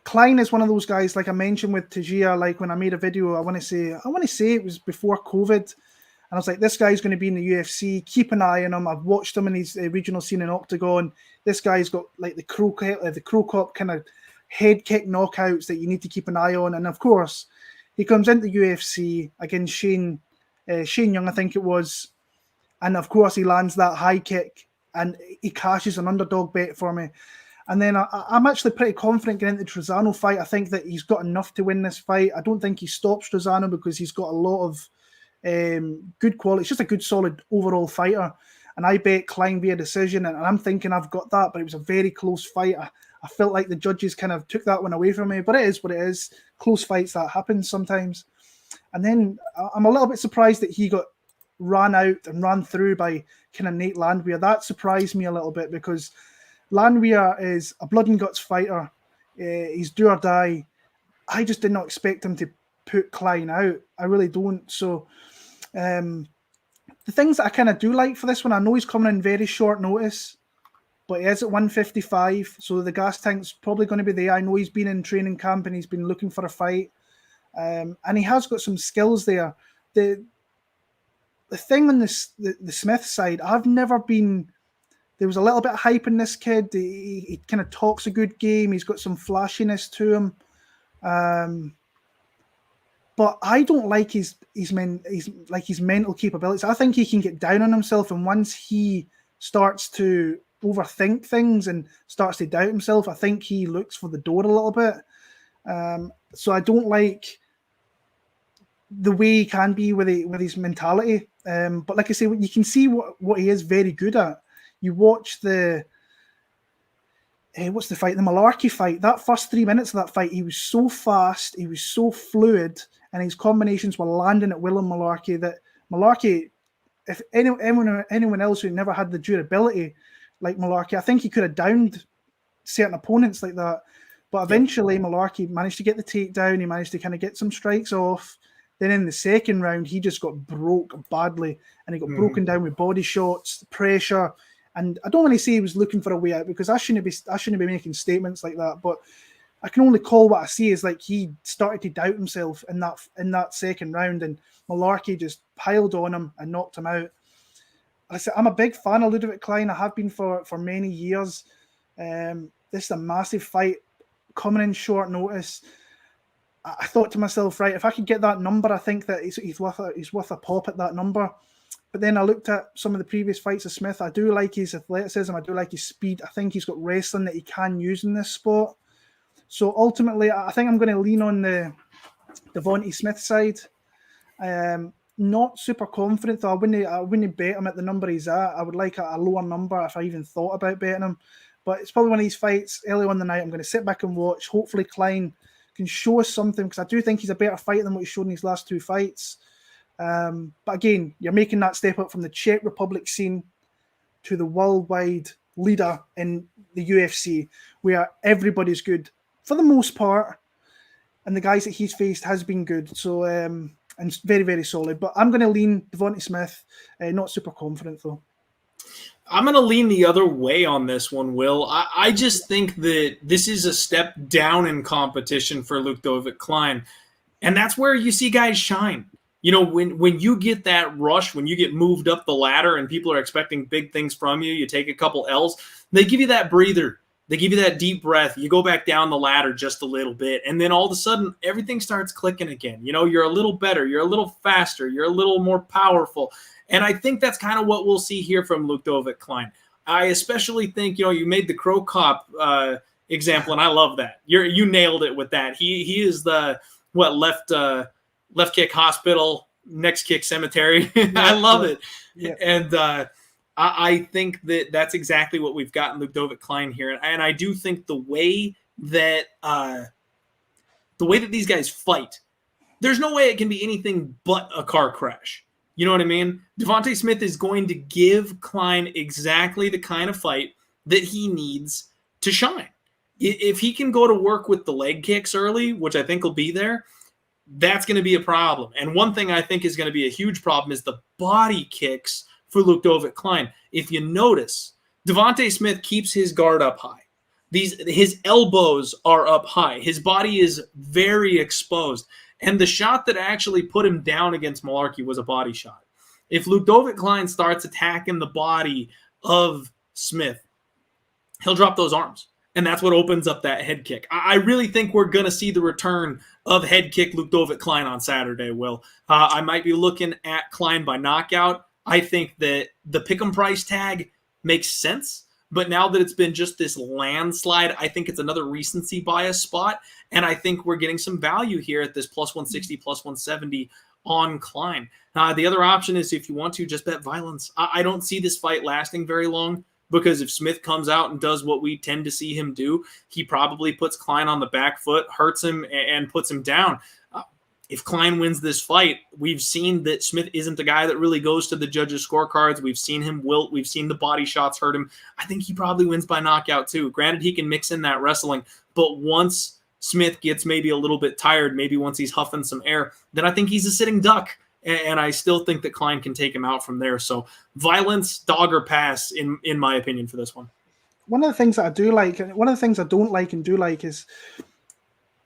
Klein is one of those guys, like I mentioned with Tagir, like when I made a video, I want to say it was before COVID. And I was like, this guy's going to be in the UFC. Keep an eye on him. I've watched him in his regional scene in Octagon. This guy's got like the Crow Cop kind of head kick knockouts that you need to keep an eye on. And of course, he comes into UFC against Shane Young, I think it was. And of course, he lands that high kick and he cashes an underdog bet for me. And then I'm actually pretty confident getting into the Trezano fight. I think that he's got enough to win this fight. I don't think he stops Trezano because he's got a lot of good quality. It's just a good, solid overall fighter. And I bet Klein via decision, and I'm thinking I've got that, but it was a very close fight. I felt like the judges kind of took that one away from me, but it is what it is. Close fights, that happens sometimes. And then I'm a little bit surprised that he got ran out and ran through by kind of Nate Landwehr. That surprised me a little bit because Landwehr is a blood and guts fighter. He's do or die. I just did not expect him to put Klein out. I really don't. So the things that I kind of do like for this one, I know he's coming in very short notice, but he is at 155, so the gas tank's probably going to be there. I know he's been in training camp and he's been looking for a fight, and he has got some skills there. The thing on the Smith side, I've never been... There was a little bit of hype in this kid. He kind of talks a good game. He's got some flashiness to him. But I don't like his mental capabilities. I think he can get down on himself, and once he starts to overthink things and starts to doubt himself, I think he looks for the door a little bit. So I don't like the way he can be with his mentality. But like I say, you can see what he is very good at. You watch what's the fight? The Mullarkey fight. That first 3 minutes of that fight, he was so fast, he was so fluid, and his combinations were landing at will on Mullarkey. That Mullarkey, if anyone else who never had the durability like Mullarkey, I think he could have downed certain opponents like that. But eventually, Mullarkey managed to get the takedown. He managed to kind of get some strikes off. Then in the second round, he just got broke badly, and he got broken down with body shots, pressure. And I don't want to say he was looking for a way out because I shouldn't be making statements like that. But I can only call what I see is like he started to doubt himself in that second round, and Mullarkey just piled on him and knocked him out. I said I'm a big fan of Ludovit Klein. I have been for many years. This is a massive fight coming in short notice. I thought to myself, right, if I could get that number, I think that he's worth a pop at that number. But then I looked at some of the previous fights of Smith. I do like his athleticism. I do like his speed. I think he's got wrestling that he can use in this sport. So ultimately, I think I'm going to lean on the Devonte Smith side. Not super confident, though. I wouldn't bet him at the number he's at. I would like a lower number if I even thought about betting him. But it's probably one of these fights early on the night. I'm going to sit back and watch. Hopefully, Klein can show us something, because I do think he's a better fighter than what he's shown in his last 2 fights. But again, you're making that step up from the Czech Republic scene to the worldwide leader in the UFC, where everybody's good for the most part, and the guys that he's faced has been good. So, and very, very solid. But I'm going to lean Devonte Smith. Not super confident, though. I'm going to lean the other way on this one, Will. I just think that this is a step down in competition for Ludovit Klein. And that's where you see guys shine. You know, when you get that rush, when you get moved up the ladder and people are expecting big things from you, you take a couple L's, they give you that breather. They give you that deep breath. You go back down the ladder just a little bit, and then all of a sudden, everything starts clicking again. You know, you're a little better. You're a little faster. You're a little more powerful. And I think that's kind of what we'll see here from Ludovit Klein. I especially think, you know, you made the Crow Cop example, and I love that. You nailed it with that. He is the, left kick hospital, next kick cemetery. I love it. Yeah. And I think that that's exactly what we've got in Ludovit Klein here. And I do think the way that these guys fight, there's no way it can be anything but a car crash. You know what I mean? Devonte Smith is going to give Klein exactly the kind of fight that he needs to shine. If he can go to work with the leg kicks early, which I think will be there, that's going to be a problem. And one thing I think is going to be a huge problem is the body kicks for Ludovit Klein. If you notice, Devonte Smith keeps his guard up high. His elbows are up high. His body is very exposed. And the shot that actually put him down against Mullarkey was a body shot. If Ludovit Klein starts attacking the body of Smith, he'll drop those arms. And that's what opens up that head kick. I really think we're going to see the return of head kick Ludovit Klein on Saturday, Will. I might be looking at Klein by knockout. I think that the pick'em price tag makes sense. But now that it's been just this landslide, I think it's another recency bias spot. And I think we're getting some value here at this plus 160, plus 170 on Klein. The other option is, if you want to, just bet violence. I don't see this fight lasting very long, because if Smith comes out and does what we tend to see him do, he probably puts Klein on the back foot, hurts him, and puts him down. If Klein wins this fight, we've seen that Smith isn't the guy that really goes to the judges' scorecards. We've seen him wilt. We've seen the body shots hurt him. I think he probably wins by knockout too. Granted, he can mix in that wrestling, but once Smith gets maybe a little bit tired, maybe once he's huffing some air, then I think he's a sitting duck. And I still think that Klein can take him out from there. So violence, dog or pass, in my opinion, for this one. One of the things that I do like, and one of the things I don't like and do like, is,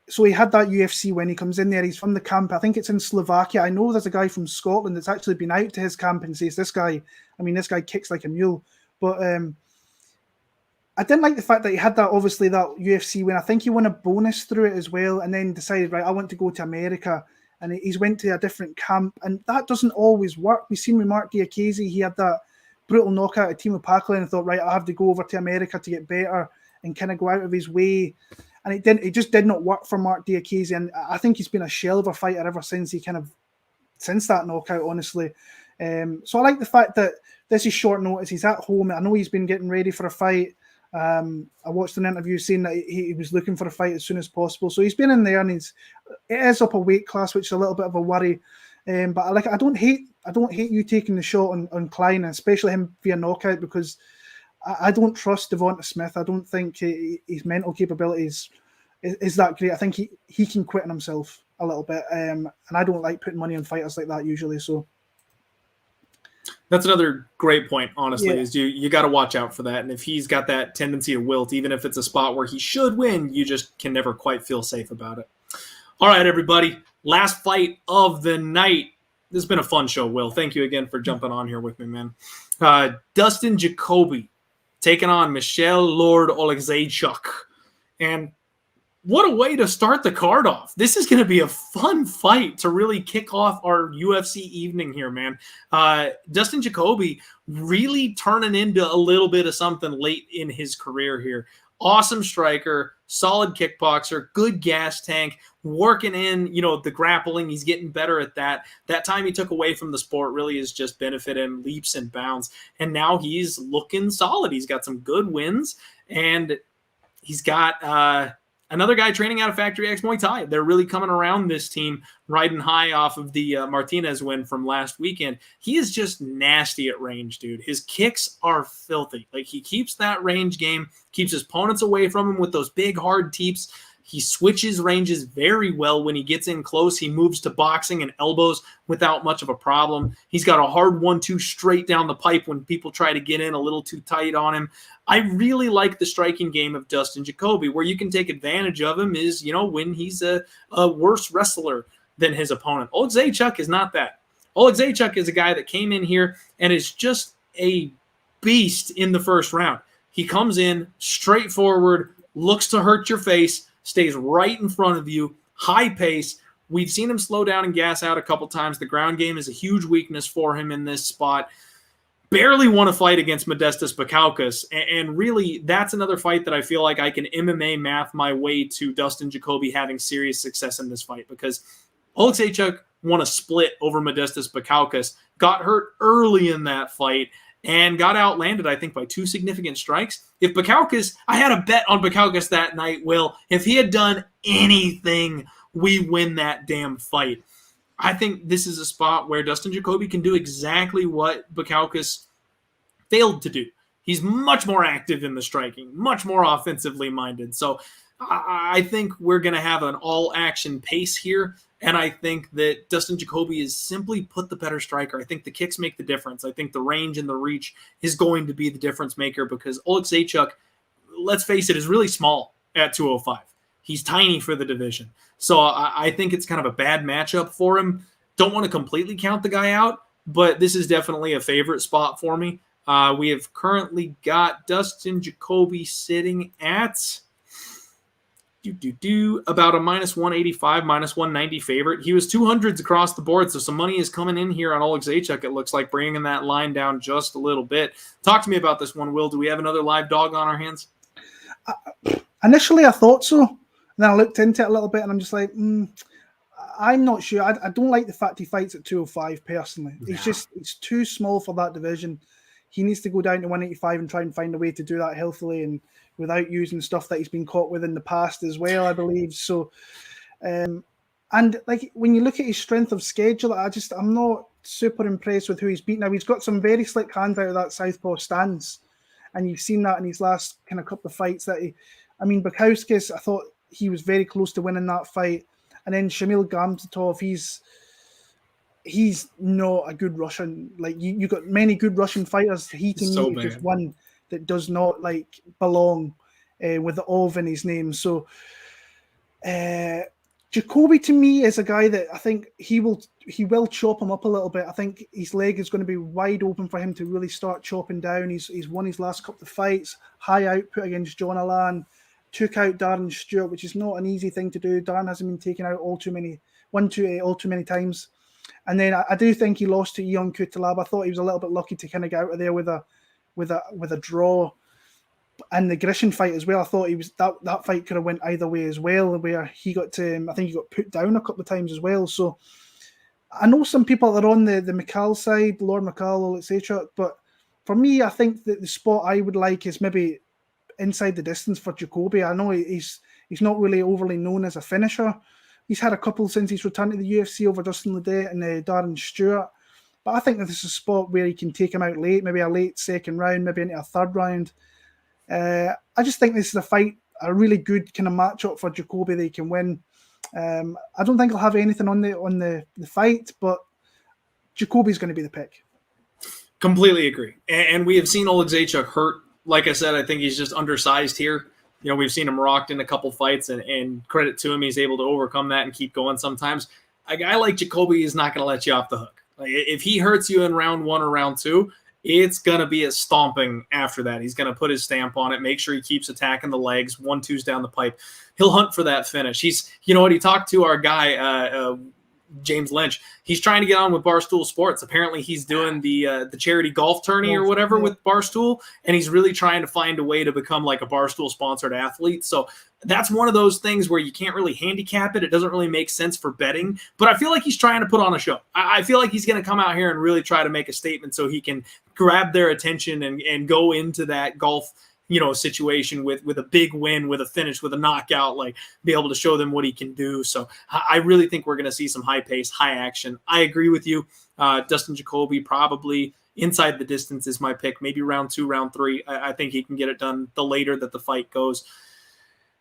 so he had that UFC when he comes in there. He's from the camp. I think it's in Slovakia. I know there's a guy from Scotland that's actually been out to his camp and says, this guy kicks like a mule. But I didn't like the fact that he had that UFC win. I think he won a bonus through it as well, and then decided, right, I want to go to America. And he's went to a different camp, and that doesn't always work. We've seen with Mark Diakese, he had that brutal knockout at Timo Packlin and thought, right, I have to go over to America to get better and kind of go out of his way. And it just did not work for Mark Diakese, and I think he's been a shell of a fighter ever since that knockout, honestly. So I like the fact that this is short notice. He's at home. I know he's been getting ready for a fight. I watched an interview saying that he was looking for a fight as soon as possible. So he's been in there, and it is up a weight class, which is a little bit of a worry. But I don't hate you taking the shot on Klein, especially him via knockout, because I don't trust Devonte Smith. I don't think his mental capabilities is that great. I think he can quit on himself a little bit, and I don't like putting money on fighters like that usually. So. That's another great point, honestly, is you got to watch out for that. And if he's got that tendency to wilt, even if it's a spot where he should win, you just can never quite feel safe about it. All right, everybody. Last fight of the night. This has been a fun show, Will. Thank you again for jumping on here with me, man. Dustin Jacoby taking on Michelle Lord Oleksiejczuk. And what a way to start the card off. This is going to be a fun fight to really kick off our UFC evening here, man. Dustin Jacoby really turning into a little bit of something late in his career here. Awesome striker, solid kickboxer, good gas tank, working in, the grappling. He's getting better at that. That time he took away from the sport really has just benefited him leaps and bounds. And now he's looking solid. He's got some good wins, and he's got another guy training out of Factory X Muay Thai. They're really coming around this team, riding high off of the Martinez win from last weekend. He is just nasty at range, dude. His kicks are filthy. Like, he keeps that range game, keeps his opponents away from him with those big, hard teeps. He switches ranges very well when he gets in close. He moves to boxing and elbows without much of a problem. He's got a hard 1-2 straight down the pipe when people try to get in a little too tight on him. I really like the striking game of Dustin Jacoby. Where you can take advantage of him is, when he's a worse wrestler than his opponent. Nzechukwu is not that. Nzechukwu is a guy that came in here and is just a beast in the first round. He comes in straightforward, looks to hurt your face, stays right in front of you, high pace. We've seen him slow down and gas out a couple times. The ground game is a huge weakness for him in this spot. Barely won a fight against Modestas Bukauskas, and really that's another fight that I feel like I can MMA math my way to Dustin Jacoby having serious success in this fight, because Nzechukwu won a split over Modestas Bukauskas, got hurt early in that fight, and got outlanded, I think, by 2 significant strikes. If Bukauskas, I had a bet on Bukauskas that night, Will. If he had done anything, we win that damn fight. I think this is a spot where Dustin Jacoby can do exactly what Bukauskas failed to do. He's much more active in the striking, much more offensively minded. So I think we're going to have an all-action pace here, and I think that Dustin Jacoby is simply put the better striker. I think the kicks make the difference. I think the range and the reach is going to be the difference maker, because Nzechukwu, let's face it, is really small at 205. He's tiny for the division. So I think it's kind of a bad matchup for him. Don't want to completely count the guy out, but this is definitely a favorite spot for me. We have currently got Dustin Jacoby sitting at about a minus 185, minus 190 favorite. He was 200s across the board, so some money is coming in here on Nzechukwu. It looks like bringing that line down just a little bit. Talk to me about this one, Will. Do we have another live dog on our hands? Initially, I thought so. And then I looked into it a little bit, and I'm just like, I'm not sure. I don't like the fact he fights at 205 personally. Yeah. He's too small for that division. He needs to go down to 185 and try and find a way to do that healthily and without using stuff that he's been caught with in the past as well, I believe. So, and like when you look at his strength of schedule, I'm not super impressed with who he's beaten. Now, he's got some very slick hands out of that southpaw stance, and you've seen that in his last kind of couple of fights. Bukauskas, I thought he was very close to winning that fight. And then Shamil Gamzatov, he's not a good Russian. Like, you got many good Russian fighters. He to me is just one that does not belong with the Ov in his name. So Jacoby to me is a guy that I think he will chop him up a little bit. I think his leg is going to be wide open for him to really start chopping down. He's won his last couple of fights, high output against John Allan, took out Darren Stewart, which is not an easy thing to do. Darren hasn't been taken out all too many times. And then I do think he lost to Ion Kutalab. I thought he was a little bit lucky to kind of get out of there with a draw. And the Grishin fight as well, I thought that fight could have went either way as well, where he got I think he got put down a couple of times as well. So I know some people are on the McCall side, Lord McCall, etc. But for me, I think that the spot I would like is maybe inside the distance for Jacoby. I know he's not really overly known as a finisher. He's had a couple since he's returned to the UFC over Justin Ledet and Darren Stewart. But I think that this is a spot where he can take him out late, maybe a late second round, maybe into a third round. I just think this is a really good kind of matchup for Jacoby that he can win. I don't think I'll have anything on the fight, but Jacoby's going to be the pick. Completely agree. And we have seen Nzechukwu hurt. Like I said, I think he's just undersized here. We've seen him rocked in a couple fights, and credit to him, he's able to overcome that and keep going sometimes. A guy like Jacoby is not going to let you off the hook. Like, if he hurts you in round 1 or round 2, it's going to be a stomping after that. He's going to put his stamp on it, make sure he keeps attacking the legs, 1-2s down the pipe. He'll hunt for that finish. You know what, he talked to our guy, James Lynch. He's trying to get on with Barstool Sports. Apparently he's doing the charity golf tourney or whatever with Barstool, and he's really trying to find a way to become like a Barstool sponsored athlete. So that's one of those things where you can't really handicap it. It doesn't really make sense for betting, but I feel like he's trying to put on a show. I feel like he's going to come out here and really try to make a statement so he can grab their attention and go into that golf situation with a big win, with a finish, with a knockout, like be able to show them what he can do. So I really think we're going to see some high pace, high action. I agree with you. Dustin Jacoby probably inside the distance is my pick. Maybe round 2, round 3. I think he can get it done the later that the fight goes.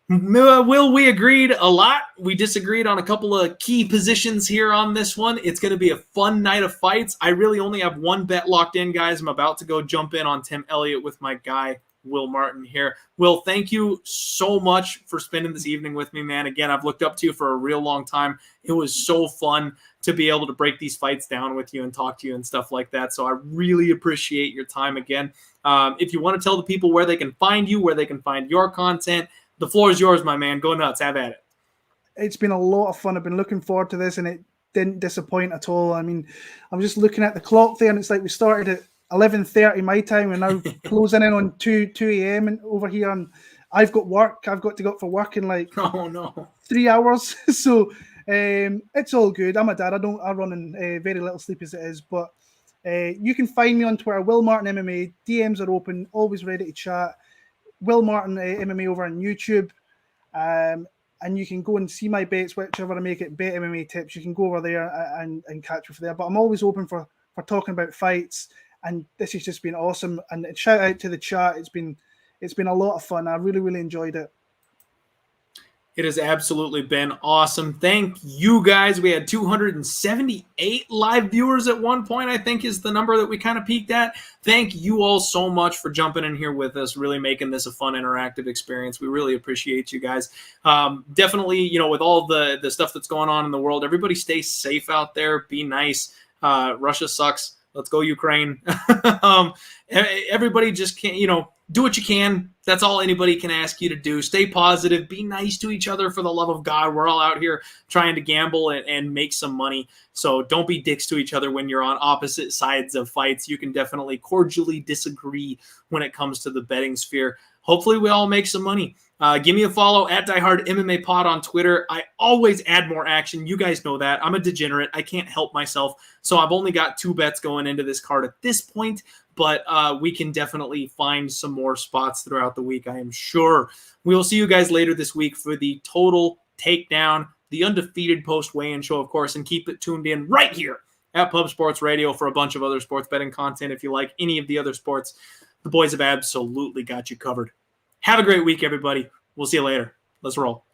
Will, we agreed a lot. We disagreed on a couple of key positions here on this one. It's going to be a fun night of fights. I really only have one bet locked in, guys. I'm about to go jump in on Tim Elliott with my guy, Will Martin here. Will, thank you so much for spending this evening with me, man. Again, I've looked up to you for a real long time. It was so fun to be able to break these fights down with you and talk to you and stuff like that. So I really appreciate your time again. If you want to tell the people where they can find you, where they can find your content, the floor is yours, my man. Go nuts. Have at it. It's been a lot of fun. I've been looking forward to this, and it didn't disappoint at all. I mean, I'm just looking at the clock there, and it's like we started at 11:30 my time, and now closing in on 2 a.m. and over here, and I've got work. I've got to go up for work in like 3 hours. So it's all good. I'm a dad. I run in very little sleep as it is, but you can find me on Twitter, Will Martin MMA. DMs are open, always ready to chat. Will Martin MMA over on YouTube, and you can go and see my bets, whichever I make it. Bet MMA tips. You can go over there and catch me for there. But I'm always open for talking about fights. And this has just been awesome. And shout out to the chat. It's been a lot of fun. I really, really enjoyed it. It has absolutely been awesome. Thank you guys. We had 278 live viewers at one point, I think is the number that we kind of peaked at. Thank you all so much for jumping in here with us, really making this a fun, interactive experience. We really appreciate you guys. Definitely, with all the stuff that's going on in the world, everybody stay safe out there. Be nice. Russia sucks. Let's go Ukraine. Everybody just can't, do what you can. That's all anybody can ask you to do. Stay positive. Be nice to each other for the love of God. We're all out here trying to gamble and make some money. So don't be dicks to each other when you're on opposite sides of fights. You can definitely cordially disagree when it comes to the betting sphere. Hopefully we all make some money. Give me a follow at Die Hard MMA Pod on Twitter. I always add more action. You guys know that. I'm a degenerate. I can't help myself. So I've only got 2 bets going into this card at this point, but we can definitely find some more spots throughout the week, I am sure. We will see you guys later this week for the Total Takedown, the undefeated post-weigh-in show, of course, and keep it tuned in right here at Pub Sports Radio for a bunch of other sports betting content. If you like any of the other sports, the boys have absolutely got you covered. Have a great week, everybody. We'll see you later. Let's roll.